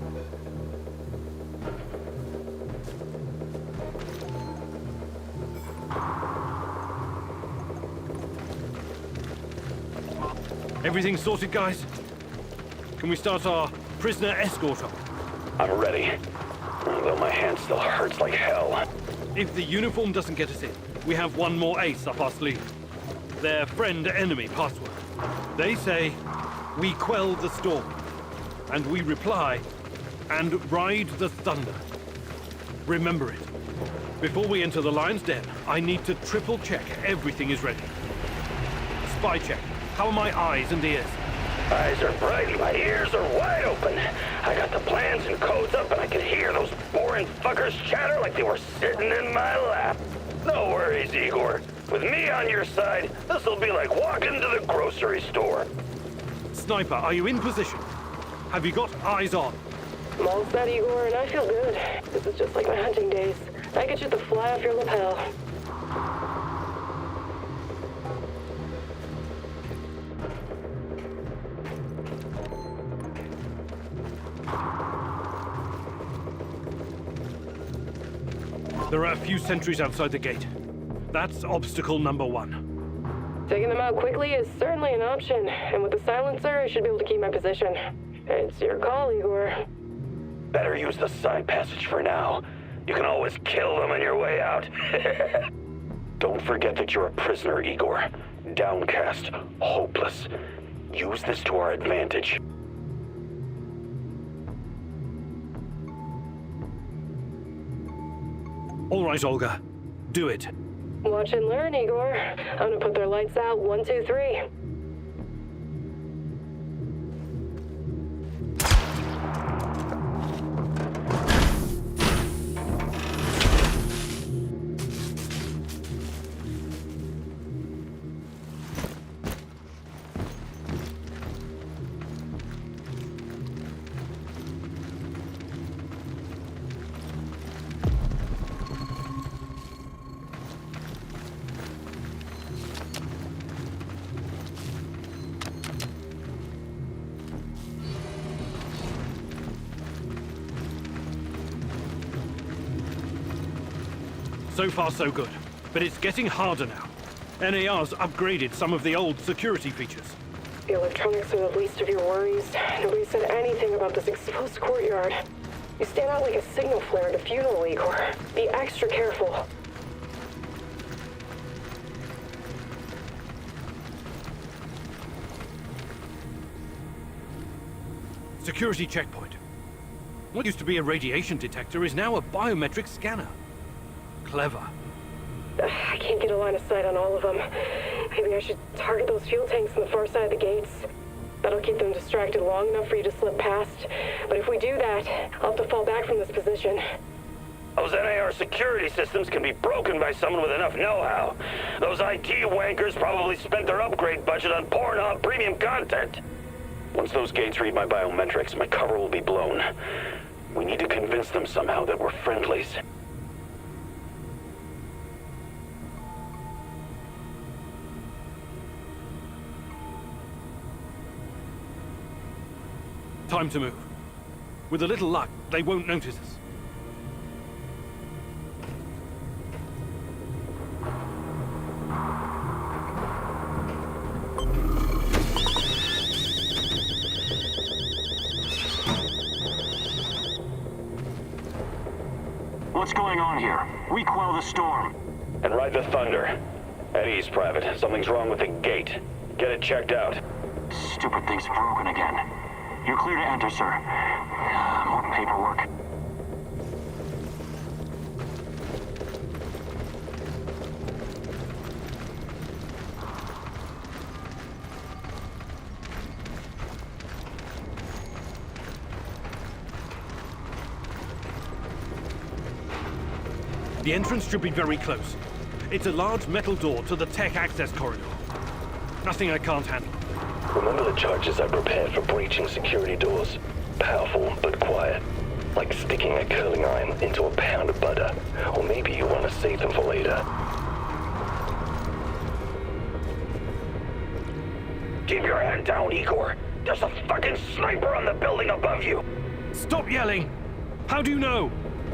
Everything sorted, guys? Can we start our prisoner escort on? I'm ready. Though my hand still hurts like hell. If the uniform doesn't get us in, we have one more ace up our sleeve. Their friend-enemy password. They say, we quell the storm. And we reply, and ride the thunder. Remember it. Before we enter the lion's den, I need to triple check everything is ready. Spy check. How are my eyes and ears? Eyes are bright, my ears are wide open. I got the plans and codes up, and I can hear those boring fuckers chatter like they were sitting in my lap. No worries, Igor. With me on your side, this'll be like walking to the grocery store. Sniper, are you in position? Have you got eyes on? I'm all set, Igor, and I feel good. This is just like my hunting days. I get you to fly off your lapel. There are a few sentries outside the gate. That's obstacle number 1. Taking them out quickly is certainly an option, and with the silencer, I should be able to keep my position. It's your call, Igor. Better use the side passage for now. You can always kill them on your way out. Don't forget that you're a prisoner, Igor. Downcast, hopeless. Use this to our advantage. All right, Olga. Do it. Watch and learn, Igor. I'm gonna put their lights out. 1, 2, 3. So far, so good. But it's getting harder now. NAR's upgraded some of the old security features. The electronics are the least of your worries. Nobody said anything about this exposed courtyard. You stand out like a signal flare at a funeral, Igor. Be extra careful. Security checkpoint. What used to be a radiation detector is now a biometric scanner. Clever. I can't get a line of sight on all of them. Maybe I should target those fuel tanks on the far side of the gates. That'll keep them distracted long enough for you to slip past. But if we do that, I'll have to fall back from this position. Those NAR security systems can be broken by someone with enough know-how. Those IT wankers probably spent their upgrade budget on Pornhub premium content. Once those gates read my biometrics, my cover will be blown. We need to convince them somehow that we're friendlies. Time to move. With a little luck, they won't notice us. on here. We quell the storm. And ride the thunder. At ease, Private. Something's wrong with the gate. Get it checked out. Stupid thing's broken again. You're clear to enter, sir. More paperwork. The entrance should be very close. It's a large metal door to the tech access corridor. Nothing I can't handle. Remember the charges I prepared for breaching security doors? Powerful, but quiet. Like sticking a curling iron into a pound of butter. Or maybe you want to save them for later. Keep your hand down, Igor. There's a fucking sniper on the building above you. Stop yelling! How do you know?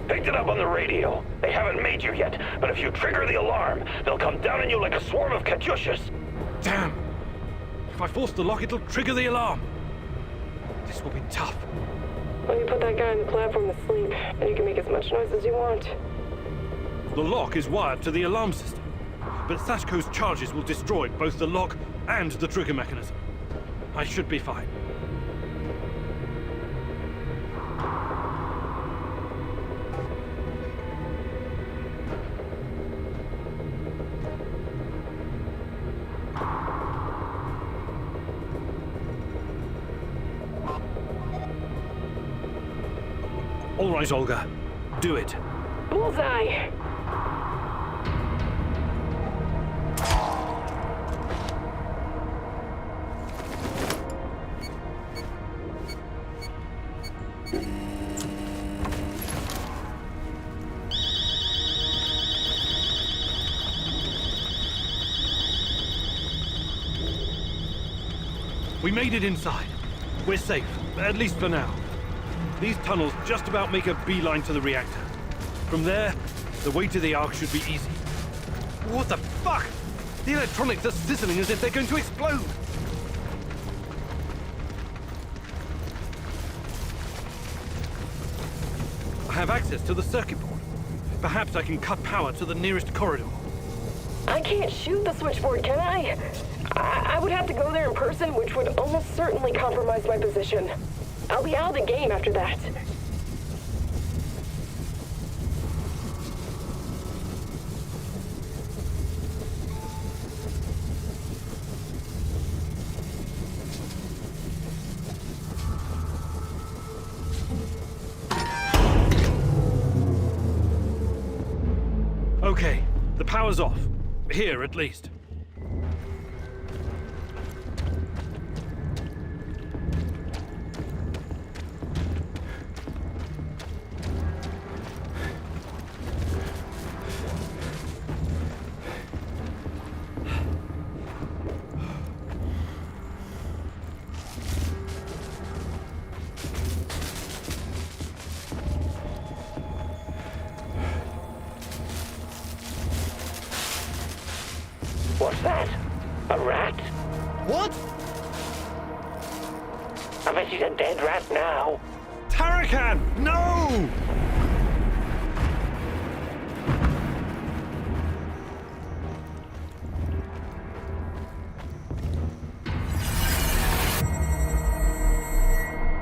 Picked it up on the radio. They haven't made you yet, but if you trigger the alarm, they'll come down on you like a swarm of Katyushas. Damn! If I force the lock, it'll trigger the alarm. This will be tough. Let me put that guy on the platform to sleep, and you can make as much noise as you want. The lock is wired to the alarm system, but Sashko's charges will destroy both the lock and the trigger mechanism. I should be fine. All right, Olga. Do it. Bullseye! We made it inside. We're safe, at least for now. These tunnels just about make a beeline to the reactor. From there, the way to the Ark should be easy. What the fuck? The electronics are sizzling as if they're going to explode. I have access to the circuit board. Perhaps I can cut power to the nearest corridor. I can't shoot the switchboard, can I? I would have to go there in person, which would almost certainly compromise my position. I'll be out of the game after that. Okay, the power's off. Here, at least. What's that? A rat? What? I bet she's a dead rat now. Tarakan! No!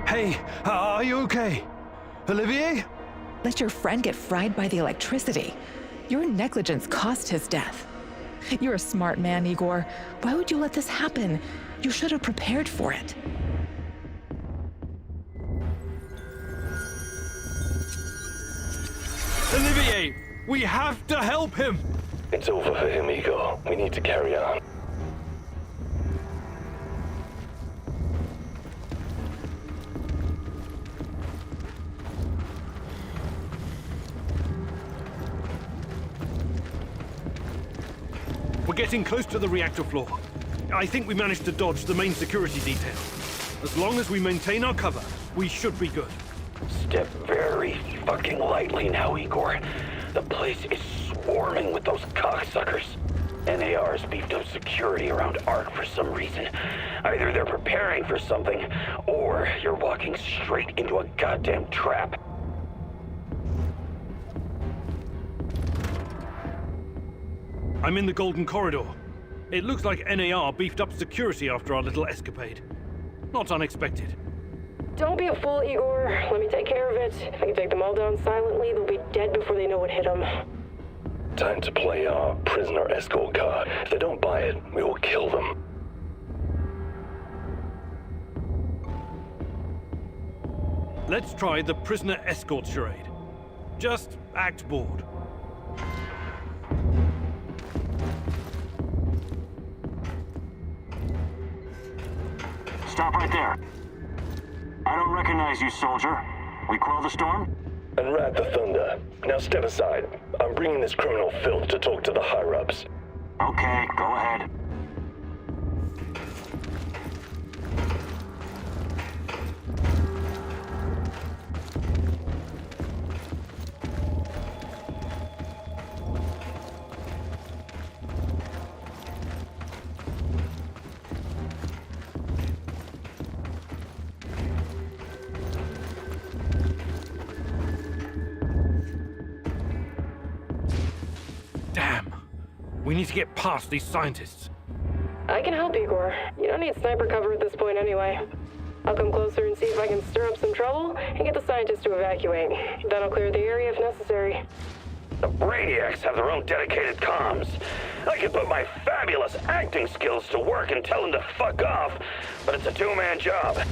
Hey, are you okay? Olivier? Let your friend get fried by the electricity. Your negligence caused his death. You're a smart man, Igor. Why would you let this happen? You should have prepared for it. Olivier, we have to help him! It's over for him, Igor. We need to carry on. We're getting close to the reactor floor. I think we managed to dodge the main security detail. As long as we maintain our cover, we should be good. Step very fucking lightly now, Igor. The place is swarming with those cocksuckers. NAR's beefed up security around Ark for some reason. Either they're preparing for something, or you're walking straight into a goddamn trap. I'm in the Golden Corridor. It looks like NAR beefed up security after our little escapade. Not unexpected. Don't be a fool, Igor. Let me take care of it. If I can take them all down silently, they'll be dead before they know what hit them. Time to play our prisoner escort card. If they don't buy it, we will kill them. Let's try the prisoner escort charade. Just act bored. Stop right there. I don't recognize you, soldier. We quell the storm? And ride the thunder. Now step aside. I'm bringing this criminal filth to talk to the higher-ups. Okay, go ahead. We need to get past these scientists. I can help, Igor. You don't need sniper cover at this point anyway. I'll come closer and see if I can stir up some trouble and get the scientists to evacuate. Then I'll clear the area if necessary. The Brainiacs have their own dedicated comms. I could put my fabulous acting skills to work and tell them to fuck off, but it's a two-man job.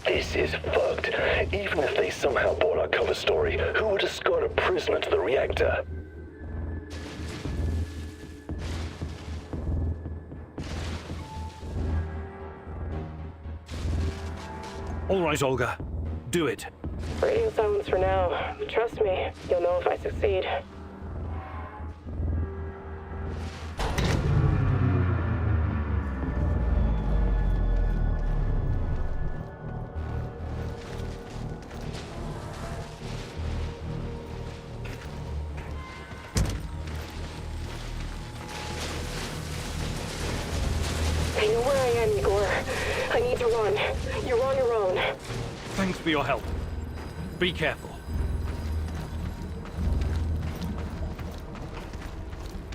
This is fucked. Even if they somehow bought our cover story, who would escort a prisoner to the reactor? All right, Olga. Do it. Radio silence for now. Trust me, you'll know if I succeed. I know where I am, Igor. I need to run. You're on your own. Thanks for your help. Be careful.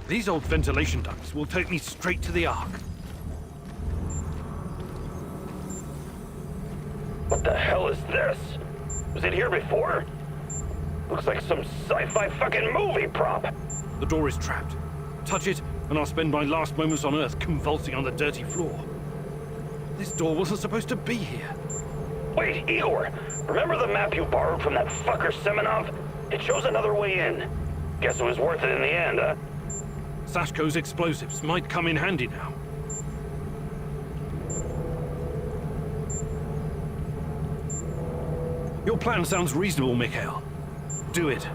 These old ventilation ducts will take me straight to the Ark. What the hell is this? Was it here before? Looks like some sci-fi fucking movie prop. The door is trapped. Touch it, and I'll spend my last moments on Earth convulsing on the dirty floor. This door wasn't supposed to be here. Wait, Igor. Remember the map you borrowed from that fucker Semonov? It shows another way in. Guess it was worth it in the end, huh? Sashko's explosives might come in handy now. Your plan sounds reasonable, Mikhail. Do it.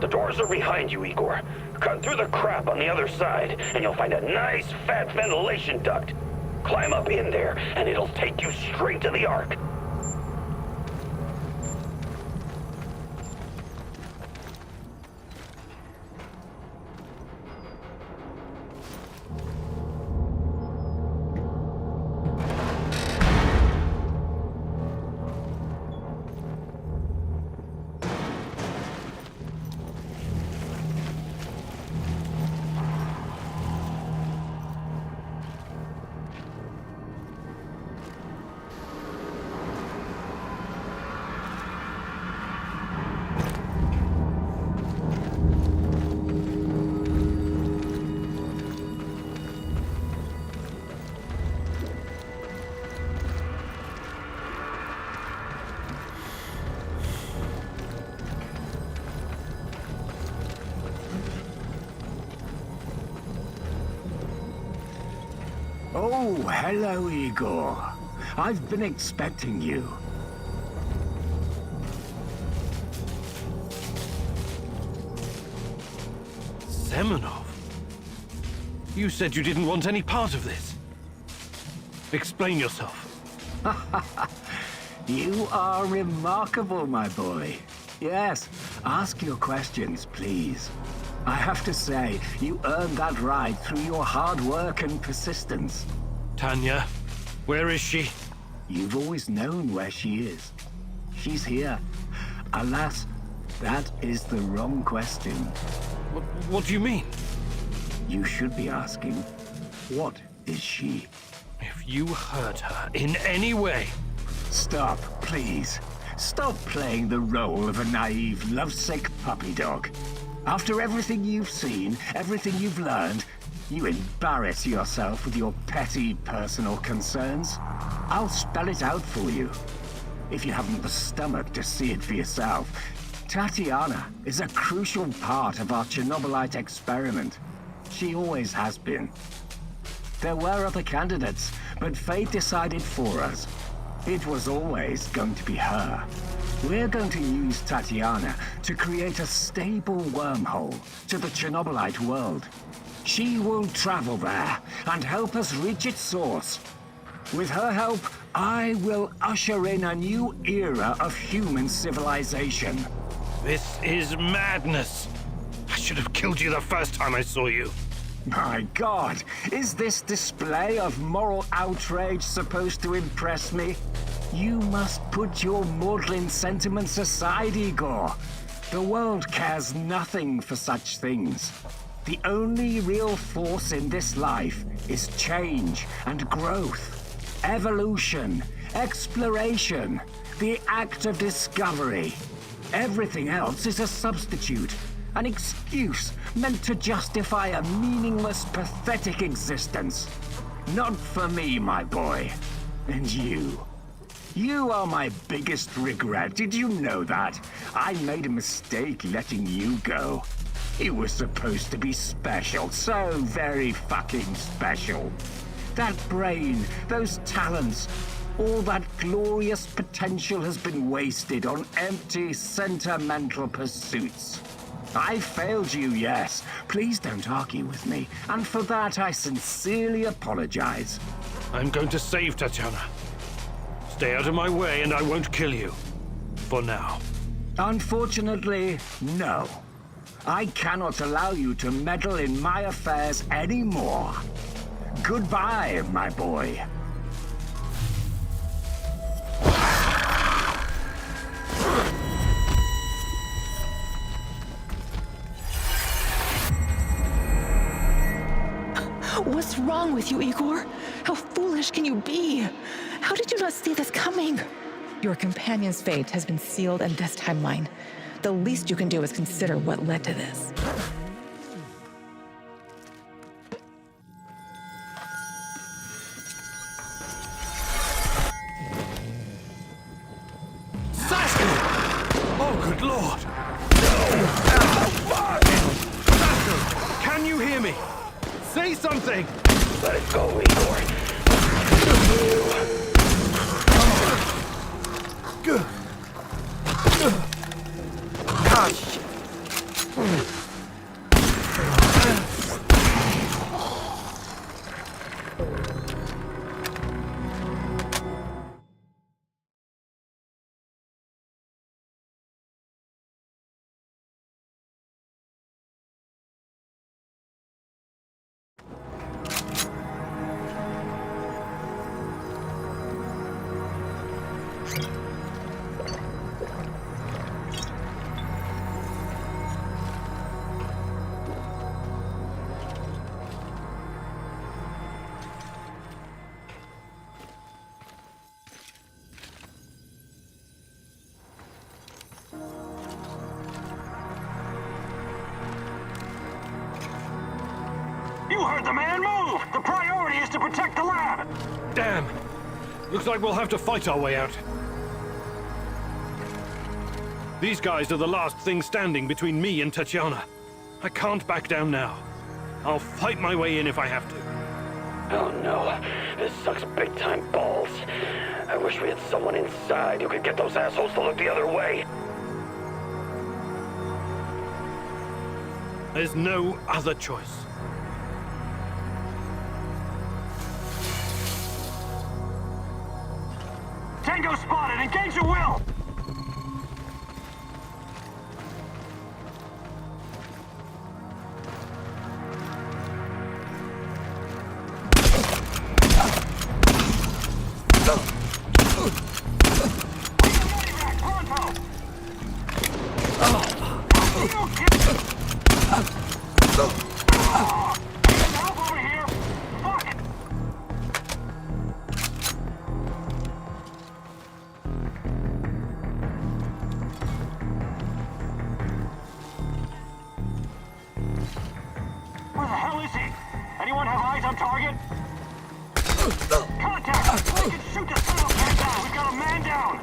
The doors are behind you, Igor. Cut through the crap on the other side, and you'll find a nice, fat ventilation duct. Climb up in there, and it'll take you straight to the Ark. Oh, hello, Igor. I've been expecting you. Semonov? You said you didn't want any part of this. Explain yourself. You are remarkable, my boy. Yes, ask your questions, please. I have to say, you earned that right through your hard work and persistence. Tanya, where is she? You've always known where she is. She's here. Alas, that is the wrong question. What do you mean? You should be asking, what is she? If you hurt her in any way... Stop, please. Stop playing the role of a naive, lovesick puppy dog. After everything you've seen, everything you've learned, you embarrass yourself with your petty personal concerns. I'll spell it out for you. If you haven't the stomach to see it for yourself, Tatiana is a crucial part of our Chernobylite experiment. She always has been. There were other candidates, but fate decided for us. It was always going to be her. We're going to use Tatiana to create a stable wormhole to the Chernobylite world. She will travel there and help us reach its source. With her help, I will usher in a new era of human civilization. This is madness. I should have killed you the first time I saw you. My God, is this display of moral outrage supposed to impress me? You must put your maudlin sentiments aside, Igor. The world cares nothing for such things. The only real force in this life is change and growth, evolution, exploration, the act of discovery. Everything else is a substitute, an excuse meant to justify a meaningless, pathetic existence. Not for me, my boy. And you. You are my biggest regret. Did you know that? I made a mistake letting you go. It was supposed to be special, so very fucking special. That brain, those talents, all that glorious potential has been wasted on empty, sentimental pursuits. I failed you, yes. Please don't argue with me, and for that I sincerely apologize. I'm going to save Tatiana. Stay out of my way and I won't kill you. For now. Unfortunately, no. I cannot allow you to meddle in my affairs anymore. Goodbye, my boy. What's wrong with you, Igor? How foolish can you be? How did you not see this coming? Your companion's fate has been sealed in this timeline. The least you can do is consider what led to this. Oh, good lord! Can you hear me? Say something! Let it go, Igor. Ah, shit. You heard the man move! The priority is to protect the lab! Damn! Looks like we'll have to fight our way out. These guys are the last thing standing between me and Tatiana. I can't back down now. I'll fight my way in if I have to. Oh no, this sucks big time balls. I wish we had someone inside who could get those assholes to look the other way. There's no other choice. Tango spotted! Engage at will! Eyes on target. Contact! We can shoot the son of a man down! We've got a man down!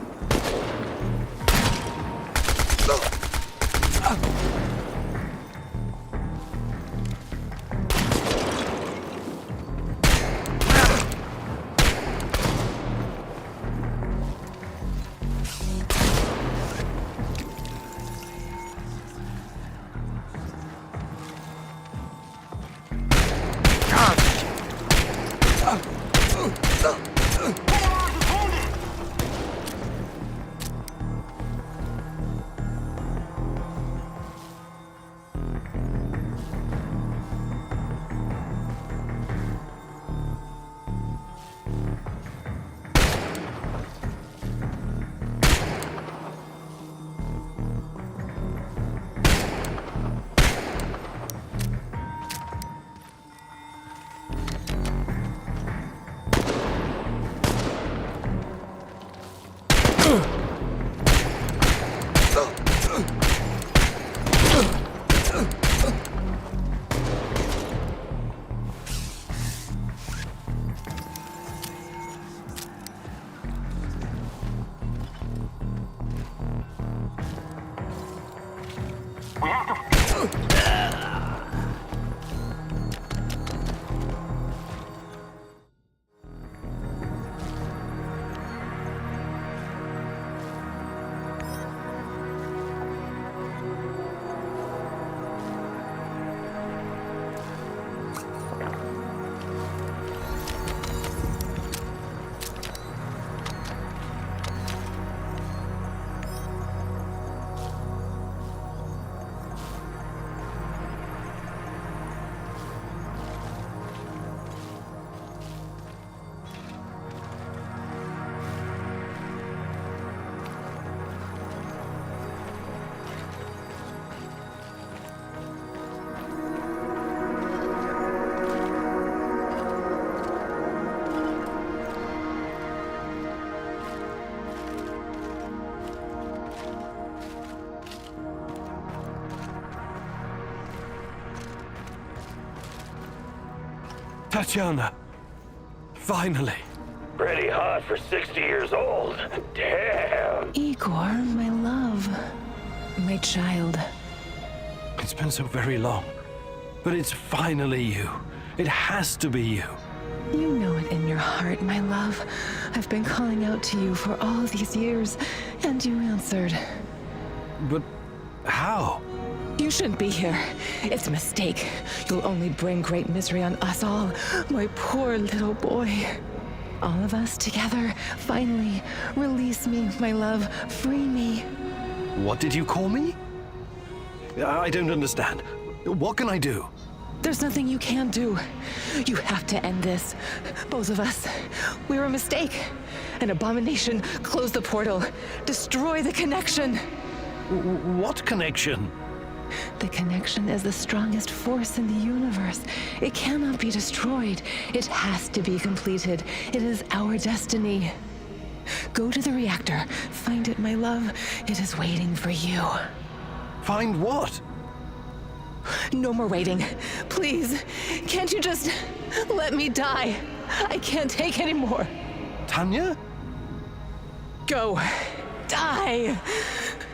We have to... Tatiana! Finally! Pretty hot for 60 years old. Damn! Igor, my love. My child. It's been so very long. But it's finally you. It has to be you. You know it in your heart, my love. I've been calling out to you for all these years, and you answered. But how? You shouldn't be here. It's a mistake. You'll only bring great misery on us all. My poor little boy. All of us together, finally. Release me, my love. Free me. What did you call me? I don't understand. What can I do? There's nothing you can do. You have to end this. Both of us. We're a mistake. An abomination. Close the portal. Destroy the connection. What connection? The connection is the strongest force in the universe. It cannot be destroyed. It has to be completed. It is our destiny. Go to the reactor. Find it, my love. It is waiting for you. Find what? No more waiting. Please, can't you just let me die? I can't take any more. Tanya? Go. Die.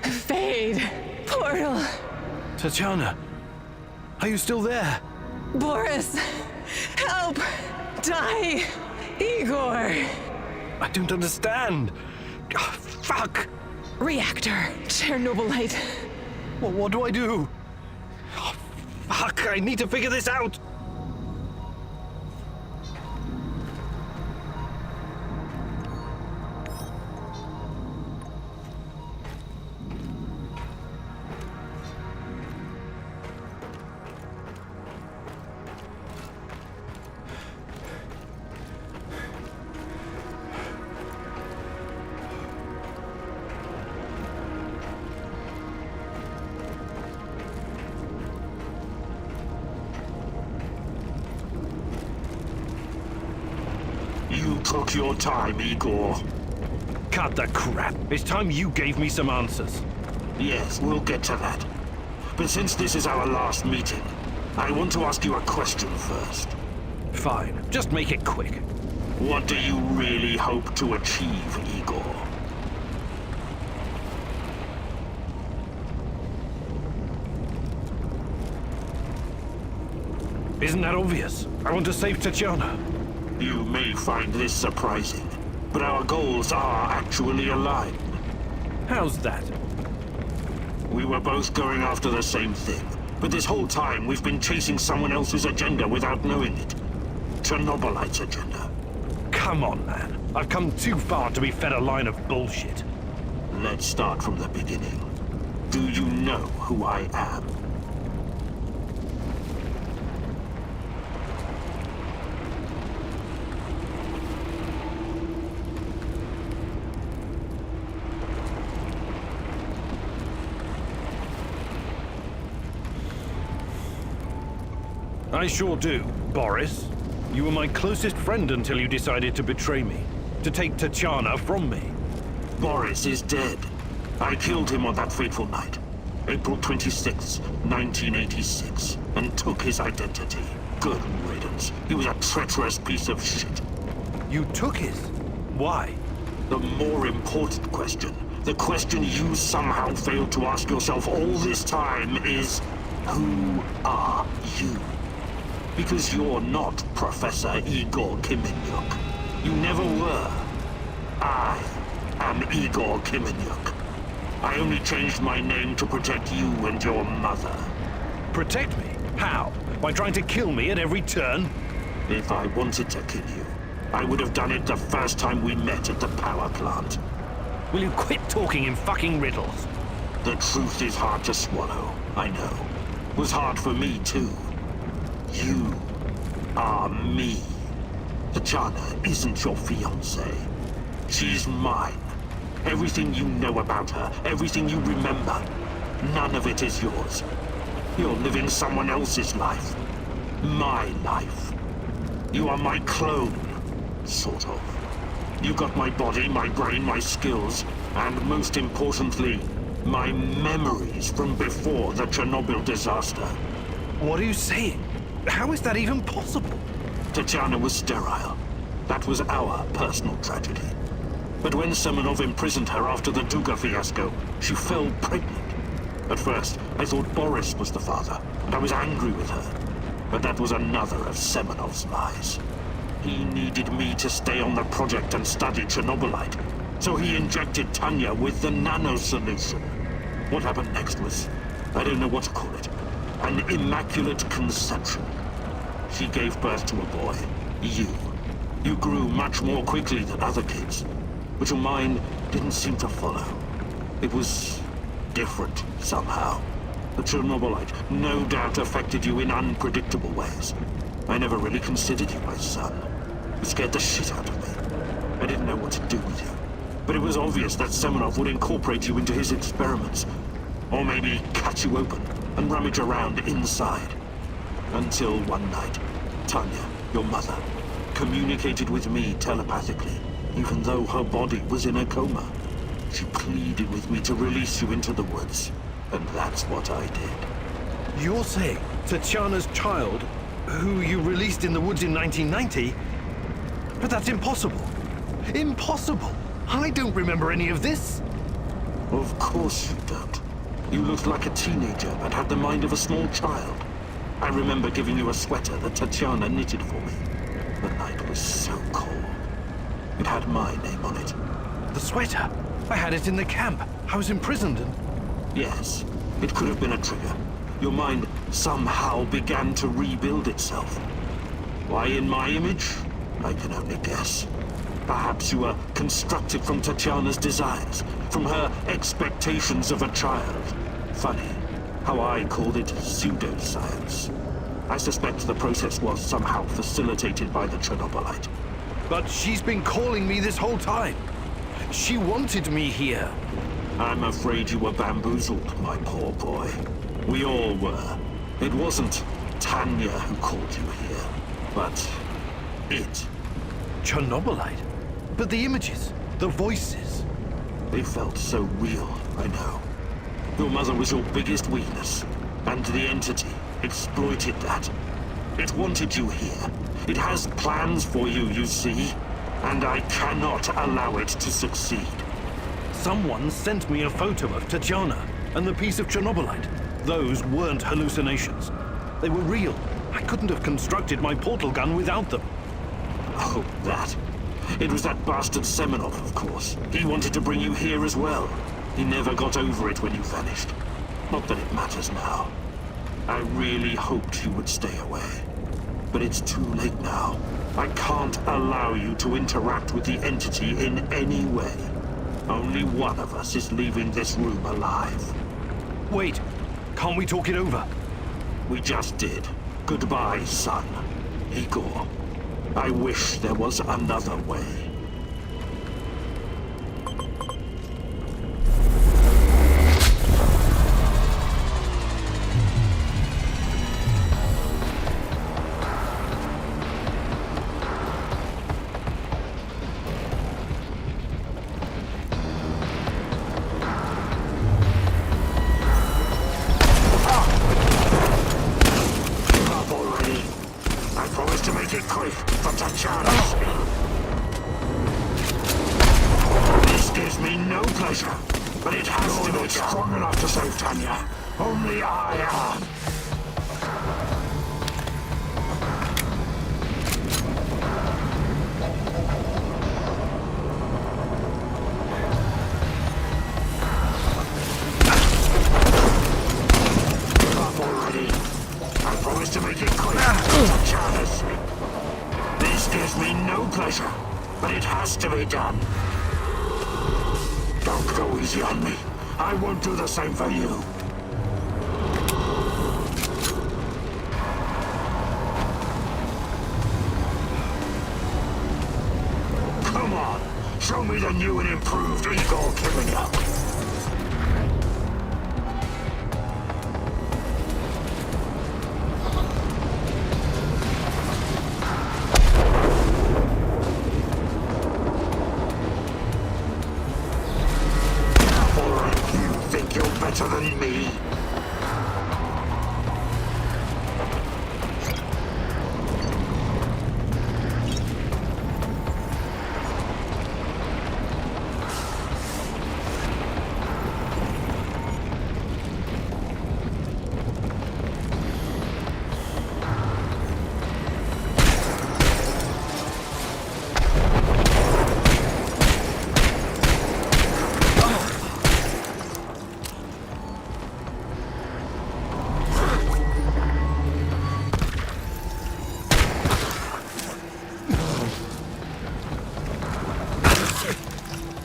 Fade. Portal. Tatiana, are you still there? Boris, help! Die! Igor! I don't understand. Oh, fuck! Reactor, Chernobylite. What do I do? Oh, fuck, I need to figure this out! You took your time, Igor. Cut the crap. It's time you gave me some answers. Yes, we'll get to that. But since this is our last meeting, I want to ask you a question first. Fine, just make it quick. What do you really hope to achieve, Igor? Isn't that obvious? I want to save Tatiana. You may find this surprising, but our goals are actually aligned. How's that? We were both going after the same thing, but this whole time we've been chasing someone else's agenda without knowing it. Chernobylite's agenda. Come on, man. I've come too far to be fed a line of bullshit. Let's start from the beginning. Do you know who I am? I sure do, Boris. You were my closest friend until you decided to betray me. To take Tatiana from me. Boris is dead. I killed him on that fateful night. April 26, 1986. And took his identity. Good riddance. He was a treacherous piece of shit. You took his? Why? The more important question, the question you somehow failed to ask yourself all this time is, who are you? Because you're not Professor Igor Khymynuk. You never were. I am Igor Khymynuk. I only changed my name to protect you and your mother. Protect me? How? By trying to kill me at every turn? If I wanted to kill you, I would have done it the first time we met at the power plant. Will you quit talking in fucking riddles? The truth is hard to swallow, I know. It was hard for me too. You are me. Tatiana isn't your fiancée. She's mine. Everything you know about her, everything you remember, none of it is yours. You're living someone else's life. My life. You are my clone, sort of. You got my body, my brain, my skills, and most importantly, my memories from before the Chernobyl disaster. What are you saying? How is that even possible? Tatiana was sterile. That was our personal tragedy. But when Semonov imprisoned her after the Duga fiasco, she fell pregnant. At first, I thought Boris was the father, and I was angry with her. But that was another of Semonov's lies. He needed me to stay on the project and study Chernobylite, so he injected Tanya with the nano solution. What happened next was, I don't know what to call it, an immaculate conception. She gave birth to a boy, you. You grew much more quickly than other kids, but your mind didn't seem to follow. It was different somehow. The Chernobylite no doubt affected you in unpredictable ways. I never really considered you my son. It scared the shit out of me. I didn't know what to do with you. But it was obvious that Semonov would incorporate you into his experiments. Or maybe cut you open and rummage around inside. Until one night, Tanya, your mother, communicated with me telepathically, even though her body was in a coma. She pleaded with me to release you into the woods, and that's what I did. You're saying Tatiana's child, who you released in the woods in 1990? But that's impossible. Impossible! I don't remember any of this. Of course you don't. You looked like a teenager, but had the mind of a small child. I remember giving you a sweater that Tatiana knitted for me. The night was so cold. It had my name on it. The sweater? I had it in the camp. I was imprisoned and... Yes, it could have been a trigger. Your mind somehow began to rebuild itself. Why in my image? I can only guess. Perhaps you were constructed from Tatiana's desires, from her expectations of a child. Funny how I called it pseudoscience. I suspect the process was somehow facilitated by the Chernobylite. But she's been calling me this whole time. She wanted me here. I'm afraid you were bamboozled, my poor boy. We all were. It wasn't Tanya who called you here, but it. Chernobylite? But the images, the voices. They felt so real, I know. Your mother was your biggest weakness, and the entity exploited that. It wanted you here. It has plans for you, you see, and I cannot allow it to succeed. Someone sent me a photo of Tatjana and the piece of Chernobylite. Those weren't hallucinations. They were real. I couldn't have constructed my portal gun without them. Oh, that. It was that bastard Semonov, of course. He wanted to bring you here as well. He never got over it when you vanished. Not that it matters now. I really hoped you would stay away. But it's too late now. I can't allow you to interact with the entity in any way. Only one of us is leaving this room alive. Wait, can't we talk it over? We just did. Goodbye, son. Igor. I wish there was another way. Same for you. Come on, show me the new and improved Igor Khymynuk. Than me.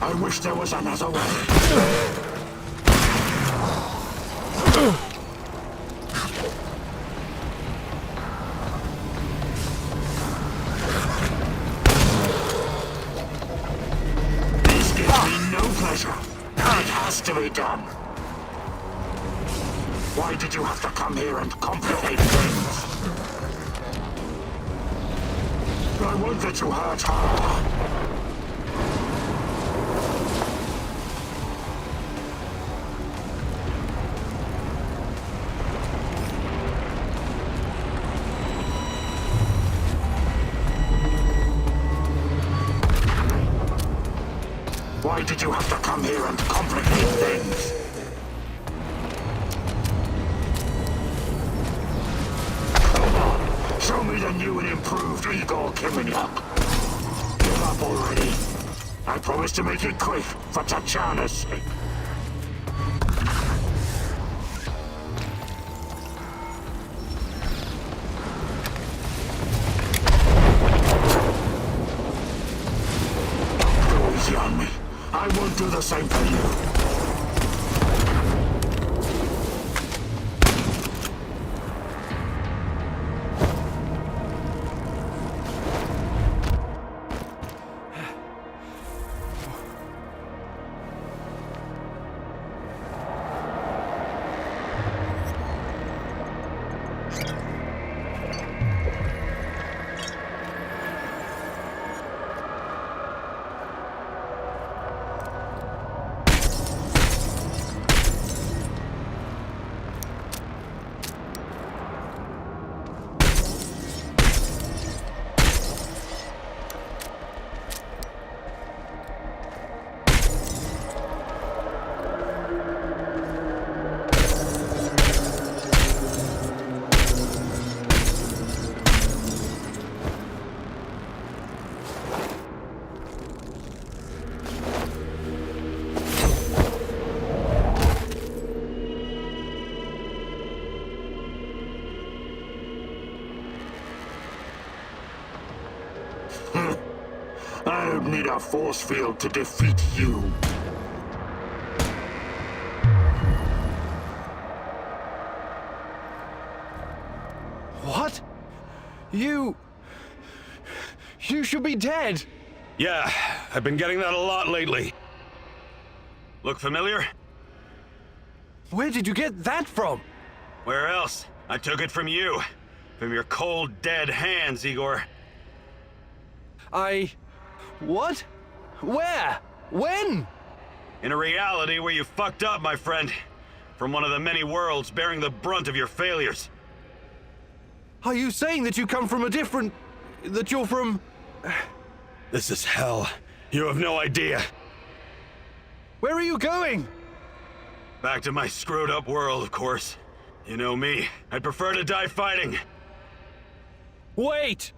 I wish there was another way. This gives me no pleasure. It has to be done. Why did you have to come here and complicate things? I won't let you hurt her. Why did you have to come here and complicate things? Come on, show me the new and improved Igor Khymynuk. Give up already. I promise to make it quick for Tatjana's sake. Go easy on me. I won't do the same for you. don't need a force field to defeat you. What? You should be dead. Yeah, I've been getting that a lot lately. Look familiar? Where did you get that from? Where else? I took it from you. From your cold, dead hands, Igor. What? Where? When? In a reality where you fucked up, my friend. From one of the many worlds bearing the brunt of your failures. Are you saying that you come from a different... that you're from... This is hell. You have no idea. Where are you going? Back to my screwed up world, of course. You know me. I'd prefer to die fighting. Wait!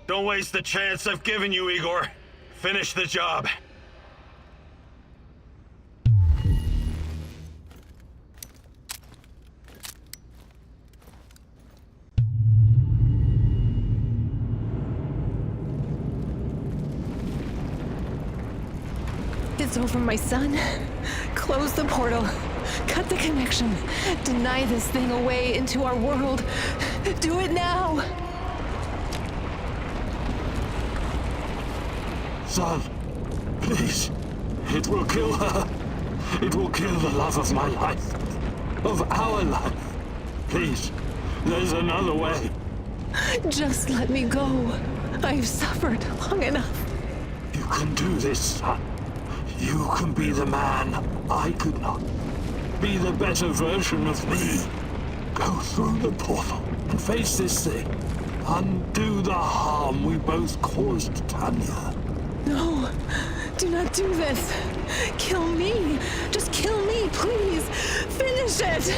Don't waste the chance I've given you, Igor. Finish the job. It's over, my son. Close the portal. Cut the connection. Deny this thing away into our world. Do it now! Son, please. It will kill her. It will kill the love of my life. Of our life. Please, there's another way. Just let me go. I've suffered long enough. You can do this, son. You can be the man I could not. Be the better version of me. Go through the portal and face this thing. Undo the harm we both caused Tanya. No, do not do this. Kill me. Just kill me, please. Finish it.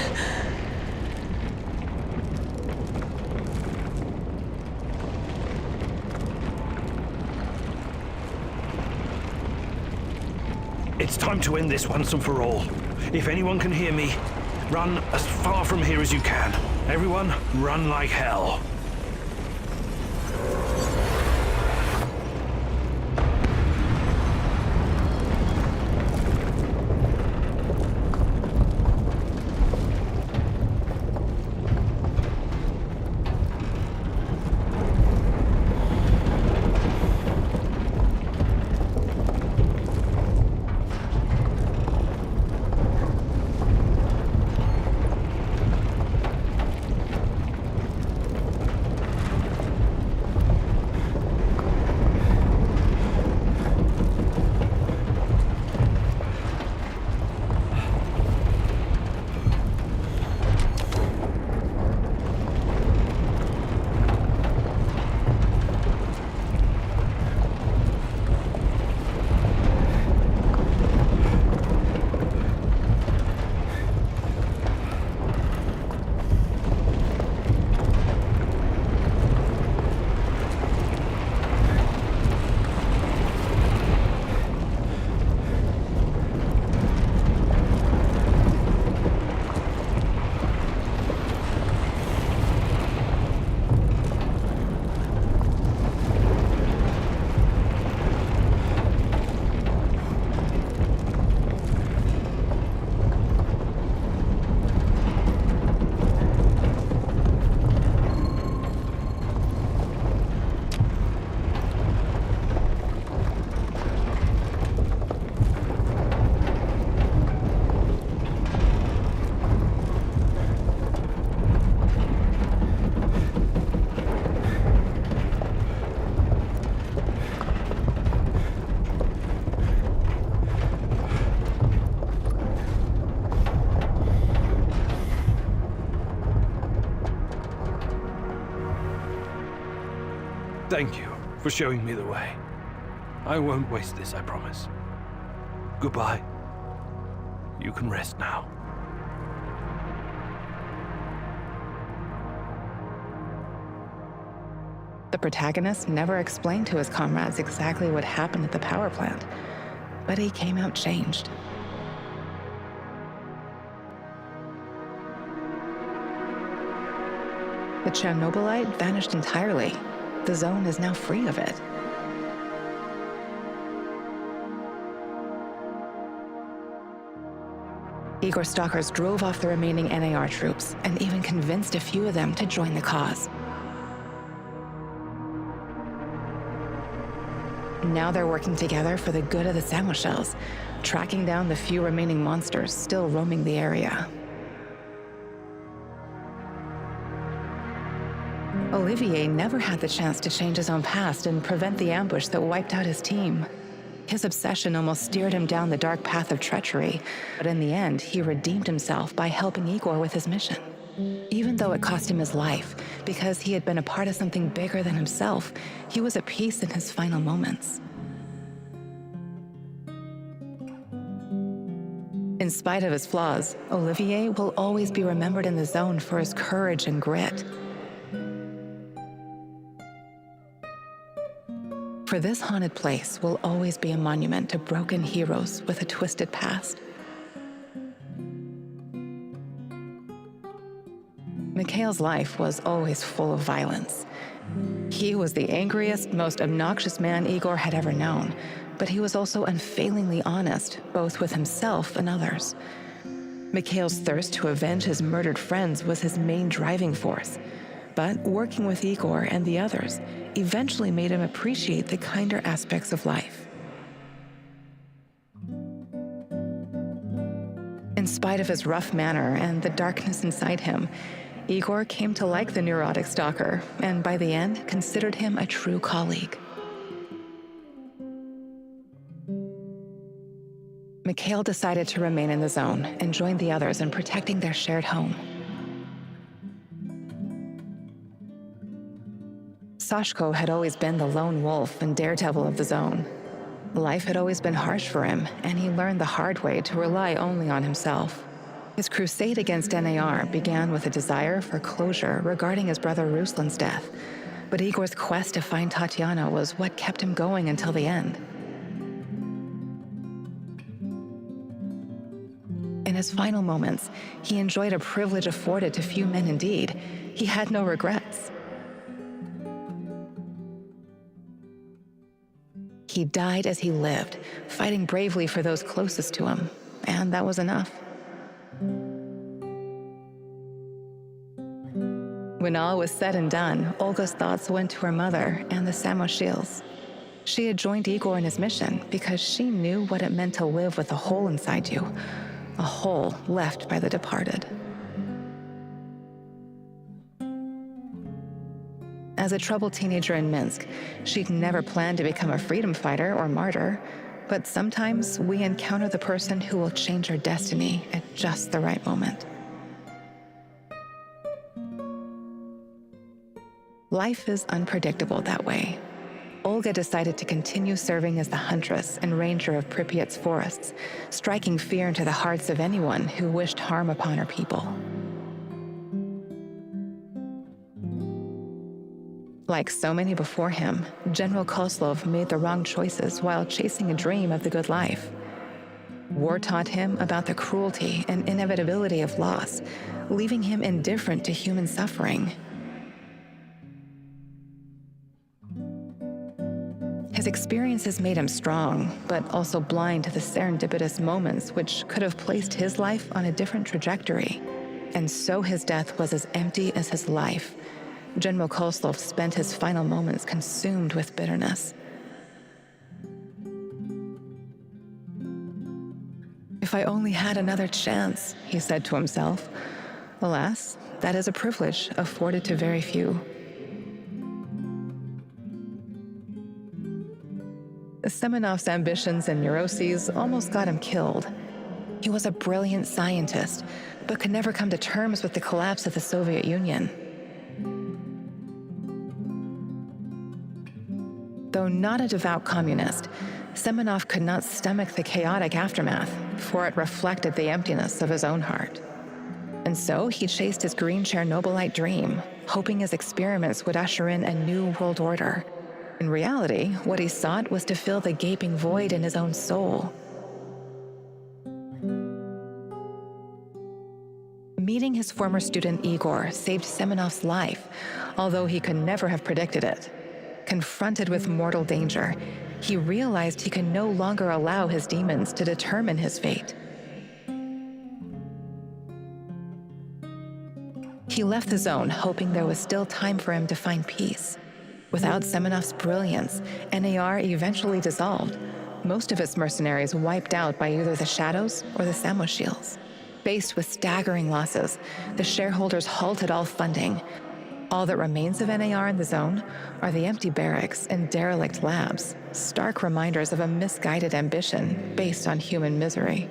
It's time to end this once and for all. If anyone can hear me, run as far from here as you can. Everyone, run like hell. Thank you for showing me the way. I won't waste this, I promise. Goodbye. You can rest now. The protagonist never explained to his comrades exactly what happened at the power plant, but he came out changed. The Chernobylite vanished entirely. The zone is now free of it. Igor stalkers drove off the remaining NAR troops and even convinced a few of them to join the cause. Now they're working together for the good of the Samoshels, tracking down the few remaining monsters still roaming the area. Olivier never had the chance to change his own past and prevent the ambush that wiped out his team. His obsession almost steered him down the dark path of treachery, but in the end, he redeemed himself by helping Igor with his mission. Even though it cost him his life, because he had been a part of something bigger than himself, he was at peace in his final moments. In spite of his flaws, Olivier will always be remembered in the Zone for his courage and grit. For this haunted place will always be a monument to broken heroes with a twisted past. Mikhail's life was always full of violence. He was the angriest, most obnoxious man Igor had ever known, but he was also unfailingly honest, both with himself and others. Mikhail's thirst to avenge his murdered friends was his main driving force, but working with Igor and the others eventually made him appreciate the kinder aspects of life. In spite of his rough manner and the darkness inside him, Igor came to like the neurotic stalker, and by the end, considered him a true colleague. Mikhail decided to remain in the Zone and join the others in protecting their shared home. Sashko had always been the lone wolf and daredevil of the Zone. Life had always been harsh for him, and he learned the hard way to rely only on himself. His crusade against NAR began with a desire for closure regarding his brother Ruslan's death, but Igor's quest to find Tatiana was what kept him going until the end. In his final moments, he enjoyed a privilege afforded to few men indeed. He had no regrets. He died as he lived, fighting bravely for those closest to him, and that was enough. When all was said and done, Olga's thoughts went to her mother and the Samoshels. She had joined Igor in his mission because she knew what it meant to live with a hole inside you, a hole left by the departed. As a troubled teenager in Minsk, she'd never planned to become a freedom fighter or martyr, but sometimes we encounter the person who will change our destiny at just the right moment. Life is unpredictable that way. Olga decided to continue serving as the huntress and ranger of Pripyat's forests, striking fear into the hearts of anyone who wished harm upon her people. Like so many before him, General Kozlov made the wrong choices while chasing a dream of the good life. War taught him about the cruelty and inevitability of loss, leaving him indifferent to human suffering. His experiences made him strong, but also blind to the serendipitous moments which could have placed his life on a different trajectory. And so his death was as empty as his life. General Kozlov spent his final moments consumed with bitterness. If I only had another chance, he said to himself. Alas, that is a privilege afforded to very few. Semonov's ambitions and neuroses almost got him killed. He was a brilliant scientist, but could never come to terms with the collapse of the Soviet Union. Though not a devout communist, Semonov could not stomach the chaotic aftermath, for it reflected the emptiness of his own heart. And so he chased his green Chernobylite dream, hoping his experiments would usher in a new world order. In reality, what he sought was to fill the gaping void in his own soul. Meeting his former student Igor saved Semonov's life, although he could never have predicted it. Confronted with mortal danger, he realized he could no longer allow his demons to determine his fate. He left the zone hoping there was still time for him to find peace. Without Semonov's brilliance, NAR eventually dissolved, most of its mercenaries wiped out by either the Shadows or the Samoshils. Faced with staggering losses, the shareholders halted all funding. All that remains of NAR in the zone are the empty barracks and derelict labs, stark reminders of a misguided ambition based on human misery.